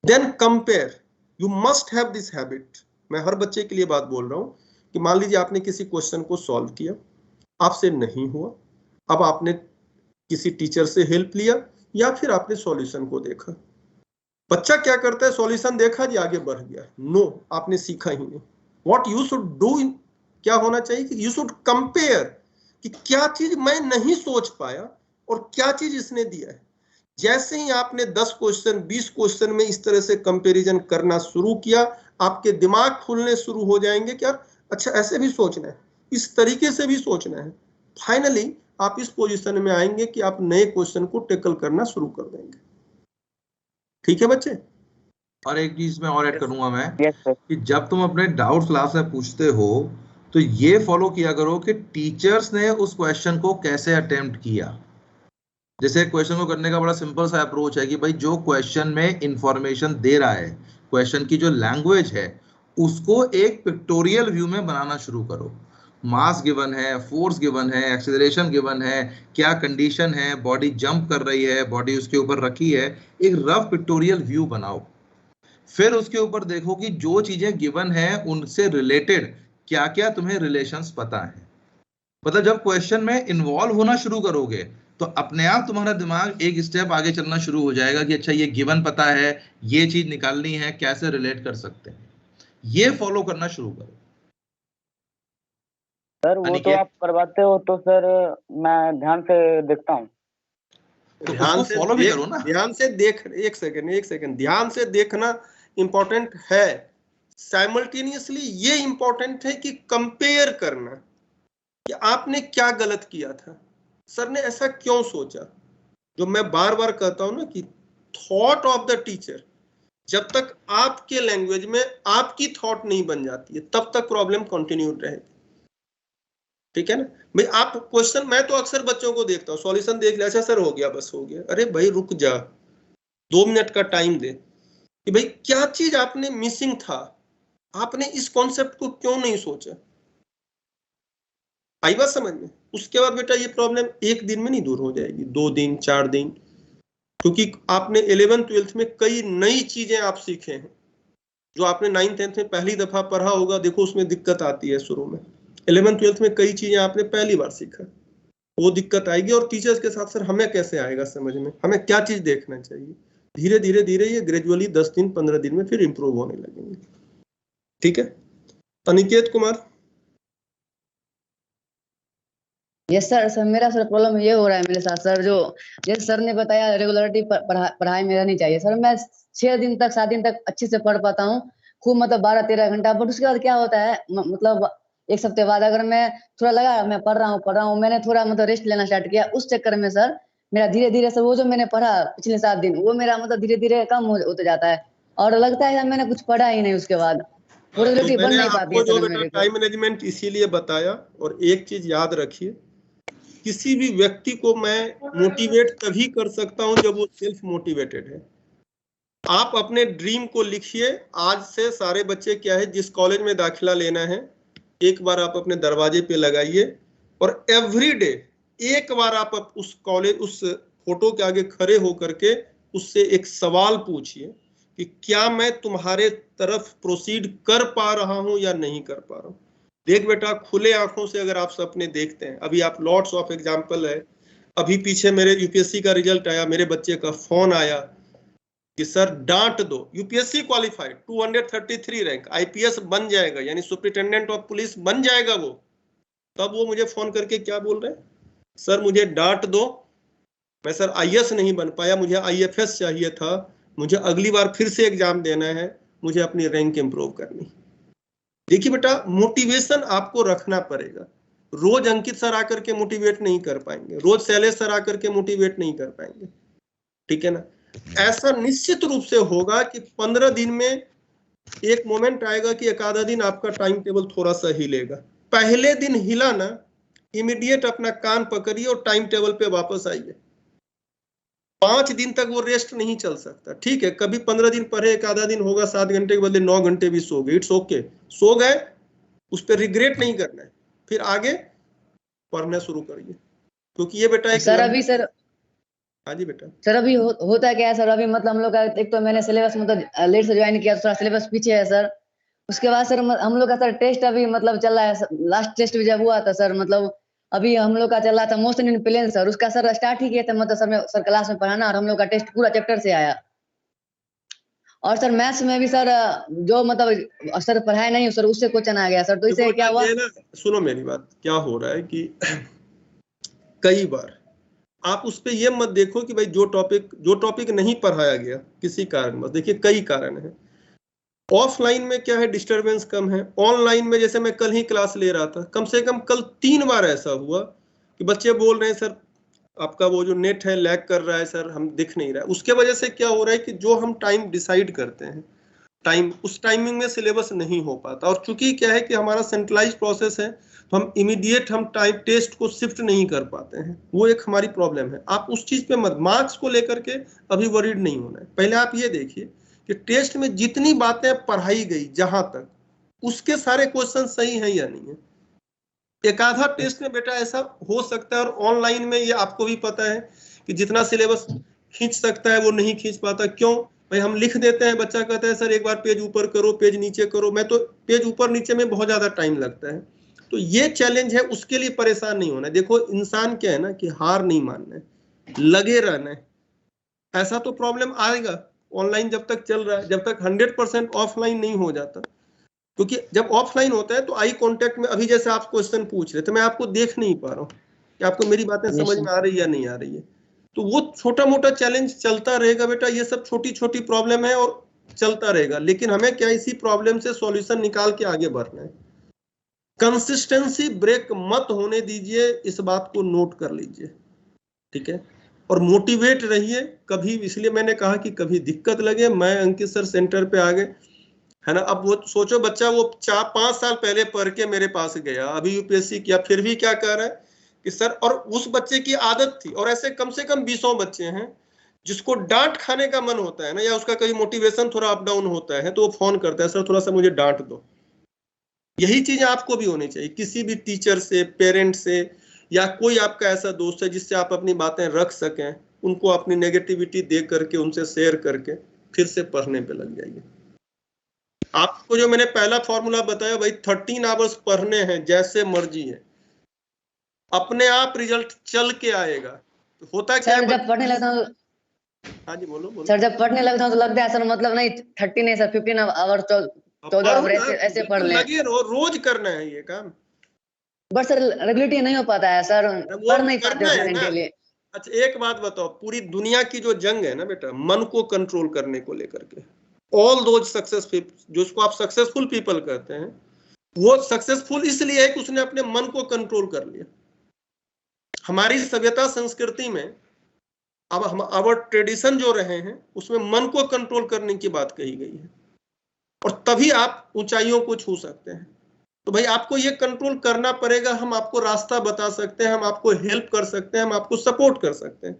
S2: then compare. You must have this habit. मैं हर बच्चे के लिए बात बोल रहा हूं कि मान लीजिए आपने किसी क्वेश्चन को सॉल्व किया, आपसे नहीं हुआ, अब आपने किसी टीचर से हेल्प लिया या फिर आपने सॉल्यूशन को देखा। बच्चा क्या करता है, सॉल्यूशन देखा जी आगे बढ़ गया, नो आपने सीखा ही नहीं। व्हाट यू शुड डू, क्या होना चाहिए कि यू शुड कंपेयर कि क्या चीज मैं नहीं सोच पाया और क्या चीज इसने दिया है। जैसे ही आपने 10 क्वेश्चन 20 क्वेश्चन में इस तरह से कंपैरिजन करना शुरू किया, आपके दिमाग खुलने शुरू हो जाएंगे कि यार अच्छा ऐसे भी सोचना है, इस तरीके से भी सोचना है। फाइनली आप इस पोजीशन में आएंगे कि आप नए क्वेश्चन को टैकल करना शुरू कर देंगे। ठीक है बच्चे?
S1: और एक चीज में और ऐड करूंगा मैं
S7: यस सर।
S1: कि जब तुम अपने डाउट क्लास में पूछते हो तो ये फॉलो किया करो कि टीचर्स ने उस क्वेश्चन को कैसे अटेम्प्ट किया। जैसे क्वेश्चन को करने का बड़ा सिंपल सा अप्रोच है कि भाई जो क्वेश्चन में इंफॉर्मेशन दे रहा है, क्वेश्चन की जो लैंग्वेज है उसको एक पिक्टोरियल व्यू में बनाना शुरू करो। मास गिवन है, फोर्स गिवन है, एक्सेलरेशन गिवन है, क्या कंडीशन है, बॉडी जंप कर रही है, बॉडी उसके ऊपर रखी है, एक रफ पिक्टोरियल व्यू बनाओ। फिर उसके ऊपर देखो कि जो चीजें गिवन है उनसे रिलेटेड क्या क्या तुम्हें रिलेशंस पता है। मतलब जब क्वेश्चन में इन्वॉल्व होना शुरू करोगे तो अपने आप तुम्हारा दिमाग एक स्टेप आगे चलना शुरू हो जाएगा कि अच्छा ये गिवन पता है, ये चीज निकालनी है, कैसे रिलेट कर सकते हैं। ये फॉलो करना शुरू करो।
S7: सर वो तो आप करवाते हो तो सर मैं ध्यान से देखता हूँ।
S1: तो
S2: ध्यान
S1: उसको
S2: से
S1: फॉलो भी
S2: देख,
S1: करो ना।
S2: ध्यान से देख, एक सेकंड, ध्यान से देखना इंपॉर्टेंट है। साइमल्टेनियसली ये इंपॉर्टेंट है कि कंपेयर करना कि आपने क्या गलत किया था, सर ने ऐसा क्यों सोचा। जो मैं बार बार कहता हूं ना कि थॉट ऑफ द टीचर, जब तक आपके लैंग्वेज में आपकी थॉट नहीं बन जाती है तब तक प्रॉब्लम कंटिन्यूड रहेगी। ठीक है ना भाई? आप क्वेश्चन, मैं तो अक्सर बच्चों को देखता हूँ, सॉल्यूशन देख लिया, अच्छा सर हो गया, बस हो गया। अरे भाई रुक जा, 2 मिनट का टाइम दे कि भाई क्या चीज आपने मिसिंग था, आपने इस कॉन्सेप्ट को क्यों नहीं सोचा। आई बात समझ में? उसके बाद बेटा ये प्रॉब्लम एक दिन में नहीं दूर हो जाएगी, 2 दिन 4 दिन, क्योंकि आपने 11th 12th में कई नई चीजें आप सीखे हैं जो आपने 9th 10th में पहली दफा पढ़ा होगा। देखो उसमें दिक्कत आती है शुरू में। 11th 12th में कई चीजें आपने पहली बार सीखा, वो दिक्कत आएगी। और टीचर्स के साथ सर हमें कैसे आएगा समझ में, हमें क्या चीज देखना चाहिए। धीरे धीरे धीरे ये ग्रेजुअली 10 दिन 15 दिन में फिर इंप्रूव होने लगेंगे। ठीक है? Aniket Kumar.
S3: Yes sir. Sir मेरा सर प्रॉब्लम ये हो रहा है मेरे साथ सर, जो जैसे सर ने बताया रेगुलरिटी पढ़ाई में रहनी चाहिए सर। मैं 6 दिन तक 7 दिन तक अच्छे से पढ़ पाता हूँ खूब, मतलब 12-13 घंटा। बट उसके बाद क्या होता है, मतलब एक हफ्ते बाद अगर मैं थोड़ा लगा मैं पढ़ रहा हूँ, मैंने थोड़ा मतलब रेस्ट लेना स्टार्ट किया, उस चक्कर में सर मेरा धीरे धीरे सर वो जो मैंने पढ़ा पिछले 7 दिन वो मेरा मतलब धीरे धीरे कम होते जाता है और लगता है मैंने कुछ पढ़ा ही नहीं। उसके बाद
S2: तो
S3: रेगुलरिटी बन
S2: मैंने
S3: नहीं पाती है
S2: आपको जो
S3: सर
S2: बेटा
S3: मेरे को।
S2: टाइम मैनेजमेंट इसीलिए बताया। और एक चीज याद रखिए, किसी भी व्यक्ति को मैं मोटिवेट तभी कर सकता हूं जब वो सेल्फ मोटिवेटेड है। आप अपने ड्रीम को लिखिए। आज से सारे बच्चे क्या है, जिस कॉलेज में दाखिला लेना है एक बार आप अपने दरवाजे पे लगाइए और एवरी डे एक बार आप उस कॉलेज, उस फोटो के आगे खड़े होकर के उससे एक सवाल पूछिए कि क्या मैं तुम्हारे तरफ प्रोसीड कर पा रहा हूं या नहीं कर पा रहा हूं। देख बेटा, खुले आंखों से अगर आप सपने देखते हैं, अभी आप लॉट्स ऑफ एग्जाम्पल है, अभी पीछे मेरे यूपीएससी का रिजल्ट आया, मेरे बच्चे का फोन आया कि सर डांट दो, यूपीएससी क्वालिफाइड 233 रैंक, आईपीएस बन जाएगा, यानी सुपरिटेंडेंट ऑफ पुलिस बन जाएगा वो। तब वो मुझे फोन करके क्या बोल रहे हैं, सर मुझे डांट दो, मैं सर आईएएस नहीं बन पाया, मुझे आईएफएस चाहिए था, मुझे अगली बार फिर से एग्जाम देना है, मुझे अपनी रैंक इंप्रूव करनी। देखिए बेटा, मोटिवेशन आपको रखना पड़ेगा। रोज अंकित सर आकर के मोटिवेट नहीं कर पाएंगे, रोज शैलेश सर आकर के मोटिवेट नहीं कर पाएंगे, ठीक है ना। ऐसा निश्चित रूप से होगा कि 15 दिन में एक मोमेंट आएगा कि एक आधा दिन आपका टाइम टेबल थोड़ा सा हिलेगा। पहले दिन हिला ना, इमीडिएट अपना कान पकड़िए और टाइम टेबल पे वापस आइए। 5 दिन तक वो रेस्ट नहीं चल सकता, ठीक है। कभी 15 दिन पढ़े, एक आधा दिन होगा 7 घंटे के बदले 9 घंटे भी सो गए, इट्स ओके, सो गए, उस पर रिग्रेट नहीं करना है, फिर आगे पढ़ना शुरू करिए, क्योंकि ये बेटा एक
S3: सर अभी सर
S2: हाँ जी बेटा।
S3: सर अभी होता क्या है सर, अभी मतलब हम लोग का एक तो मैंने सिलेबस मतलब लेट से ज्वाइन किया, थोड़ा सिलेबस पीछे है सर। उसके बाद सर हम लोग का सर टेस्ट अभी मतलब चल रहा है, लास्ट टेस्ट भी जब हुआ था सर, मतलब अभी हम लोग का चल रहा था मोशन इन प्लेन सर, उसका सर स्टार्ट ही किया था मतलब सर क्लास में पढ़ाना, और हम लोग का टेस्ट पूरा चैप्टर से आया। और सर मैथ्स में भी सर जो मतलब सर पढ़ाया नहीं सर, उससे क्वेश्चन आ गया सर, तो इससे क्या हुआ।
S2: सुनो मेरी बात, क्या हो रहा है कि कई बार आप उस पे ये मत देखो कि भाई जो टॉपिक नहीं पढ़ाया गया किसी कारणवश, देखिए कई कारण है। ऑफलाइन में क्या है, डिस्टरबेंस कम है। ऑनलाइन में जैसे मैं कल ही क्लास ले रहा था, कम से कम कल 3 बार ऐसा हुआ कि बच्चे बोल रहे हैं सर आपका वो जो नेट है लैग कर रहा है सर, हम दिख नहीं रहा है। उसके वजह से क्या हो रहा है कि जो हम टाइम डिसाइड करते हैं, टाइम उस टाइमिंग में सिलेबस नहीं हो पाता। और चूंकि क्या है कि हमारा सेंट्रलाइज प्रोसेस है, तो हम इमीडिएट हम टाइम टेस्ट को शिफ्ट नहीं कर पाते हैं, वो एक हमारी प्रॉब्लम है। आप उस चीज पे मत, मार्क्स को लेकर के अभी वरीड नहीं होना है। पहले आप ये देखिए कि टेस्ट में जितनी बातें पढ़ाई गई जहां तक, उसके सारे क्वेश्चन सही हैं या नहीं है। एक आधा टेस्ट में बेटा ऐसा हो सकता है, और ऑनलाइन में ये आपको भी पता है कि जितना सिलेबस खींच सकता है वो नहीं खींच पाता। क्यों भाई, हम लिख देते हैं, बच्चा कहता है सर एक बार पेज ऊपर करो, पेज नीचे करो, मैं तो पेज ऊपर नीचे में बहुत ज्यादा टाइम लगता है। तो ये चैलेंज है, उसके लिए परेशान नहीं होना। देखो इंसान क्या है ना कि हार नहीं मानना है, लगे रहना है। ऐसा तो प्रॉब्लम आएगा ऑनलाइन जब तक चल रहा है, जब तक 100% ऑफलाइन नहीं हो जाता। क्योंकि जब ऑफलाइन होता है तो आई कांटेक्ट में, अभी जैसे आप क्वेश्चन पूछ रहे थे, मैं आपको देख नहीं पा रहा हूँ कि आपको मेरी बातें समझ में आ रही है या नहीं आ रही है। तो वो छोटा मोटा चैलेंज चलता रहेगा बेटा, ये सब छोटी छोटी प्रॉब्लम है और चलता रहेगा। लेकिन हमें क्या, इसी प्रॉब्लम से सॉल्यूशन निकाल के आगे बढ़ना है। कंसिस्टेंसी ब्रेक मत होने दीजिए, इस बात को नोट कर लीजिए, ठीक है। और मोटिवेट रहिए कभी, इसलिए मैंने कहा कि कभी दिक्कत लगे, मैं अंकित सर सेंटर पे आ गए, है ना। अब वो सोचो बच्चा वो 4-5 साल पहले पढ़ के मेरे पास गया, अभी यूपीएससी किया, फिर भी क्या कह रहा है कि सर, और उस बच्चे की आदत थी, और ऐसे कम से कम 20 बच्चे हैं जिसको डांट खाने का मन होता है ना, या उसका कहीं मोटिवेशन थोड़ा अप डाउन होता है, तो वो फोन करता है सर थोड़ा सा मुझे डांट दो। यही चीज आपको भी होनी चाहिए, किसी भी टीचर से, पेरेंट से, या कोई आपका ऐसा दोस्त है जिससे आप अपनी बातें रख सकें, उनको अपनी नेगेटिविटी दे करके, उनसे शेयर करके फिर से पढ़ने पे लग जाइए। आपको जो मैंने पहला फॉर्मूला बताया भाई, 13 आवर्स पढ़ने हैं, जैसे मर्जी है, अपने आप रिजल्ट चल के आएगा। होता क्या है
S3: जब पढ़ने लगता हूँ,
S2: हाँ जी बोलो बोलो
S3: सर जब पढ़ने लगता हूँ तो लगता है सर मतलब नहीं 30 नहीं सर 15 आवर 14 आवर ऐसे पढ़ ले।
S2: लगे रहो, रोज करना है ये काम।
S3: बट सर रेगुलरिटी नहीं हो पाता है सर, पढ़ नहीं पाते उतने घंटे लिए।
S2: अच्छा एक बात बताओ, पूरी दुनिया की जो जंग है ना बेटा, मन को कंट्रोल करने को लेकर के, ऑल दोज सक्सेसफुल, जिसको आप सक्सेसफुल पीपल कहते हैं, वो सक्सेसफुल इसलिए है कि उसने अपने मन को कंट्रोल कर लिया। हमारी सभ्यता संस्कृति में अब हम आवर ट्रेडिशन जो रहे हैं, उसमें मन को कंट्रोल करने की बात कही गई है, और तभी आप ऊंचाइयों को छू सकते हैं। तो भाई आपको ये कंट्रोल करना पड़ेगा। हम आपको रास्ता बता सकते हैं, हम आपको हेल्प कर सकते हैं, हम आपको सपोर्ट कर सकते हैं,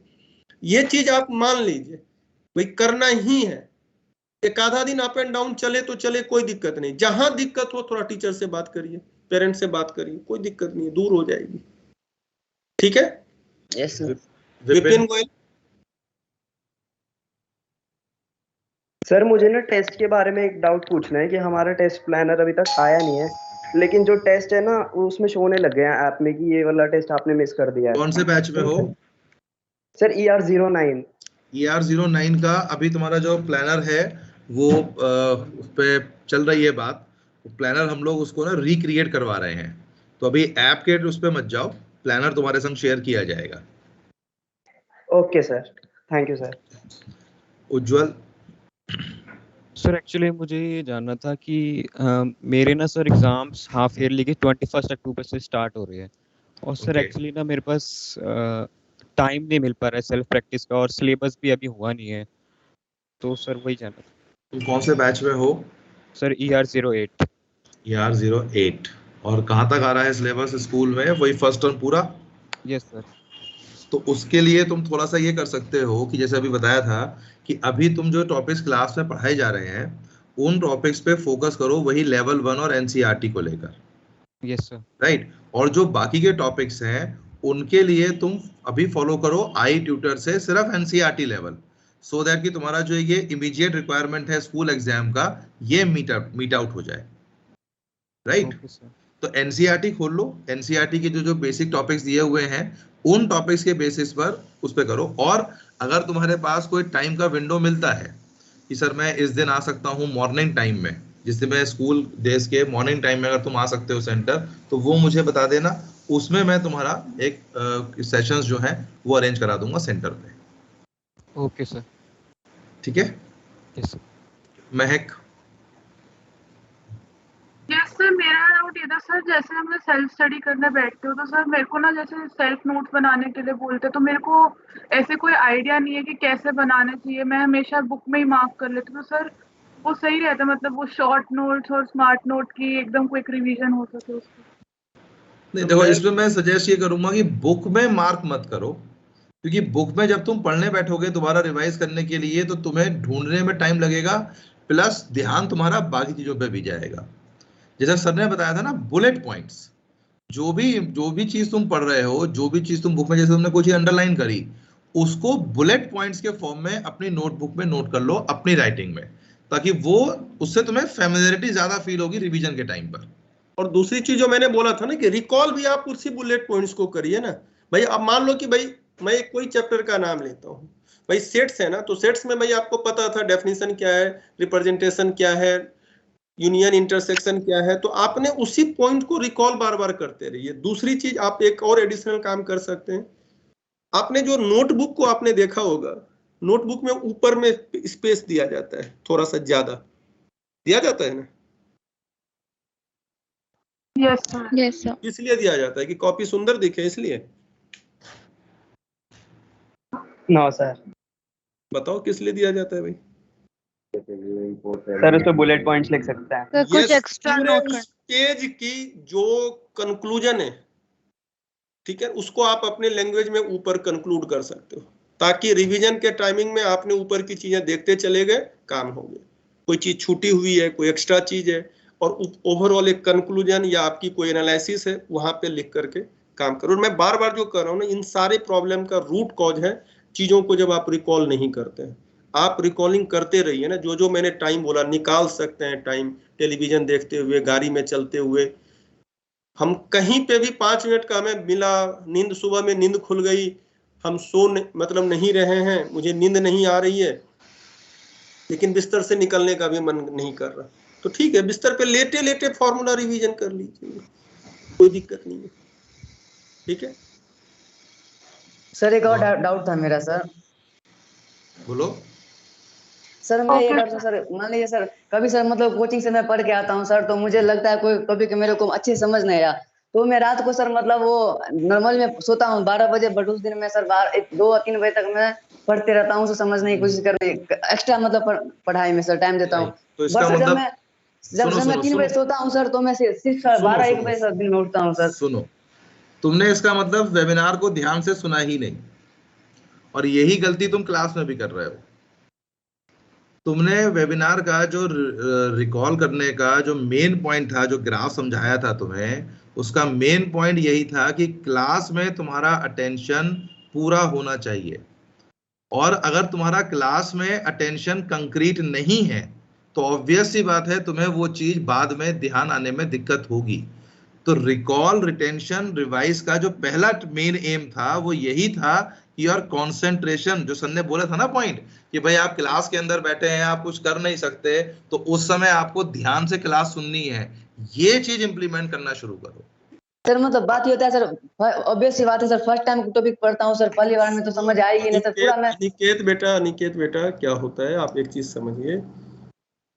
S2: ये चीज आप मान लीजिए भाई, करना ही है। एक आधा दिन अप एंड डाउन चले तो चले, कोई दिक्कत नहीं। जहां दिक्कत हो थोड़ा टीचर से बात करिए, पेरेंट्स से बात करिए, कोई दिक्कत नहीं है, दूर हो जाएगी, ठीक है।
S3: Yes sir.
S2: Vipin Goyal.
S8: Sir मुझे ना टेस्ट के बारे में एक डाउट पूछना है कि हमारा टेस्ट प्लानर अभी तक आया नहीं है, लेकिन जो टेस्ट है ना उसमें शो होने लग गए हैं ऐप में कि ये वाला टेस्ट आपने मिस कर दिया है।
S1: कौन से बैच में हो?
S8: Sir ER09।
S1: ER09 का अभी तुम्हारा जो प्लानर है वो उस पे चल रही है बात। प्लानर हम लोग उसको ना रिक्रिएट करवा रहे हैं, तो अभी ऐप के उस पे मत जाओ, प्लानर तुम्हारे संग शेयर किया जाएगा।
S8: Okay sir, thank you sir.
S1: Ujjwal.
S9: Sir actually मुझे ये जानना था कि मेरे ना सर एग्जाम्स हाफ ईयरली के 21 अक्टूबर से स्टार्ट हो रहे हैं, और सर
S1: Okay.
S9: एक्चुअली ना मेरे पास टाइम नहीं मिल पा रहा है सेल्फ प्रैक्टिस का, और सिलेबस भी अभी हुआ नहीं है, तो सर वही जानना था।
S1: तुम कौन से बैच में हो?
S9: Sir ER08।
S1: ER08। और कहाँ तक आ रहा है सिलेबस स्कूल में? वही फर्स्ट टर्म पूरा?
S9: Yes sir.
S1: तो उसके लिए तुम थोड़ा सा ये कर सकते हो कि जैसे अभी बताया था कि अभी तुम जो टॉपिक्स क्लास में पढ़ाए जा रहे हैं उन टॉपिक्स पे फोकस करो, वही लेवल 1 और NCERT को लेकर।
S9: Yes sir.
S1: राइट। और जो बाकी के टॉपिक्स हैं उनके लिए तुम अभी फॉलो करो आई ट्यूटर से सिर्फ NCERT लेवल, सो दैट कि तुम्हारा जो ये इमीडिएट रिक्वायरमेंट है स्कूल एग्जाम का ये मीट आउट हो जाए। राइट। तो NCERT खोल लो, NCERT के जो बेसिक टॉपिक्स दिए हुए हैं उन टॉपिक्स के बेसिस पर उस पे करो। और अगर तुम्हारे पास कोई टाइम का विंडो मिलता है कि सर मैं इस दिन आ सकता हूँ मॉर्निंग टाइम में, जिस दिन मैं स्कूल डेज के मॉर्निंग टाइम में अगर तुम आ सकते हो सेंटर, तो वो मुझे बता देना, उसमें मैं तुम्हारा एक सेशंस जो है वो अरेंज करा दूंगा सेंटर पे।
S9: Okay sir.
S1: ठीक है।
S9: Yes sir.
S1: महक।
S6: यस सर, मेरा डाउट ये था सर, जैसे हम लोग सेल्फ स्टडी करने बैठते हो तो सर मेरे को ना जैसे सेल्फ नोट्स बनाने के लिए बोलते तो मेरे को ऐसे कोई आइडिया नहीं है कि कैसे बनाने चाहिए। मैं हमेशा बुक में ही मार्क कर लेती हूँ, तो सर वो सही रहता, मतलब वो शॉर्ट नोट्स और स्मार्ट नोट की एकदम क्विक रिवीजन हो सके उसकी।
S1: नहीं देखो, इसमें मैं सजेस्ट ये करूंगा कि बुक में मार्क मत करो, क्योंकि बुक में जब तुम पढ़ने बैठोगे दोबारा रिवाइज करने के लिए तो तुम्हें ढूंढने में टाइम लगेगा, प्लस ध्यान तुम्हारा बाकी चीजों पे भी जाएगा। जैसा सर ने बताया था ना, बुलेट पॉइंट्स, जो भी चीज तुम पढ़ रहे हो, जो भी चीज तुम बुक में, जैसे तुमने कोई चीज अंडरलाइन करी, उसको बुलेट पॉइंट्स के फॉर्म में अपनी नोटबुक में नोट कर लो अपनी राइटिंग में, ताकि वो उससे तुम्हें फेमिलियरिटी ज्यादा फील होगी रिवीजन के टाइम पर।
S2: और दूसरी चीज जो मैंने बोला था ना कि रिकॉल भी आप उसी बुलेट पॉइंट्स को करिए ना भाई। अब मान लो कि भाई मैं कोई चैप्टर का नाम लेता हूँ भाई, सेट्स है ना, तो सेट्स में भाई आपको पता था डेफिनेशन क्या है, रिप्रेजेंटेशन क्या है, यूनियन इंटरसेक्शन क्या है, तो आपने उसी पॉइंट को रिकॉल बार बार करते रहिए। दूसरी चीज आप एक और एडिशनल काम कर सकते हैं, आपने जो नोटबुक को आपने देखा होगा, नोटबुक में ऊपर में स्पेस दिया जाता है, थोड़ा सा ज्यादा दिया जाता है ना।
S6: Yes sir.
S10: Yes sir.
S2: इसलिए दिया जाता है कि कॉपी सुंदर दिखे, इसलिए।
S8: No sir.
S2: बताओ किस लिए दिया जाता है भाई?
S8: सर उस पे बुलेट पॉइंट्स लिख सकते हैं।
S10: सर कुछ एक्स्ट्रा नोट कर।
S2: पेज की जो कंक्लूजन है, ठीक है, उसको आप अपने लैंग्वेज में ऊपर कंक्लूड कर सकते हो, ताकि रिवीजन के टाइमिंग में आपने ऊपर की चीजें देखते चले गए, काम हो गए। कोई चीज छूटी हुई है, कोई एक्स्ट्रा चीज है, और ओवरऑल एक कंक्लूजन या आपकी कोई एनालिसिस है, वहां पे लिख करके काम करो। और मैं बार बार जो कर रहा हूँ ना, इन सारे प्रॉब्लम का रूट कॉज है चीजों को जब आप रिकॉल नहीं करते हैं। आप रिकॉलिंग करते रहिए ना, जो मैंने टाइम बोला, निकाल सकते हैं टाइम, टेलीविजन देखते हुए, गाड़ी में चलते हुए, हम कहीं पे भी 5 मिनट का हमें मिला, नींद, सुबह में नींद खुल गई, हम मतलब नहीं रहे हैं, मुझे नींद नहीं आ रही है, लेकिन बिस्तर से निकलने का भी मन नहीं कर रहा, तो ठीक है, बिस्तर पे लेटे लेटे फॉर्मूला रिवीजन कर लीजिए, कोई दिक्कत नहीं है। ठीक है
S3: सर, एक और डाउट था मेरा सर।
S1: बोलो
S3: सर मैं ये डाउट था सर, मान लीजिए सर कभी सर मतलब कोचिंग से मैं पढ़ के आता हूँ सर, तो मुझे लगता है कोई टॉपिक मेरे को अच्छे समझ नहीं आया, तो मैं रात को सर मतलब वो नॉर्मल में सोता हूँ 12 बजे, बट उस दिन में सर 2-3 बजे तक मैं पढ़ते रहता हूँ, समझने की कोशिश करने एक्स्ट्रा मतलब पढ़ाई में सर टाइम देता हूँ।
S1: तो इसका मतलब
S3: जब मैं 3 बजे सोता हूँ सर, तो मैं सिर्फ 12-1 बजे दिन में उठता हूँ सर।
S1: सुनो, तुमने इसका मतलब वेबिनार को ध्यान से सुना ही नहीं, और यही गलती तुम क्लास में भी कर रहे हो। तुमने वेबिनार का जो रिकॉल करने का जो मेन पॉइंट था, जो ग्राफ समझाया था तुम्हें, उसका मेन पॉइंट यही था कि क्लास में तुम्हारा अटेंशन पूरा होना चाहिए, और अगर तुम्हारा क्लास में अटेंशन कंक्रीट नहीं है तो ऑब्वियस सी बात है तुम्हें वो चीज बाद में ध्यान आने में दिक्कत होगी। तो रिकॉल, रिटेंशन, रिवाइज का जो पहला मेन एम था वो यही था कि योर कंसंट्रेशन, जो सर ने बोला था ना पॉइंट कि भाई आप क्लास के अंदर बैठे हैं, आप कुछ कर नहीं सकते, तो उस समय आपको ध्यान से क्लास सुननी है, ये चीज इंप्लीमेंट करना शुरू करो।
S3: सर मतलब बात ये होता है सर, ऑब्वियस सी बात है सर, फर्स्ट टाइम टॉपिक पढ़ता हूँ सर, पहली बार में तो समझ आएगी नहीं सर पूरा। मैं
S2: अनिकेत बेटा क्या होता है, आप एक चीज समझिए,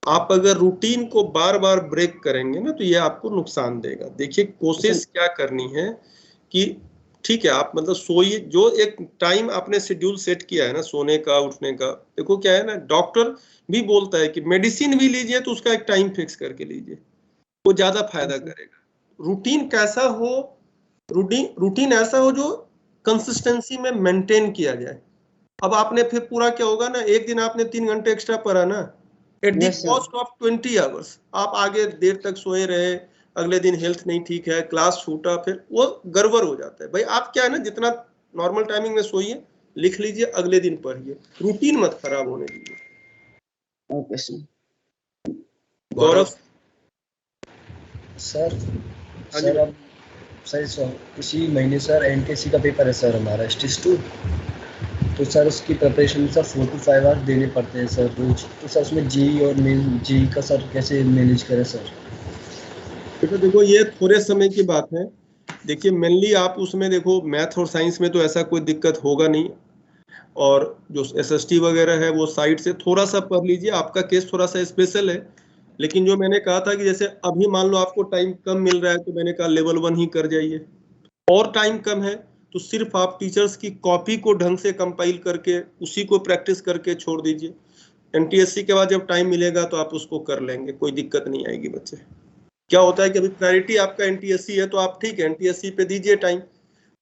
S2: आप अगर रूटीन को बार बार ब्रेक करेंगे ना तो ये आपको नुकसान देगा। देखिए कोशिश क्या करनी है कि ठीक है आप मतलब सोइए, जो एक टाइम आपने शेड्यूल सेट किया है ना सोने का उठने का, देखो क्या है ना, डॉक्टर भी बोलता है कि मेडिसिन भी लीजिए तो उसका एक टाइम फिक्स करके लीजिए, वो ज्यादा फायदा करेगा। रूटीन कैसा हो, रूटीन ऐसा हो जो कंसिस्टेंसी में मेंटेन किया जाए। अब आपने फिर पूरा क्या होगा ना, एक दिन आपने 3 घंटे एक्स्ट्रा पढ़ा ना, at the cost of 20 hours आप आगे देर तक सोए रहे, अगले दिन हेल्थ नहीं ठीक है, क्लास छूटा, फिर वो गड़बड़ हो जाता है। भाई आप क्या है ना, जितना नॉर्मल टाइमिंग में सोइए, लिख लीजिए, अगले दिन पढ़िए, रूटीन मत खराब होने दीजिए।
S3: Okay sir.
S2: गौरव
S10: सर अब सर इसी महीने सर एनटीएससी का पेपर है सर हमारा स्टेज 2, तो सर उसकी प्रिपरेशन सर 4 to 5 आवर्स देने पड़ते हैं सर रोज। तो सर उसमें जेई और मेन जेई का सर कैसे मैनेज करें सर?
S2: देखो ये थोड़े समय की बात है। देखिए मेनली आप उसमें देखो मैथ और साइंस में तो ऐसा कोई दिक्कत होगा नहीं, और जो एसएसटी वगैरह है वो साइड से थोड़ा सा पढ़ लीजिए, आपका केस थोड़ा सा स्पेशल है। लेकिन जो मैंने कहा था कि जैसे अभी मान लो आपको टाइम कम मिल रहा है तो मैंने कहा लेवल 1 ही कर जाइए, और टाइम कम है तो सिर्फ आप टीचर्स की कॉपी को ढंग से कंपाइल करके उसी को प्रैक्टिस करके छोड़ दीजिए। एनटीएससी के बाद जब टाइम मिलेगा तो आप उसको कर लेंगे, कोई दिक्कत नहीं आएगी बच्चे। क्या होता है कि अभी प्रायोरिटी आपका एनटीएससी है तो आप ठीक है एनटीएससी पे दीजिए टाइम,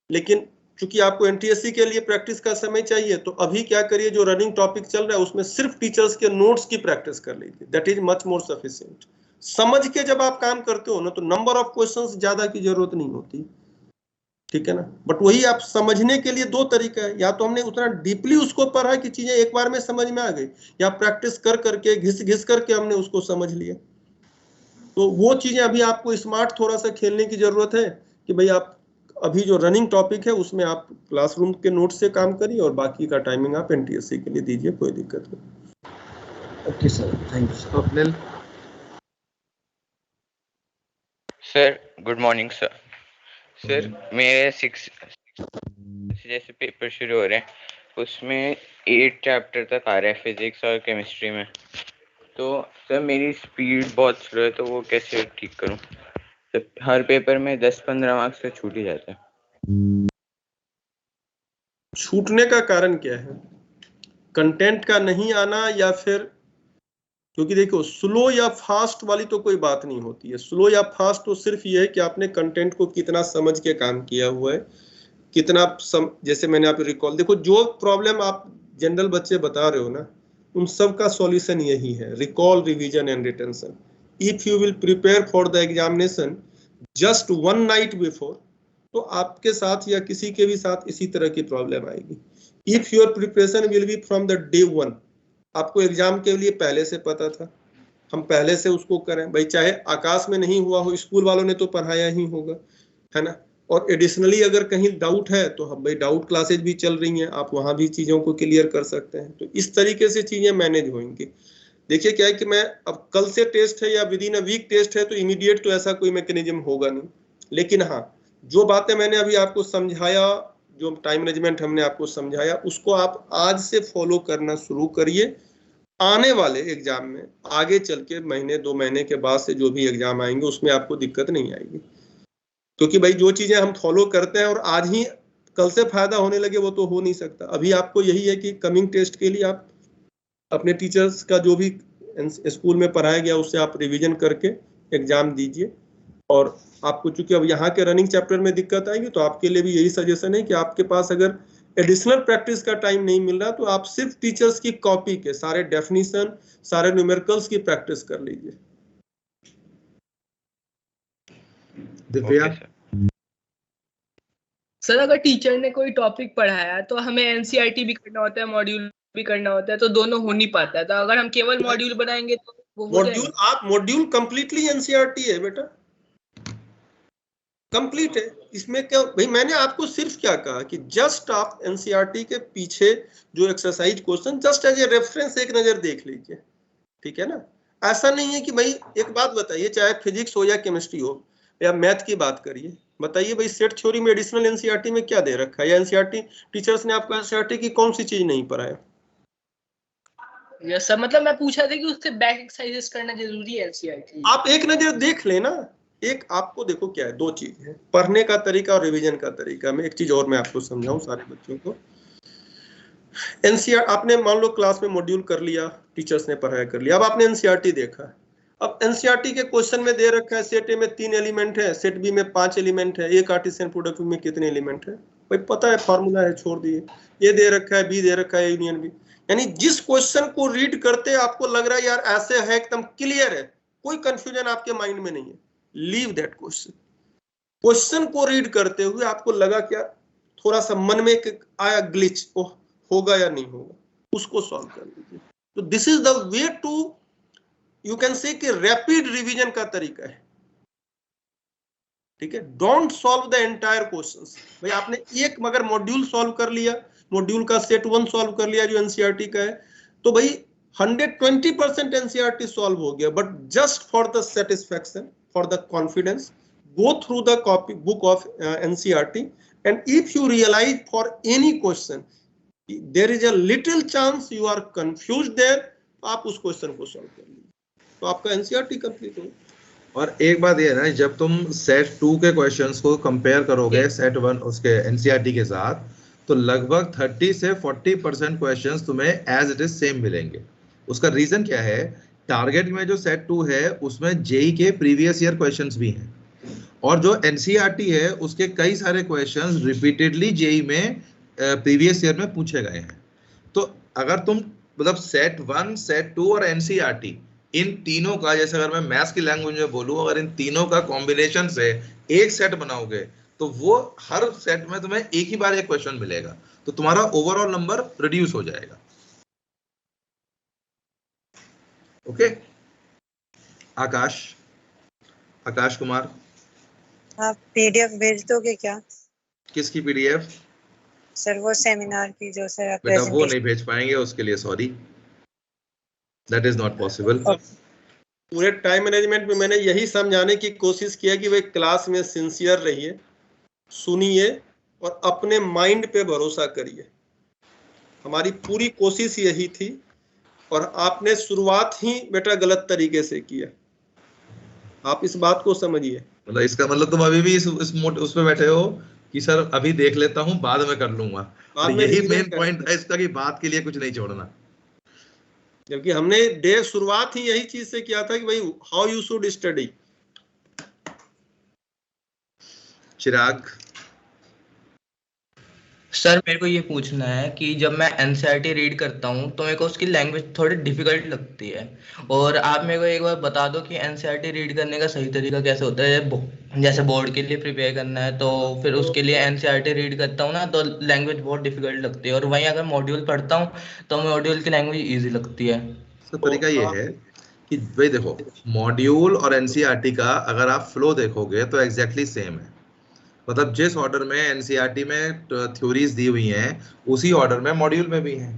S2: लेकिन चूंकि आपको एनटीएससी के लिए प्रैक्टिस का समय चाहिए तो अभी क्या करिए, जो रनिंग टॉपिक चल रहा है उसमें सिर्फ टीचर्स के नोट्स की प्रैक्टिस कर लीजिए, that is much more sufficient. समझ के जब आप काम करते हो ना तो नंबर ऑफ क्वेश्चंस ज्यादा की जरूरत नहीं होती, ठीक है ना। बट वही आप समझने के लिए 2 तरीका है, या तो हमने उतना डीपली उसको पढ़ा कि चीजें एक बार में समझ में आ गई, या प्रैक्टिस कर करके घिस करके हमने उसको समझ लिया। तो वो चीजें अभी आपको स्मार्ट थोड़ा सा खेलने की जरूरत है कि भाई आप अभी जो रनिंग टॉपिक है उसमें आप क्लासरूम के नोट से काम करिए और बाकी का टाइमिंग आप एनटीएससी के लिए दीजिए, कोई दिक्कत नहीं।
S10: Okay sir, thank you sir.
S1: Swapnil
S11: sir good morning sir. Sir मेरे 6 जैसे पेपर शुरू हो रहे हैं उसमें 8 चैप्टर तक आ रहा है फिजिक्स और केमिस्ट्री में, तो सर मेरी स्पीड बहुत स्लो है, तो वो कैसे ठीक करूं? तो हर पेपर में 10-15 मार्क्स से छूट ही जाता है।
S2: छूटने का कारण क्या है? कंटेंट का नहीं आना, या फिर क्योंकि देखो स्लो या फास्ट वाली तो कोई बात नहीं होती है। स्लो या फास्ट तो सिर्फ ये है कि आपने कंटेंट को कितना समझ के काम किया हुआ है, कितना जैसे मैंने आप रिकॉल, देखो जो प्रॉब्लम आप जनरल बच्चे बता रहे हो ना उन सब का सॉल्यूशन यही है, recall, revision and retention. If you will prepare for the examination just 1 night before, तो आपके साथ या किसी के भी साथ इसी तरह की प्रॉब्लम आएगी। If your preparation will be from the day 1, आपको एग्जाम के लिए पहले से पता था, हम पहले से उसको करें, भाई चाहे आकाश में नहीं हुआ हो, स्कूल वालों ने तो पढ़ाया ही होगा, है ना। और एडिशनली अगर कहीं डाउट है तो हम भाई डाउट क्लासेज भी चल रही हैं, आप वहां भी चीजों को क्लियर कर सकते हैं। तो इस तरीके से चीजें मैनेज होंगी। देखिए क्या है कि मैं अब कल से टेस्ट है या within a week test है तो इमीडिएट तो ऐसा कोई मैकेनिज्म होगा नहीं, लेकिन हाँ जो बातें मैंने अभी आपको समझाया, जो टाइम मैनेजमेंट हमने आपको समझाया, उसको आप आज से फॉलो करना शुरू करिए। आने वाले एग्जाम में आगे चल के महीने 2 महीने के बाद से जो भी एग्जाम आएंगे उसमें आपको दिक्कत नहीं आएगी, क्योंकि भाई जो चीजें हम फॉलो करते हैं और आज ही कल से फायदा होने लगे वो तो हो नहीं सकता। अभी आपको यही है कि कमिंग टेस्ट के लिए आप अपने टीचर्स का जो भी स्कूल में पढ़ाया गया उससे आप रिवीजन करके एग्जाम दीजिए। और आपको चूंकि अब यहाँ के रनिंग चैप्टर में दिक्कत आएगी तो आपके लिए भी यही सजेशन है कि आपके पास अगर एडिशनल प्रैक्टिस का टाइम नहीं मिल रहा तो आप सिर्फ टीचर्स की कॉपी के सारे डेफिनेशन, सारे न्यूमेरिकल्स की प्रैक्टिस कर लीजिए।
S1: दिव्या।
S12: सर अगर टीचर ने कोई टॉपिक पढ़ाया तो हमें एनसीईआरटी भी करना होता है, मॉड्यूल भी करना होता है, तो दोनों हो नहीं पाता है। तो अगर हम केवल मॉड्यूल बनाएंगे तो वो हो
S2: मॉड्यूल, आप मॉड्यूल कंप्लीटली एनसीईआरटी है बेटा, कंप्लीट है। इसमें क्या भाई, मैंने आपको सिर्फ क्या कहा कि जस्ट आप एनसीईआरटी के पीछे जो exercise question just as a reference एक नजर देख लीजिए, ठीक है ना। ऐसा नहीं है कि भाई, एक बात बताइए, चाहे फिजिक्स हो या केमिस्ट्री हो या मैथ की बात करिए, बताइए भाई सेट थ्योरी में एडिशनल एनसीईआरटी में क्या दे रखा है, या एनसीईआरटी टीचर्स ने आपको एनसीईआरटी की कौन सी चीज नहीं पढ़ाया?
S12: यस सर, मतलब मैं पूछा था कि उसके बैक एक्सरसाइजेस करना जरूरी है एनसीईआरटी।
S2: आप एक नजर देख लेना। एक आपको देखो क्या है, दो चीज है, पढ़ने का तरीका और रिवीजन का तरीका। मैं एक चीज और मैं आपको समझाऊं सारे बच्चों को। एनसीईआरटी आपने मान लो क्लास में मॉड्यूल कर लिया, टीचर्स ने पढ़ाया कर लिया, अब आपने एनसीईआरटी देखा। अब एनसीईआरटी के क्वेश्चन में दे रखा है सेट ए में 3 एलिमेंट है, सेट बी में 5 एलिमेंट है, ए कार्टेशियन प्रोडक्ट में कितने एलिमेंट है भाई पता है, फार्मूला है, छोड़ दिए। ए दे रखा है, बी दे रखा है, यूनियन बी। यानी जिस क्वेश्चन को रीड करते आपको लग रहा है यार ऐसे है, एकदम क्लियर है, कोई कंफ्यूजन आपके माइंड में नहीं है, लीव दैट क्वेश्चन। क्वेश्चन को रीड करते हुए आपको लगा क्या, थोड़ा सा मन में आया ग्लिच, ओह होगा या नहीं होगा, उसको सॉल्व कर लीजिए। तो this is the way to, you can say कि रैपिड रिवीजन का तरीका है, ठीक है। Don't solve the entire questions. भाई आपने एक मगर मॉड्यूल सॉल्व कर लिया, मॉड्यूल का सेट 1 सॉल्व कर लिया जो एनसीईआरटी का है, तो भाई 120% एनसीईआरटी सॉल्व हो गया। But just for the satisfaction, for the confidence, go through the copy book of NCERT, and if you realize for any question there is a little chance you are confused there, तो आप उस question को solve कर लीजिए, तो आपका NCERT complete होगा।
S1: और एक बात ये है ना, जब तुम सेट 2 के क्वेश्चंस को कंपेयर करोगे सेट 1 उसके एनसीईआरटी के साथ, तो लगभग 30 से 40% क्वेश्चंस तुम्हें एज इट इज सेम मिलेंगे। उसका रीजन क्या है, टारगेट में जो सेट 2 है उसमें जेई के प्रीवियस ईयर क्वेश्चंस भी हैं, और जो एनसीईआरटी है उसके कई सारे क्वेश्चंस रिपीटेडली जेई में प्रीवियस ईयर में पूछे गए हैं। तो अगर तुम मतलब सेट 1, सेट 2 और एनसीईआरटी, इन तीनों का, जैसे अगर मैं मैथ्स की लैंग्वेज में बोलूं, अगर इन तीनों का कॉम्बिनेशन से एक सेट बनाओगे तो वो हर सेट में तुम्हें एक ही बार एक क्वेश्चन मिलेगा, तो तुम्हारा ओवरऑल नंबर रिड्यूस हो जाएगा। ओके, आकाश कुमार,
S13: आप पीडीएफ भेज दोगे क्या?
S1: किसकी पीडीएफ?
S13: सर वो सेमिनार की जो सर
S1: बेटा वो नहीं भेज पाएंगे, उसके लिए sorry, that is not possible.
S2: पूरे टाइम मैनेजमेंट में मैंने यही समझाने की कोशिश किया कि भाई क्लास में सिंसियर रहिए, सुनिए और अपने माइंड पे भरोसा करिए। हमारी पूरी कोशिश यही थी, और आपने शुरुआत ही बेटा गलत तरीके से किया, आप इस बात को समझिए।
S1: मतलब इसका मतलब तुम अभी भी उस पे बैठे हो कि सर अभी देख लेता हूं, बाद में कर लूंगा। तो यही मेन पॉइंट है इसका कि बात के लिए कुछ नहीं छोड़ना।
S2: जबकि हमने शुरुआत ही यही चीज से किया था कि भाई how you should study.
S1: Chirag
S14: sir, मेरे को ये पूछना है कि जब मैं एनसीईआरटी रीड करता हूँ तो मेरे को उसकी लैंग्वेज थोड़ी डिफिकल्ट लगती है, और आप मेरे को एक बार बता दो कि एनसीईआरटी रीड करने का सही तरीका कैसे होता है। जैसे बोर्ड के लिए प्रिपेयर करना है तो फिर उसके लिए एनसीईआरटी रीड करता हूँ ना, तो लैंग्वेज बहुत डिफिकल्ट लगती है, और वहीं अगर मॉड्यूल पढ़ता हूँ तो मॉड्यूल की लैंग्वेज ईजी लगती है।
S1: तो तरीका ये है कि भाई देखो, मॉड्यूल और एनसीईआरटी का अगर आप फ्लो देखोगे तो एग्जैक्टली सेम है। मतलब जिस ऑर्डर में एनसीईआरटी में थ्योरीज दी हुई हैं उसी ऑर्डर में मॉड्यूल में भी हैं।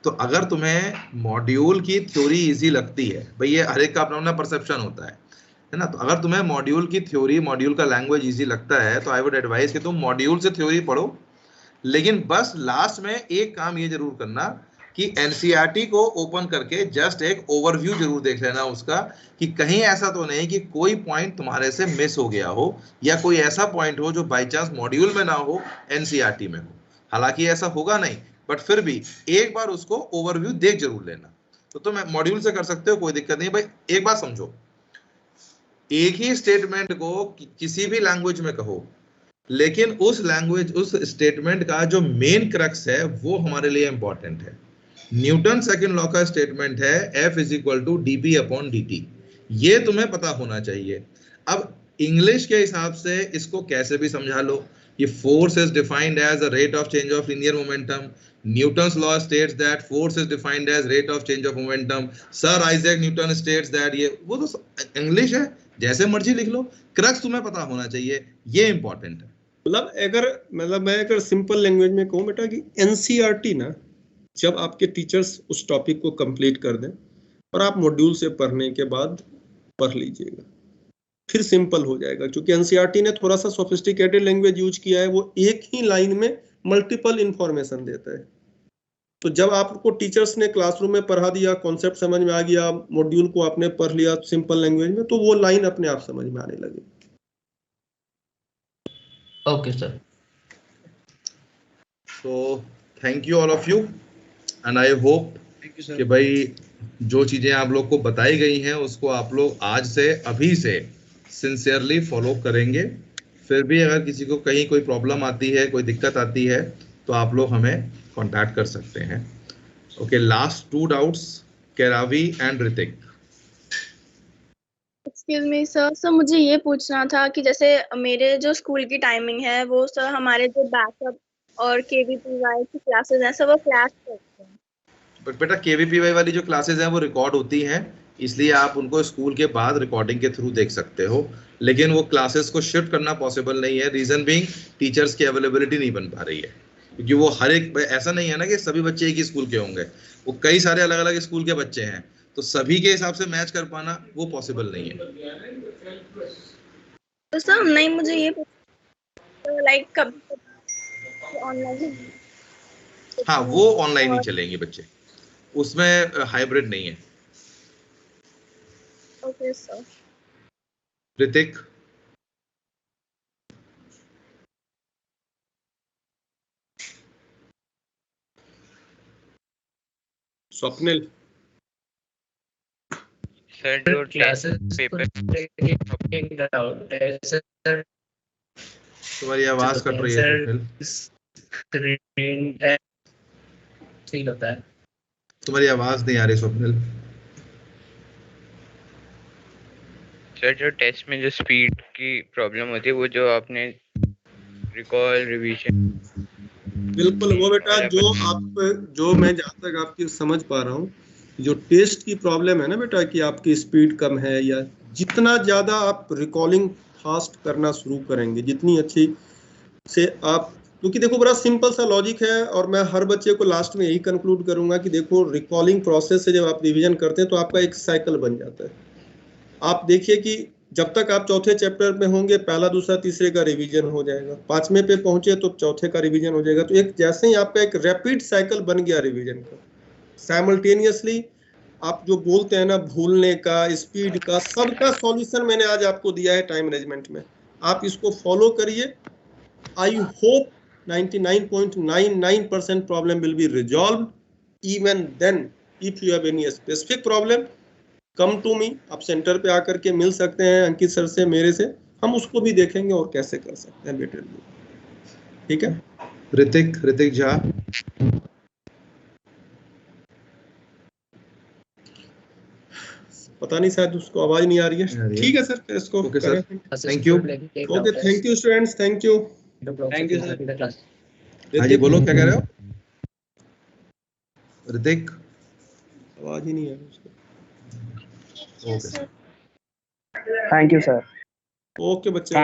S1: तो अगर तुम्हें मॉड्यूल की थ्योरी इजी लगती है, भाई ये हर एक का अपना अपना परसेप्शन होता है ना, तो अगर तुम्हें मॉड्यूल की थ्योरी, मॉड्यूल का लैंग्वेज इजी लगता है तो आई वुड एडवाइज कि तुम मॉड्यूल से थ्योरी पढ़ो, लेकिन बस लास्ट में एक काम ये जरूर करना कि एनसीईआरटी को ओपन करके जस्ट एक ओवरव्यू जरूर देख लेना उसका, कि कहीं ऐसा तो नहीं कि कोई पॉइंट तुम्हारे से मिस हो गया हो, या कोई ऐसा पॉइंट हो जो बाय चांस मॉड्यूल में ना हो एनसीईआरटी में हो। हालांकि ऐसा होगा नहीं, बट फिर भी एक बार उसको ओवरव्यू देख जरूर लेना। तो तुम मॉड्यूल से कर सकते हो, कोई दिक्कत नहीं। भाई एक बात समझो, एक ही स्टेटमेंट को किसी भी लैंग्वेज में कहो, लेकिन उस लैंग्वेज, उस स्टेटमेंट का जो मेन क्रक्स है वो हमारे लिए इंपॉर्टेंट है। न्यूटन सेकंड लॉ का स्टेटमेंट है F = dp/dt, ये तुम्हें पता होना चाहिए। अब इंग्लिश के हिसाब से इसको कैसे भी समझा लो, ये force is defined as the rate of change of linear momentum. Newton's law states that force is defined as rate of change of momentum. Sir Isaac Newton states that ये वो तो इंग्लिश है, जैसे मर्जी लिख लो, क्रक्स तुम्हें पता होना चाहिए, ये इंपॉर्टेंट है।
S2: मतलब मैं अगर सिंपल लैंग्वेज में कहूँ बेटा कि एनसीईआरटी ना, जब आपके टीचर्स उस टॉपिक को कंप्लीट कर दें और आप मॉड्यूल से पढ़ने के बाद पढ़ लीजिएगा, फिर सिंपल हो जाएगा। क्योंकि एनसीईआरटी ने थोड़ा सा सोफिस्टिकेटेड लैंग्वेज यूज किया है, वो एक ही लाइन में मल्टीपल इंफॉर्मेशन देता है। तो जब आपको टीचर्स ने क्लासरूम में पढ़ा दिया, कॉन्सेप्ट समझ में आ गया, मॉड्यूल को आपने पढ़ लिया सिंपल लैंग्वेज में, तो वो लाइन अपने आप समझ में आने लगी।
S14: Okay sir.
S1: So thank you all of you and I hope कि भाई जो चीजें आप लोग को बताई गई हैं उसको आप लोग आज से अभी से सिंसियरली फॉलो करेंगे। फिर भी अगर किसी को कहीं कोई प्रॉब्लम आती है, कोई दिक्कत आती है, तो आप लोग हमें कांटेक्ट कर सकते हैं। Okay, last 2 doubts, Keravi and Hrithik.
S15: Excuse me sir, मुझे ये पूछना था कि जैसे मेरे जो स्कूल की टाइमिंग है वो सर हमारे जो बैकअप और केवीपीवाई की क्लासेस हैं सर वो फ्लैश करते हैं।
S1: बट बेटा केवीपीवाई वाली जो क्लासेस हैं वो रिकॉर्ड होती हैं, इसलिए आप उनको स्कूल के बाद रिकॉर्डिंग के थ्रू देख सकते हो, लेकिन वो क्लासेस को शिफ्ट करना पॉसिबल नहीं है। रीजन बीइंग टीचर्स की अवेलेबिलिटी नहीं बन पा रही है, क्योंकि वो हर एक, ऐसा नहीं है ना कि सभी बच्चे एक ही स्कूल के होंगे, वो कई सारे अलग अलग स्कूल के बच्चे हैं, तो सभी के हिसाब से मैच कर पाना वो पॉसिबल नहीं है।
S15: तो सर नहीं, मुझे ये लाइक कब ऑनलाइन?
S1: हाँ, वो ऑनलाइन ही चलेंगे बच्चे, उसमें हाइब्रिड नहीं है।
S15: Okay sir.
S1: Hrithik.
S2: Swapnil.
S11: Sir जो क्लासेस पेपर
S1: तुम्हारी आवाज कट रही है
S5: ठीक होता है।
S1: तुम्हारी आवाज नहीं आ रही स्वप्निल।
S11: सर जो टेस्ट में जो स्पीड की प्रॉब्लम होती है, वो जो आपने रिकॉल रिवीजन,
S2: बिल्कुल वो बेटा जो मैं जहाँ तक आपकी समझ पा रहा हूँ, जो टेस्ट की प्रॉब्लम है ना बेटा कि आपकी स्पीड कम है, या जितना ज़्यादा आप रिकॉलिंग फास्ट करना शुरू करेंगे, जितनी अच्छी से आप, क्योंकि देखो बड़ा सिंपल सा लॉजिक है, और मैं हर बच्चे को लास्ट में यही कंक्लूड करूंगा कि देखो रिकॉलिंग प्रोसेस से जब आप रिवीजन करते हैं तो आपका एक साइकिल बन जाता है। आप देखिए कि जब तक आप चौथे चैप्टर में होंगे, पहला दूसरा तीसरे का रिवीजन हो जाएगा, 5वें पे पहुंचे तो चौथे का रिवीजन हो जाएगा। तो एक जैसे ही आपका एक रैपिड साइकिल बन गया रिवीजन का, साइमल्टेनियसली आप जो बोलते हैं ना भूलने का, स्पीड का, सबका सॉल्यूशन मैंने आज आपको दिया है टाइम मैनेजमेंट में। आप इसको फॉलो करिए। I hope 99.99% problem will be resolved. Even then, if you have any specific problem, come to me. आप सेंटर पे आकर के मिल सकते हैं अंकित सर से, मेरे से, हम उसको भी देखेंगे और कैसे कर सकते हैं बेटर। ठीक है।
S1: ऋतिक झा।
S2: पता नहीं, शायद उसको आवाज नहीं आ रही है। ठीक है सर, इसको
S1: okay sir, thank you.
S2: Okay, thank you students, thank you.
S5: Thank you sir.
S1: हाँ जी, बोलो क्या कह रहे हो ऋतिक?
S2: आवाज ही नहीं है उसको।
S8: Thank you sir.
S2: ओके बच्चे।